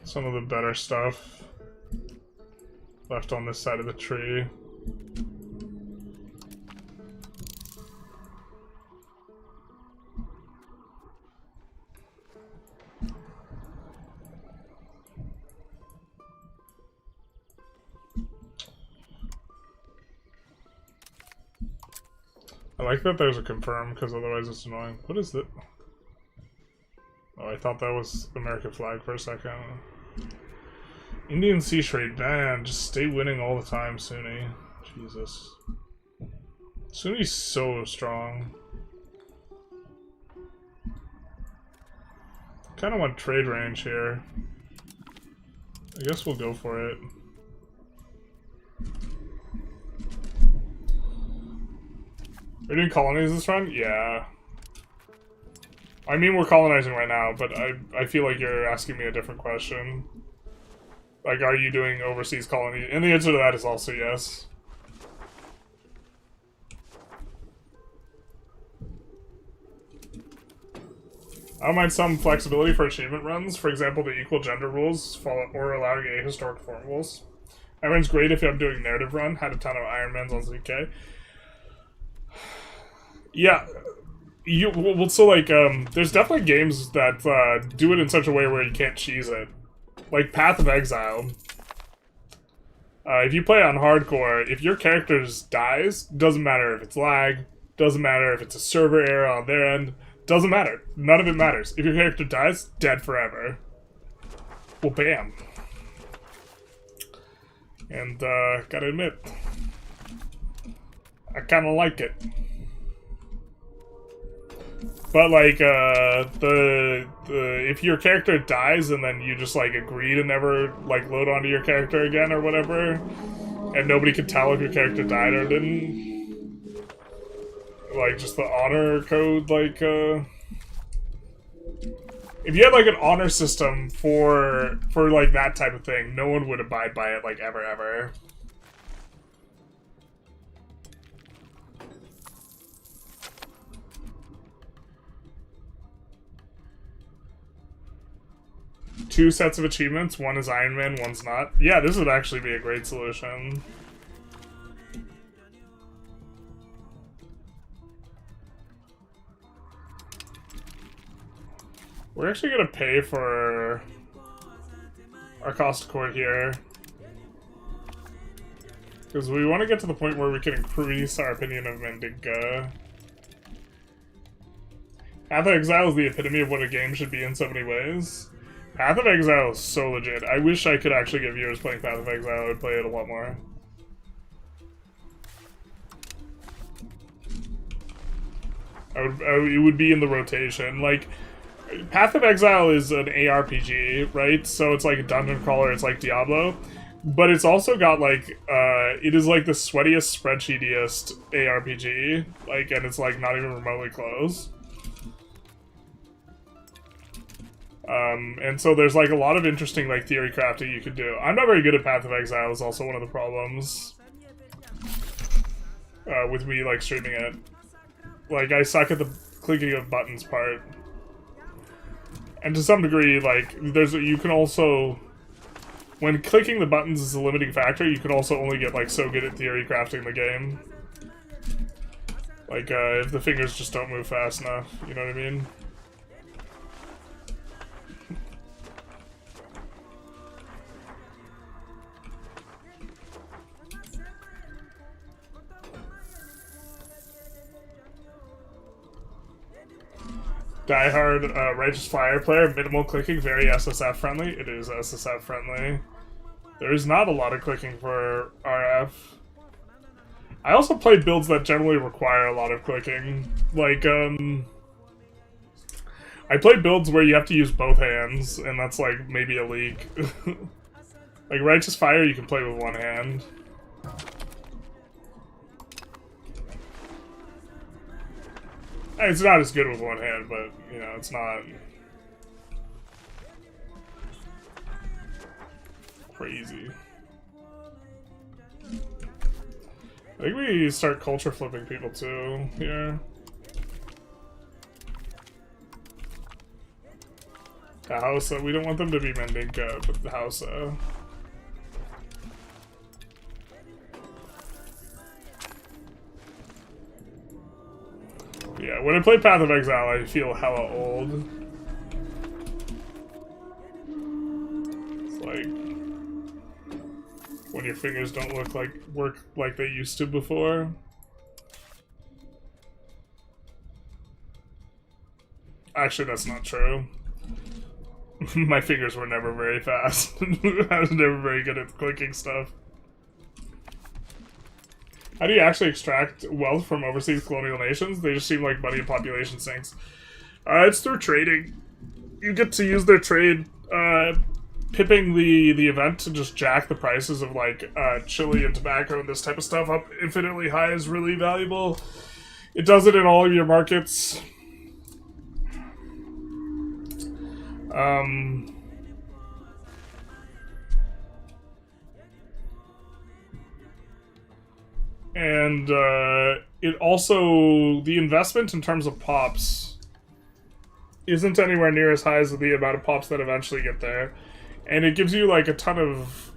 Some of the better stuff left on this side of the tree. I like that there's a confirm, because otherwise it's annoying. What is it? Oh, I thought that was the American flag for a second. Indian sea trade, man, just stay winning all the time, Sunni. Jesus. Sunni's so strong. Kinda want trade range here. I guess we'll go for it. Are we doing colonies this run? Yeah. I mean, we're colonizing right now, but I feel like you're asking me a different question. Like, are you doing overseas colony? And the answer to that is also yes. I don't mind some flexibility for achievement runs. For example, the equal gender rules or allowing ahistoric form rules. Ironman's great if I'm doing narrative run. Had a ton of Ironmans on ZK. Yeah, so like, there's definitely games that do it in such a way where you can't cheese it. Like Path of Exile. If you play on hardcore, if your character dies, doesn't matter if it's lag, doesn't matter if it's a server error on their end, doesn't matter. None of it matters. If your character dies, dead forever. Well, bam. And, gotta admit, I kinda like it. But like if your character dies and then you just like agree to never like load onto your character again or whatever, and nobody can tell if your character died or didn't, like just the honor code, like if you had like an honor system for like that type of thing, no one would abide by it like ever. Two sets of achievements, one is Iron Man, one's not. Yeah, this would actually be a great solution. We're actually gonna pay for our cost of court here. Because we want to get to the point where we can increase our opinion of Mandinka. Path of Exile is the epitome of what a game should be in so many ways. Path of Exile is so legit. I wish I could actually get viewers playing Path of Exile. I would play it a lot more. It would be in the rotation. Like, Path of Exile is an ARPG, right? So it's like a dungeon crawler, it's like Diablo. But it's also got, like, it is, like, the sweatiest, spreadsheetiest ARPG, like, and it's, like, not even remotely close. And so there's, like, a lot of interesting, like, theory crafting you could do. I'm not very good at Path of Exile is also one of the problems. With me, like, streaming it. Like, I suck at the clicking of buttons part. And to some degree, like, you can also... When clicking the buttons is a limiting factor, you can also only get, like, so good at theory crafting the game. Like, if the fingers just don't move fast enough, you know what I mean? Die-hard Righteous Fire player, minimal clicking, very SSF friendly. It is SSF friendly. There is not a lot of clicking for RF. I also play builds that generally require a lot of clicking. Like, I play builds where you have to use both hands, and that's, like, maybe a leak. Like, Righteous Fire you can play with one hand. It's not as good with one hand, but, you know, it's not crazy. I think we start culture flipping people too here. The Hausa, we don't want them to be Mandinka, but the Hausa. Yeah, when I play Path of Exile, I feel hella old. It's like when your fingers don't work like they used to before. Actually, that's not true. My fingers were never very fast. I was never very good at clicking stuff. How do you actually extract wealth from overseas colonial nations? They just seem like money and population sinks. It's through trading. You get to use their trade, pipping the event to just jack the prices of, like, chili and tobacco and this type of stuff up infinitely high is really valuable. It does it in all of your markets. And it also, the investment in terms of pops isn't anywhere near as high as the amount of pops that eventually get there. And it gives you, like, a ton of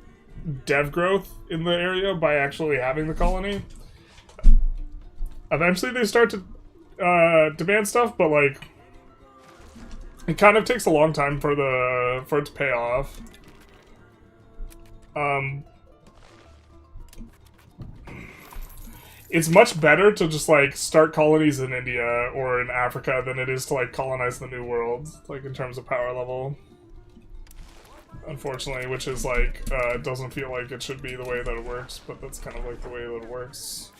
dev growth in the area by actually having the colony. Eventually they start to demand stuff, but, like, it kind of takes a long time for it to pay off. It's much better to just, like, start colonies in India or in Africa than it is to, like, colonize the New World, like, in terms of power level. Unfortunately, which is, like, doesn't feel like it should be the way that it works, but that's kind of, like, the way that it works.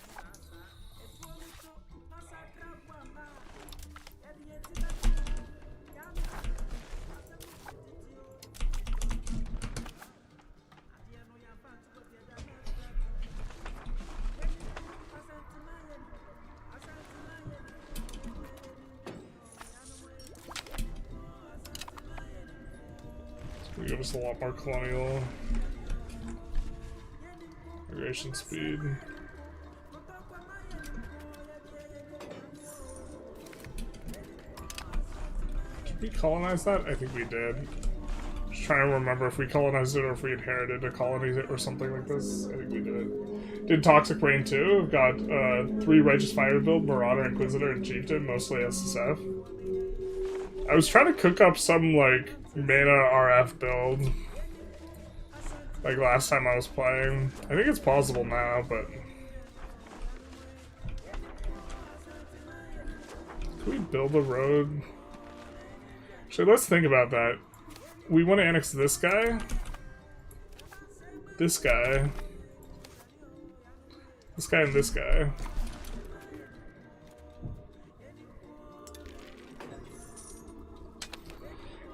Give us a lot more colonial migration speed. Did we colonize that? I think we did. Just trying to remember if we colonized it or if we inherited a colony or something like this. I think we did. Did Toxic Rain too. Got 3 Righteous Fire build, Marauder, Inquisitor, and Chieftain, mostly SSF. I was trying to cook up some, like, mana RF build, like last time I was playing. I think it's possible now, but can we build a road? Actually, let's think about that. We want to annex this guy, this guy, this guy, and this guy.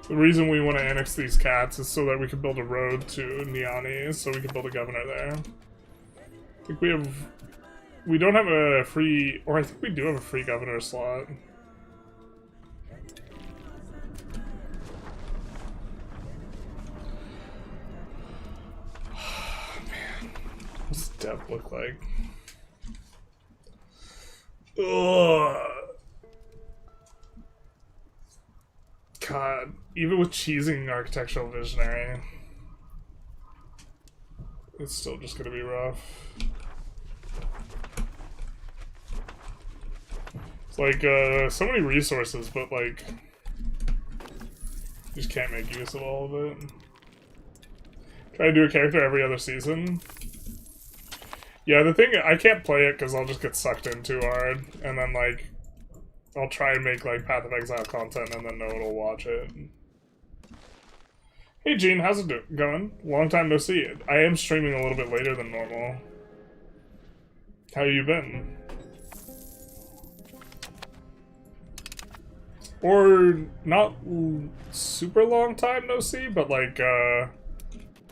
The reason we want to annex these cats is so that we can build a road to Niani, so we can build a governor there. I think we don't have a free, or I think we do have a free governor slot. Man, what's depth look like? Ugh. God, even with cheesing architectural visionary, it's still just gonna be rough. It's like, so many resources, but like, you just can't make use of all of it. Try to do a character every other season. Yeah, the thing, I can't play it because I'll just get sucked in too hard, and then like, I'll try and make like Path of Exile content and then no one will watch it. Hey Gene, how's it going? Long time no see. I am streaming a little bit later than normal. How you been? Or not super long time no see, but like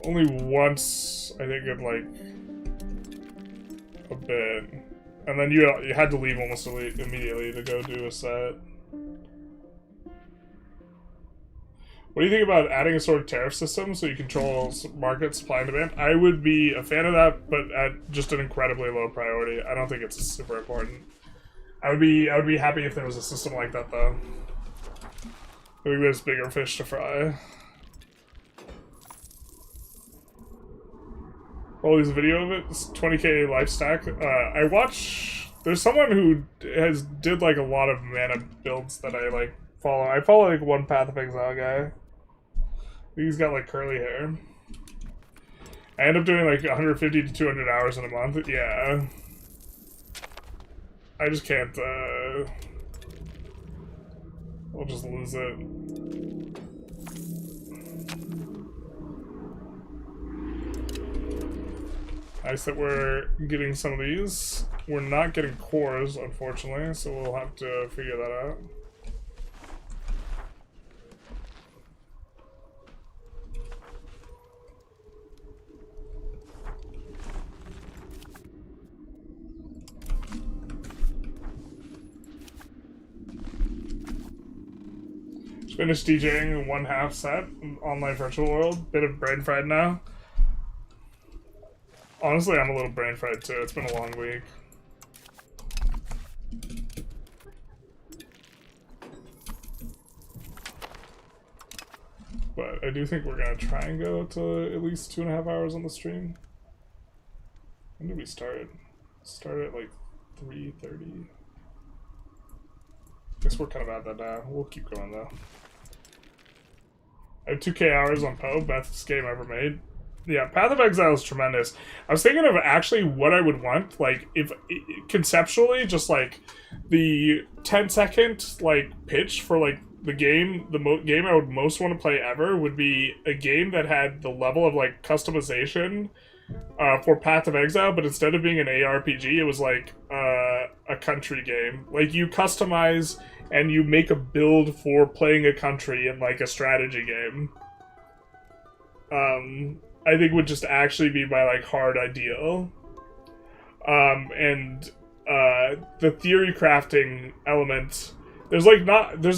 only once I think in like a bit. And then you had to leave almost immediately to go do a set. What do you think about adding a sort of tariff system so you control market supply and demand? I would be a fan of that, but at just an incredibly low priority. I don't think it's super important. I would be happy if there was a system like that though. I think there's bigger fish to fry. Oh, there's a video of it. It's 20k life stack. I watch. There's someone who did like a lot of mana builds that I like follow. I follow like one Path of Exile guy. He's got like curly hair. I end up doing like 150 to 200 hours in a month. Yeah. I just can't. I'll just lose it. Nice that we're getting some of these. We're not getting cores, unfortunately, so we'll have to figure that out. Just finished DJing 1/2 set in online virtual world. Bit of brain fried now. Honestly, I'm a little brain fried too. It's been a long week. But I do think we're gonna try and go to at least 2.5 hours on the stream. When did we start? Started at like 3:30. Guess we're kind of at that now. We'll keep going though. I have 2k hours on Poe, best game ever made. Yeah, Path of Exile is tremendous. I was thinking of actually what I would want, like, if conceptually, just like the 10-second like pitch for like the game, game I would most want to play ever would be a game that had the level of like customization for Path of Exile, but instead of being an ARPG, it was like a country game. Like you customize and you make a build for playing a country in like a strategy game. I think would just actually be my like hard ideal. And the theory crafting element, there's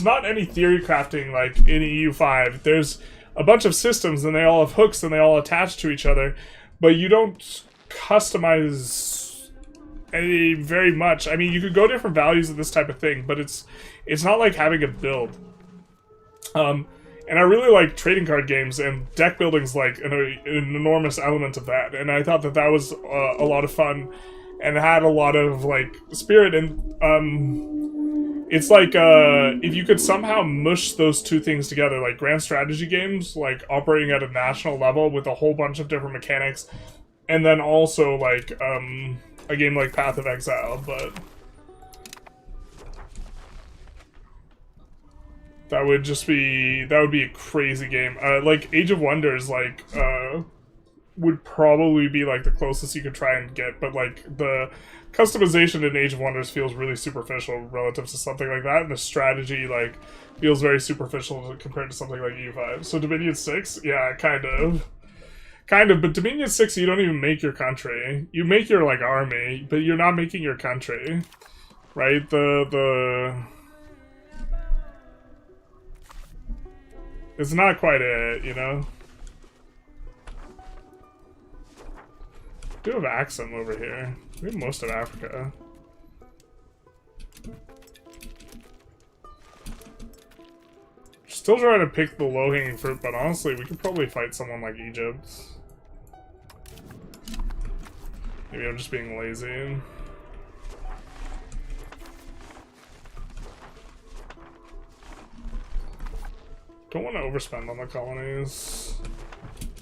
not any theory crafting like in EU5. There's a bunch of systems and they all have hooks and they all attach to each other, but you don't customize any very much. I mean, you could go different values of this type of thing, but it's not like having a build. And I really like trading card games, and deck building's like an enormous element of that. And I thought that that was a lot of fun, and had a lot of like spirit. And it's like if you could somehow mush those two things together, like grand strategy games, like operating at a national level with a whole bunch of different mechanics, and then also like a game like Path of Exile, but. That would be a crazy game. Like Age of Wonders, like would probably be like the closest you could try and get, but like the customization in Age of Wonders feels really superficial relative to something like that, and the strategy like feels very superficial compared to something like EU5. So Dominion 6, yeah, kind of, but Dominion 6, you don't even make your country. You make your like army, but you're not making your country, right? It's not quite it, you know? We do have Axum over here. We have most of Africa. Still trying to pick the low-hanging fruit, but honestly, we could probably fight someone like Egypt. Maybe I'm just being lazy. Don't want to overspend on the colonies.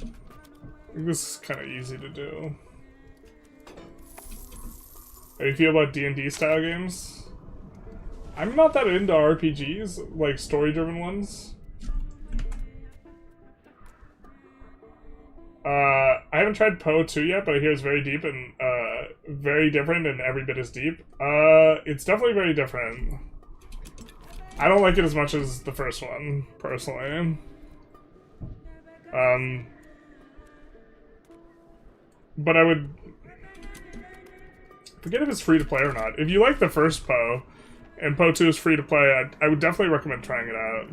I think this is kind of easy to do. How do you feel about D&D style games? I'm not that into RPGs, like story-driven ones. I haven't tried Poe 2 yet, but I hear it's very deep and very different, and every bit is deep. It's definitely very different. I don't like it as much as the first one, personally. But I would forget if it's free to play or not. If you like the first Poe, and Poe 2 is free to play, I would definitely recommend trying it out.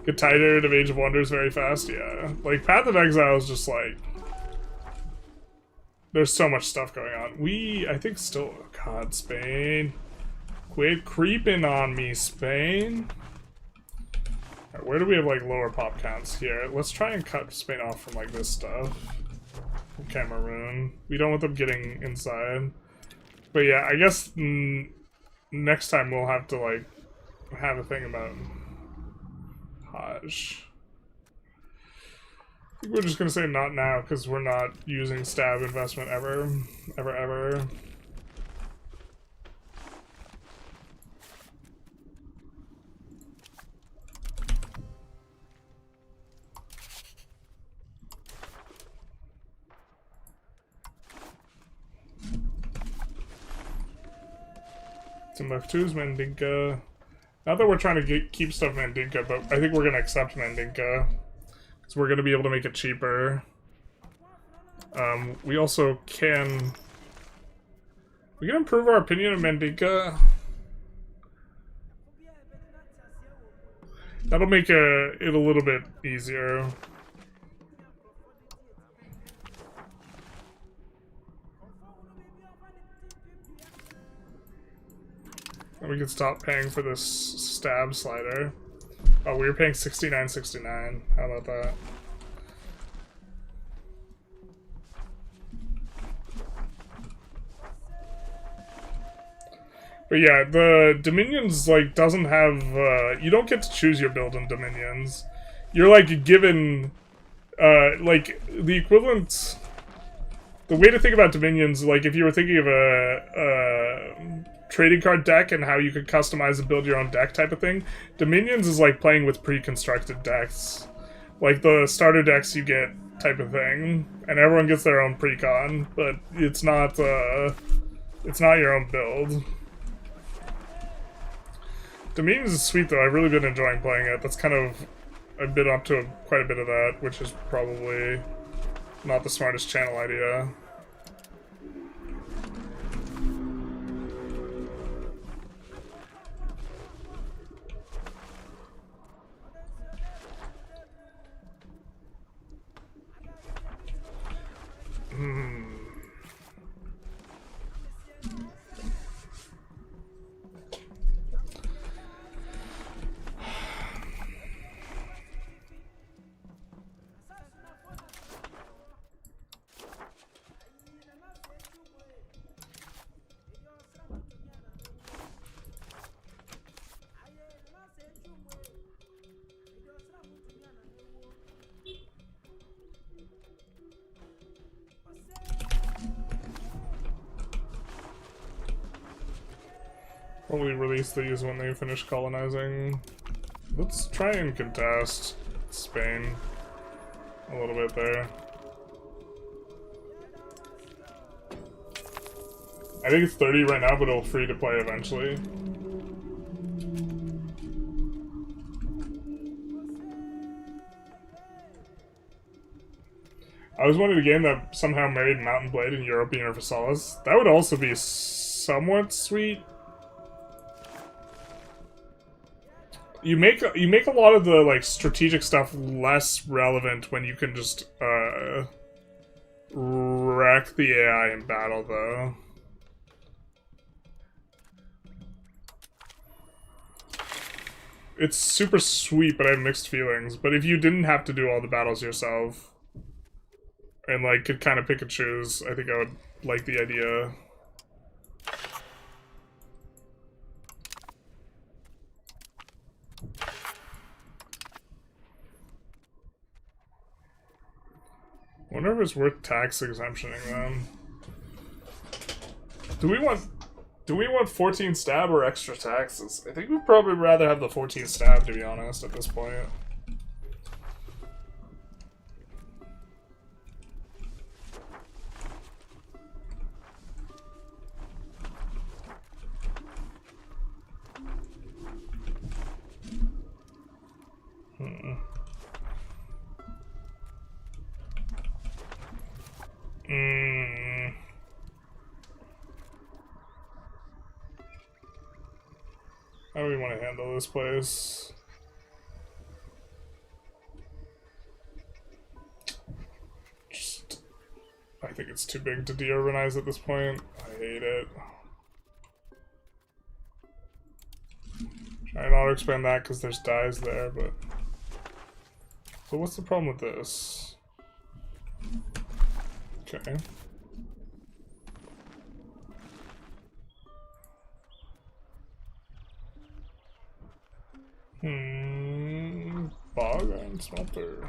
Get tired of Age of Wonders very fast, yeah. Like, Path of Exile is just like... There's so much stuff going on. I think still... Oh God, Spain. Quit creeping on me, Spain. Alright, where do we have, like, lower pop counts here? Let's try and cut Spain off from, like, this stuff. Cameroon. We don't want them getting inside. But yeah, I guess next time we'll have to, like, have a thing about Hajj. I think we're just gonna say not now, because we're not using stab investment ever. Ever. Timbuktu's Mandinka. Not that we're trying to keep stuff Mandinka, but I think we're going to accept Mandinka. Because we're going to be able to make it cheaper. We also can... We can improve our opinion of Mandinka. That'll make it a little bit easier. And we can stop paying for this stab slider. Oh, we were paying $69.69. How about that? But yeah, the Dominions, like, doesn't have, you don't get to choose your build in Dominions. You're, like, given, like, the equivalent... The way to think about Dominions, like, if you were thinking of a trading card deck and how you could customize and build your own deck type of thing, Dominions is like playing with pre-constructed decks. Like the starter decks you get type of thing. And everyone gets their own pre-con, but it's not your own build. Dominions is sweet though, I've really been enjoying playing it. That's kind of, I've been up to quite a bit of that, which is probably not the smartest channel idea. Probably release these when they finish colonizing. Let's try and contest Spain a little bit there. I think it's 30 right now, but it'll free to play eventually. I was wanting a game that somehow married Mountain Blade and European Universalis. That would also be somewhat sweet. You make a lot of the like strategic stuff less relevant when you can just wreck the AI in battle, though. It's super sweet, but I have mixed feelings. But if you didn't have to do all the battles yourself, and like could kind of pick and choose, I think I would like the idea. I wonder if it's worth tax exemptioning them. Do we want 14 stab or extra taxes? I think we'd probably rather have the 14 stab, to be honest, at this point. How do we want to handle this place? I think it's too big to de-urbanize at this point. I hate it. Try and auto-expand that because there's dyes there, but... So what's the problem with this? Okay. Bog and smelter.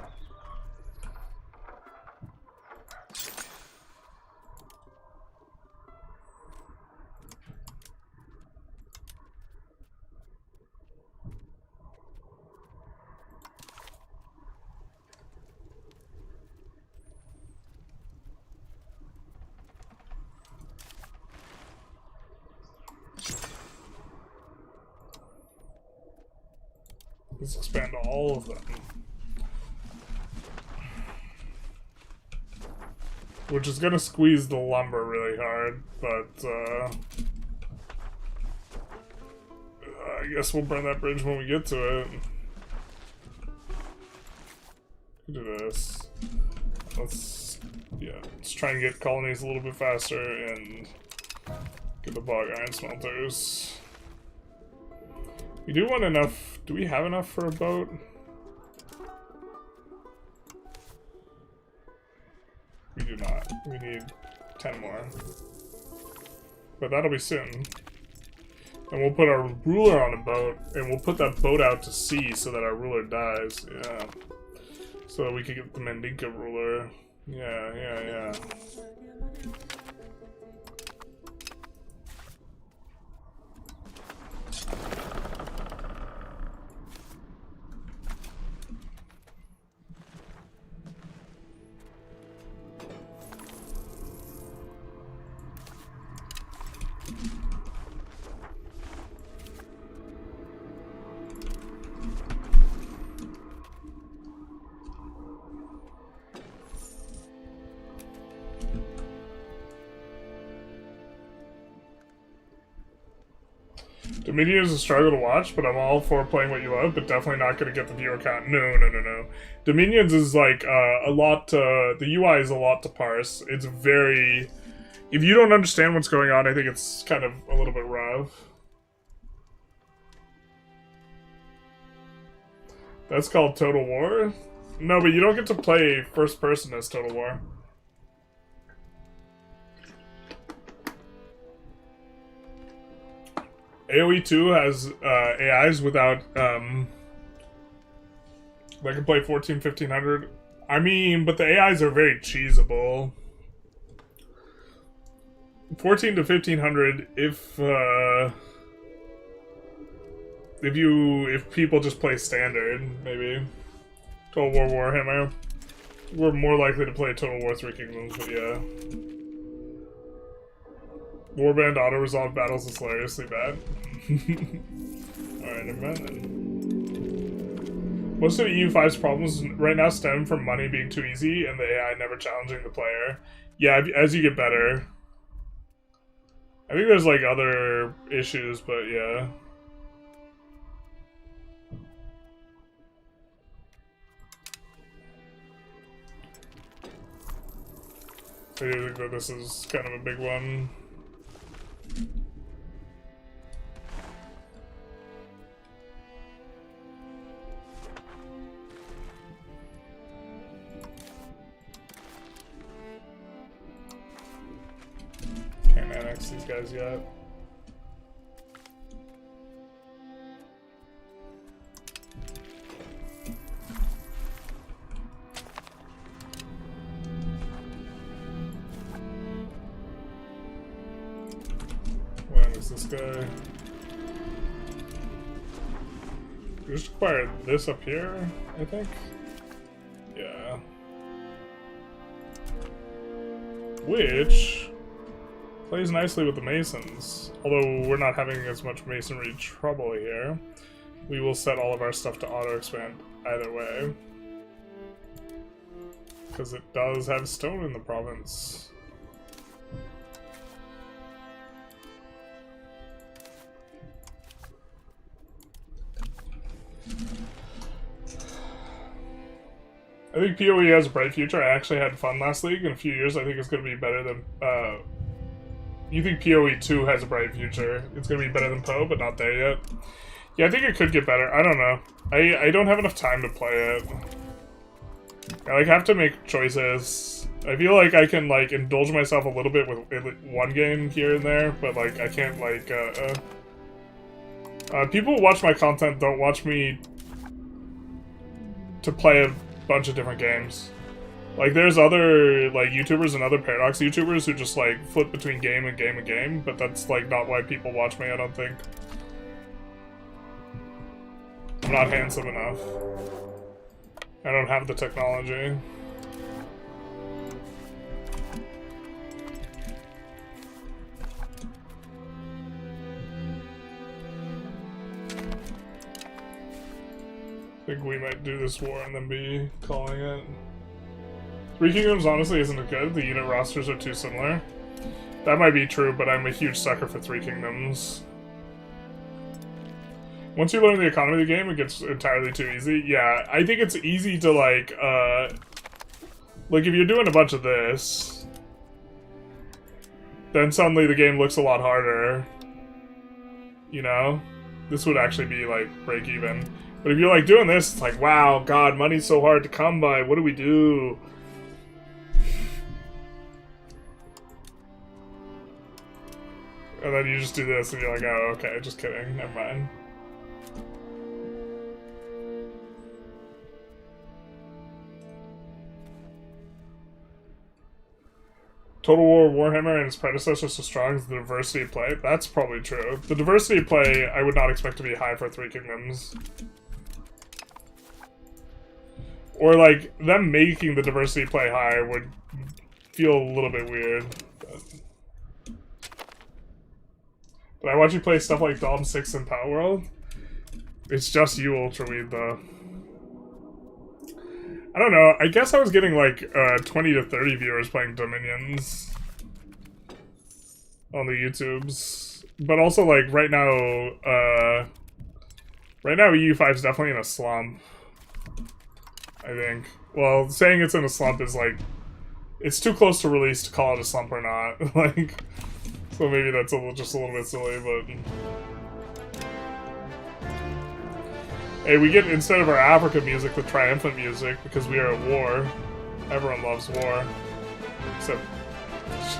Let's expand all of them. Which is gonna squeeze the lumber really hard, but I guess we'll burn that bridge when we get to it. Do this. Let's try and get colonies a little bit faster and get the bog iron smelters. We do want enough. Do we have enough for a boat? We do not. We need 10 more. But that'll be soon. And we'll put our ruler on a boat, and we'll put that boat out to sea so that our ruler dies. Yeah. So that we can get the Mandinka ruler. Yeah. Dominion is a struggle to watch, but I'm all for playing what you love, but definitely not going to get the viewer count. No. Dominions is like a lot to... The UI is a lot to parse. It's very... If you don't understand what's going on, I think it's kind of a little bit rough. That's called Total War? No, but you don't get to play first person as Total War. AoE 2 has AIs without, that can play 1500. I mean, but the AIs are very cheesable. 14 to 1500, If people just play standard, maybe. Total War Warhammer. We're more likely to play Total War Three Kingdoms, but yeah. Warband auto-resolve battles is hilariously bad. Alright, never mind then. Most of EU5's problems right now stem from money being too easy and the AI never challenging the player. Yeah, as you get better. I think there's like other issues, but yeah. I do think that this is kind of a big one. Can't annex these guys yet. When is this guy? We just acquired this up here, I think. Yeah. Which plays nicely with the Masons. Although we're not having as much masonry trouble here. We will set all of our stuff to auto-expand either way. Because it does have stone in the province. I think PoE has a bright future. I actually had fun last league. In a few years, I think it's going to be better than... you think PoE 2 has a bright future. It's going to be better than PoE, but not there yet. Yeah, I think it could get better. I don't know. I don't have enough time to play it. I like have to make choices. I feel like I can like indulge myself a little bit with one game here and there, but like I can't like... people who watch my content don't watch me to play a bunch of different games. Like there's other like YouTubers and other Paradox YouTubers who just like flip between game and game and game, but that's like not why people watch me, I don't think. I'm not handsome enough. I don't have the technology. I think we might do this war and then be calling it. Three Kingdoms honestly isn't good. The unit rosters are too similar. That might be true, but I'm a huge sucker for Three Kingdoms. Once you learn the economy of the game, it gets entirely too easy. Yeah, I think it's easy to like if you're doing a bunch of this, then suddenly the game looks a lot harder. You know? This would actually be like break even. But if you're like doing this, it's like, wow, God, money's so hard to come by. What do we do? And then you just do this and you're like, oh, okay, just kidding, never mind. Total War Warhammer and its predecessor so strong as the diversity of play? That's probably true. The diversity of play I would not expect to be high for Three Kingdoms. Or like, them making the diversity play high would feel a little bit weird. But I watch you play stuff like Dom 6 and Power World. It's just you, Ultraweed, though. I don't know, I guess I was getting like 20 to 30 viewers playing Dominions on the YouTubes. But also like right now EU5 is definitely in a slump, I think. Well, saying it's in a slump is like, it's too close to release to call it a slump or not. Like, so maybe that's just a little bit silly, but... Hey, we get, instead of our Africa music, the triumphant music, because we are at war. Everyone loves war. Except...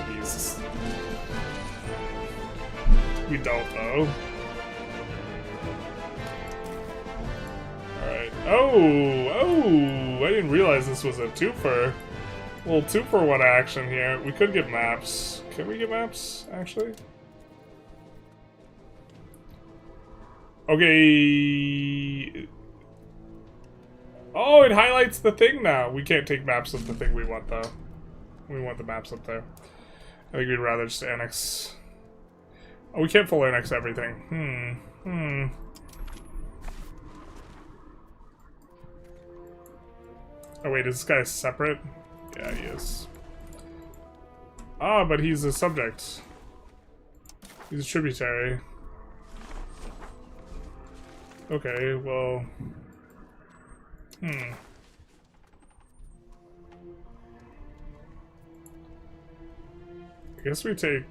Jesus. We don't, though. Alright. Oh! I didn't realize this was a twofer. A little 2-for-1 action here. We could get maps. Can we get maps, actually? Okay. Oh, it highlights the thing now. We can't take maps of the thing we want, though. We want the maps up there. I think we'd rather just annex. Oh, we can't full annex everything. Oh, wait, is this guy separate? Yeah, he is. Ah, but he's a subject. He's a tributary. Okay, well... I guess we take...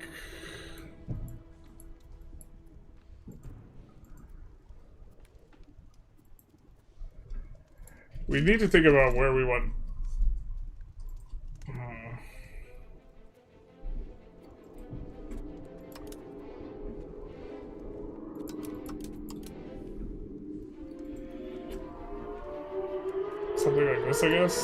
We need to think about where we want... Something like this, I guess.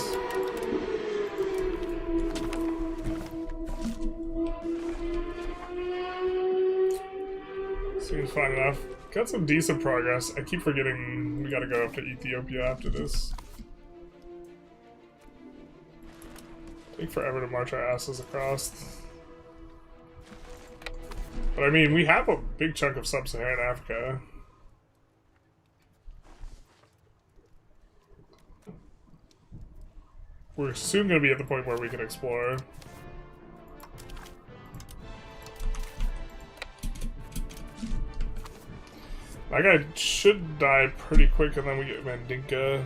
Seems fine enough. Got some decent progress. I keep forgetting we gotta go up to Ethiopia after this. Take forever to march our asses across. But I mean, we have a big chunk of sub-Saharan Africa. We're soon going to be at the point where we can explore. That guy should die pretty quick, and then we get Mandinka.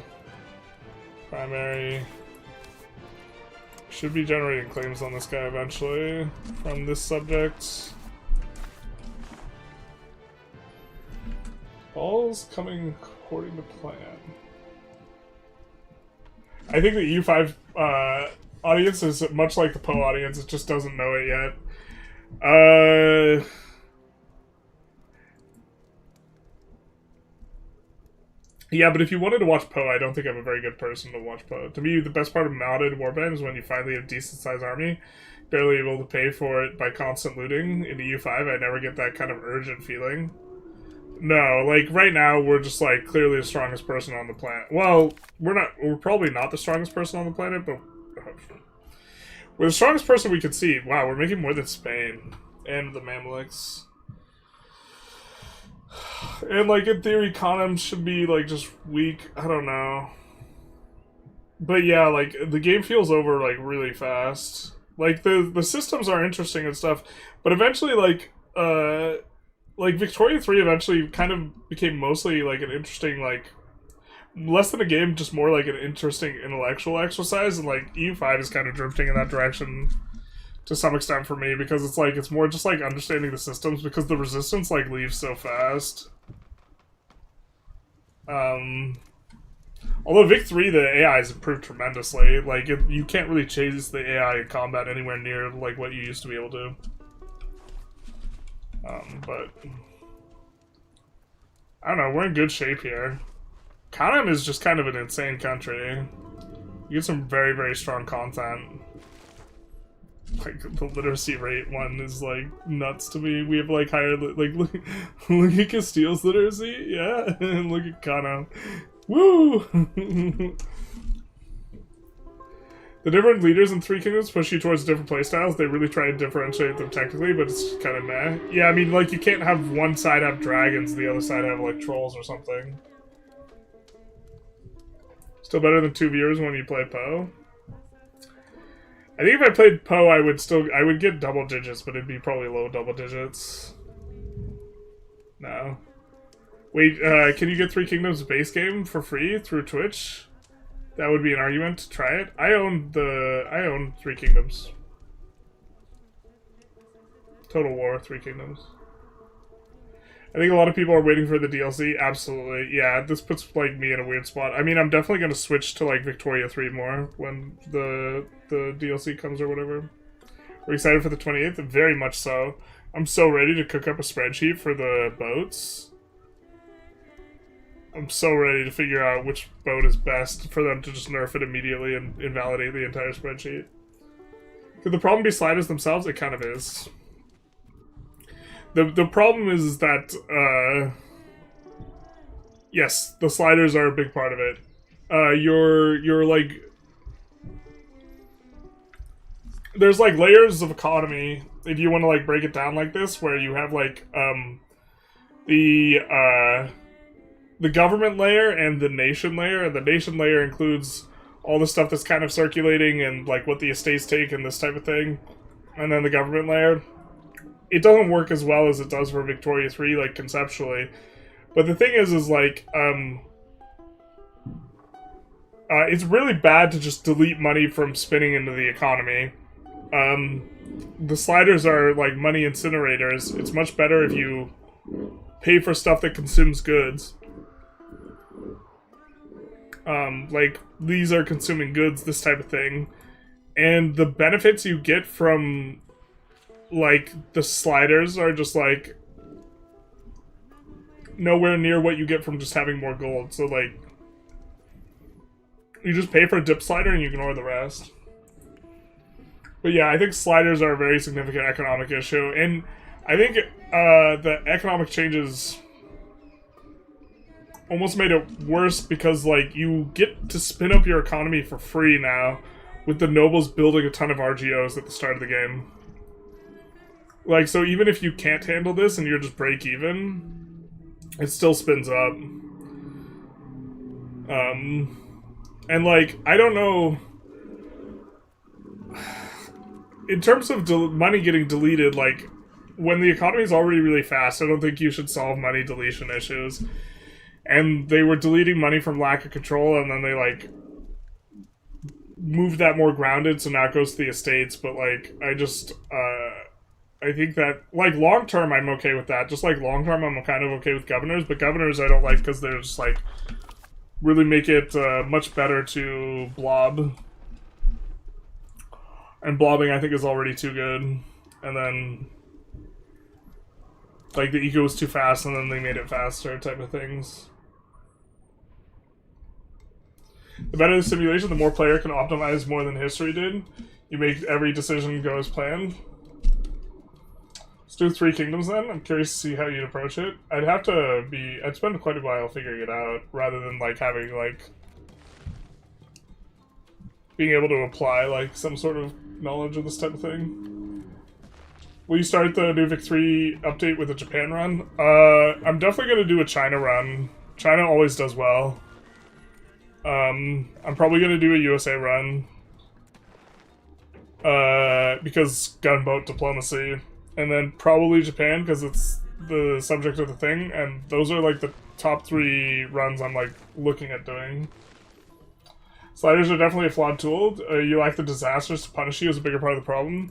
Primary. Should be generating claims on this guy eventually from this subject. All's coming according to plan. I think the EU5 audience is much like the Poe audience, it just doesn't know it yet. Yeah, but if you wanted to watch Poe, I don't think I'm a very good person to watch Poe. To me, the best part of modded warband is when you finally have a decent-sized army, barely able to pay for it by constant looting. In EU5, I never get that kind of urgent feeling. No, like, right now, we're just, like, clearly the strongest person on the planet. Well, we're probably not the strongest person on the planet, but we're the strongest person we could see. Wow, we're making more than Spain and the Mamluks. And, like, in theory, Kanem should be, like, just weak. I don't know. But, yeah, like, the game feels over, like, really fast. Like, the systems are interesting and stuff, but eventually, like, Victoria 3 eventually kind of became mostly, like, an interesting, like, less than a game, just more like an interesting intellectual exercise, and, like, EU5 is kind of drifting in that direction to some extent for me, because it's, like, it's more just, like, understanding the systems, because the resistance, like, leaves so fast. Although Vic 3, the AI has improved tremendously. Like, you can't really chase the AI in combat anywhere near, like, what you used to be able to. But I don't know, we're in good shape here. Kanem is just kind of an insane country. You get some very, very strong content. Like, the literacy rate one is, like, nuts to me. We have, like, higher, like, look at Castile's literacy, yeah, and look at Kanem. Woo! The different leaders in Three Kingdoms push you towards different playstyles. They really try to differentiate them technically, but it's kind of meh. Yeah, I mean, like, you can't have one side have dragons, the other side have, like, trolls or something. Still better than 2 viewers when you play Poe. I think if I played Poe, I would get double digits, but it'd be probably low double digits. No. Wait, can you get Three Kingdoms base game for free through Twitch? That would be an argument to try it. I own Three Kingdoms. Total War, Three Kingdoms. I think a lot of people are waiting for the DLC. Absolutely. Yeah, this puts, like, me in a weird spot. I mean, I'm definitely going to switch to, like, Victoria 3 more when the DLC comes or whatever. We're excited for the 28th? Very much so. I'm so ready to cook up a spreadsheet for the boats. I'm so ready to figure out which boat is best for them to just nerf it immediately and invalidate the entire spreadsheet. Could the problem be sliders themselves? It kind of is. The problem is that, Yes, the sliders are a big part of it. You're like... There's like layers of economy, if you want to like break it down like this, where you have like the government layer and the nation layer. The nation layer includes all the stuff that's kind of circulating and like what the estates take and this type of thing. And then the government layer, it doesn't work as well as it does for Victoria 3, like conceptually. But the thing is like, it's really bad to just delete money from spinning into the economy. The sliders are like money incinerators. It's much better if you pay for stuff that consumes goods. Like, these are consuming goods, this type of thing. And the benefits you get from, like, the sliders are just, like, nowhere near what you get from just having more gold. So, like, you just pay for a dip slider and you ignore the rest. But yeah, I think sliders are a very significant economic issue. And I think the economic changes almost made it worse because, like, you get to spin up your economy for free now with the nobles building a ton of RGOs at the start of the game. Like, so even if you can't handle this and you're just break even, it still spins up. And, like, I don't know... In terms of money getting deleted, like, when the economy is already really fast, I don't think you should solve money deletion issues. And they were deleting money from lack of control, and then they, like, moved that more grounded, so now it goes to the estates. But, like, I just, I think that, like, long-term, I'm okay with that. Just, like, long-term, I'm kind of okay with governors. But governors I don't like because they're just, like, really make it much better to blob. And blobbing, I think, is already too good. And then, like, the eco was too fast, and then they made it faster, type of things. The better the simulation, the more player can optimize more than history did. You make every decision go as planned. Let's do 3 kingdoms then. I'm curious to see how you'd approach it. I'd spend quite a while figuring it out, rather than, like, having, like... being able to apply, like, some sort of knowledge of this type of thing. Will you start the new Vic 3 update with a Japan run? I'm definitely going to do a China run. China always does well. I'm probably going to do a USA run. Because gunboat diplomacy. And then probably Japan, because it's the subject of the thing. And those are, like, the top 3 runs I'm, like, looking at doing. Sliders are definitely a flawed tool. You lack the disasters to punish you is a bigger part of the problem.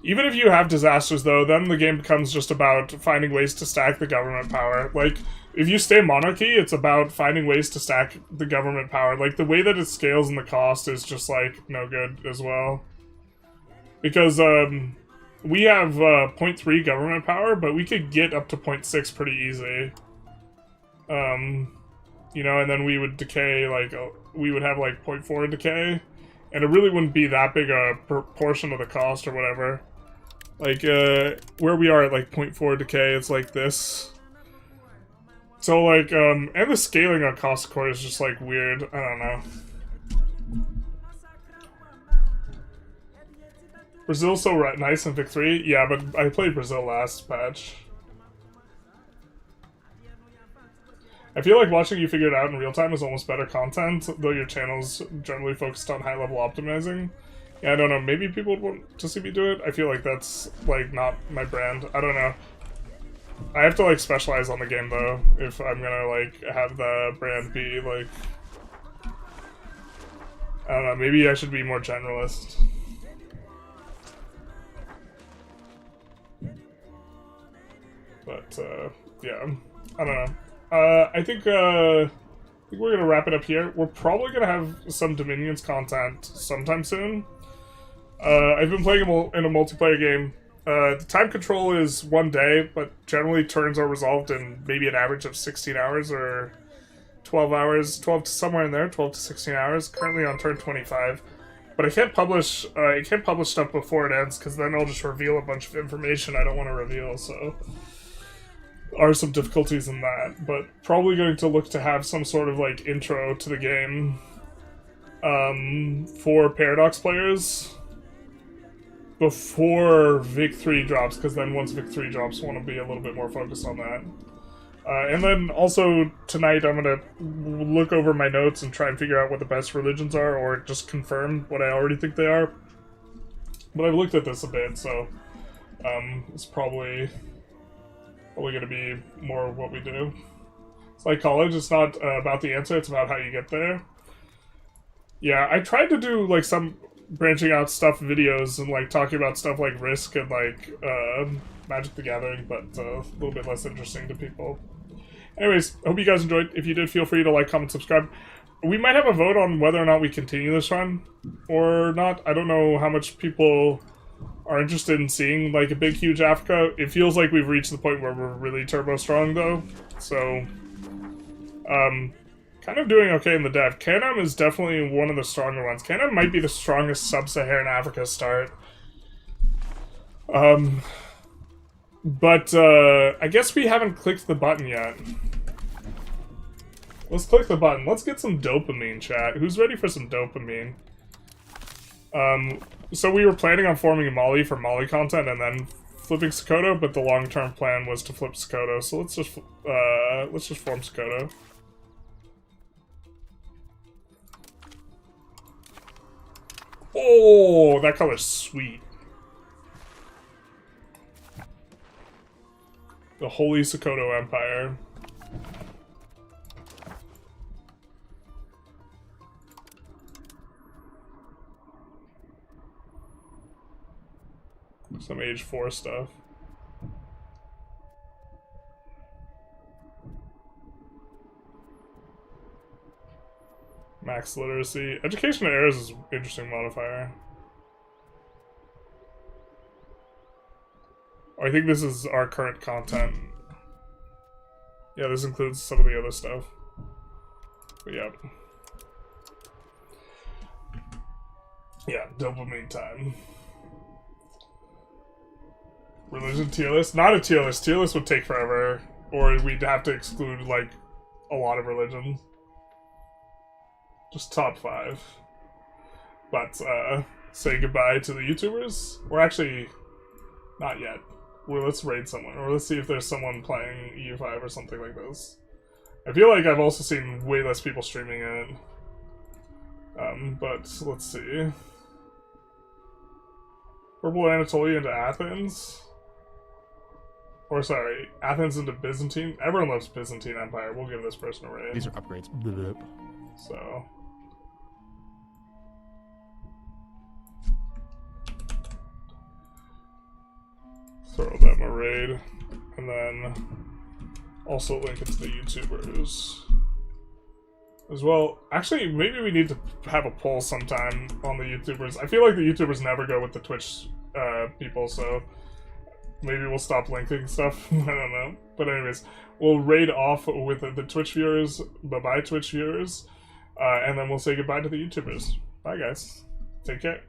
Even if you have disasters, though, then the game becomes just about finding ways to stack the government power. Like, if you stay monarchy, it's about finding ways to stack the government power. Like, the way that it scales and the cost is just, like, no good as well. Because, we have 0.3 government power, but we could get up to 0.6 pretty easy. You know, and then we would decay, like, we would have, like, 0.4 decay, and it really wouldn't be that big a proportion of the cost or whatever. Like, where we are at, like, 0.4 decay, it's like this. So, like, and the scaling on cost, of course, is just, like, weird. I don't know. Brazil's so nice in Vic 3? Yeah, but I played Brazil last patch. I feel like watching you figure it out in real time is almost better content, though your channel's generally focused on high-level optimizing. Yeah, I don't know, maybe people would want to see me do it? I feel like that's, like, not my brand. I don't know. I have to, like, specialize on the game, though, if I'm gonna, like, have the brand be, like... I don't know, maybe I should be more generalist. But, yeah, I don't know. I think we're gonna wrap it up here. We're probably gonna have some Dominions content sometime soon. I've been playing in a multiplayer game. The time control is 1 day, but generally turns are resolved in maybe an average of 16 hours or 12 hours, 12 to somewhere in there, 12 to 16 hours. Currently on turn 25. But I can't publish stuff before it ends, because then I'll just reveal a bunch of information I don't want to reveal, so... are some difficulties in that, but probably going to look to have some sort of like intro to the game for Paradox players before Vic 3 drops, because then once Vic 3 drops, I want to be a little bit more focused on that. And then also tonight I'm going to look over my notes and try and figure out what the best religions are, or just confirm what I already think they are. But I've looked at this a bit, so it's probably going to be more of what we do. It's like college, it's not about the answer, it's about how you get there. Yeah, I tried to do like some branching out stuff videos and like talking about stuff like Risk and like Magic the Gathering, but a little bit less interesting to people. Anyways, I hope you guys enjoyed. If you did, feel free to like, comment, subscribe. We might have a vote on whether or not we continue this run or not. I don't know how much people are interested in seeing like a big, huge Africa. It feels like we've reached the point where we're really turbo strong though. So, kind of doing okay in the dev. Kanem is definitely one of the stronger ones. Kanem might be the strongest sub-Saharan Africa start. But I guess we haven't clicked the button yet. Let's click the button. Let's get some dopamine, chat. Who's ready for some dopamine? So we were planning on forming a Mali for Mali content and then flipping Sokoto, but the long-term plan was to flip Sokoto. So let's just form Sokoto. Oh, that color's sweet. The Holy Sokoto Empire. Some age 4 stuff. Max literacy. Education of errors is an interesting modifier. Oh, I think this is our current content. Yeah, this includes some of the other stuff. But yeah. Yeah, dopamine time. Religion tier list? Not a tier list. Tier list would take forever. Or we'd have to exclude, like, a lot of religions. Just top 5. But, say goodbye to the YouTubers? Or actually, not yet. Well, let's raid someone. Or let's see if there's someone playing EU5 or something like this. I feel like I've also seen way less people streaming it. But, let's see. Purple Anatolia into Athens? Or sorry, Athens into Byzantine? Everyone loves Byzantine Empire. We'll give this person a raid. These are upgrades. So... throw them a raid. And then... also link it to the YouTubers. As well. Actually, maybe we need to have a poll sometime on the YouTubers. I feel like the YouTubers never go with the Twitch people, so... maybe we'll stop linking stuff. I don't know. But anyways, we'll raid off with the Twitch viewers. Bye-bye, Twitch viewers. And then we'll say goodbye to the YouTubers. Bye, guys. Take care.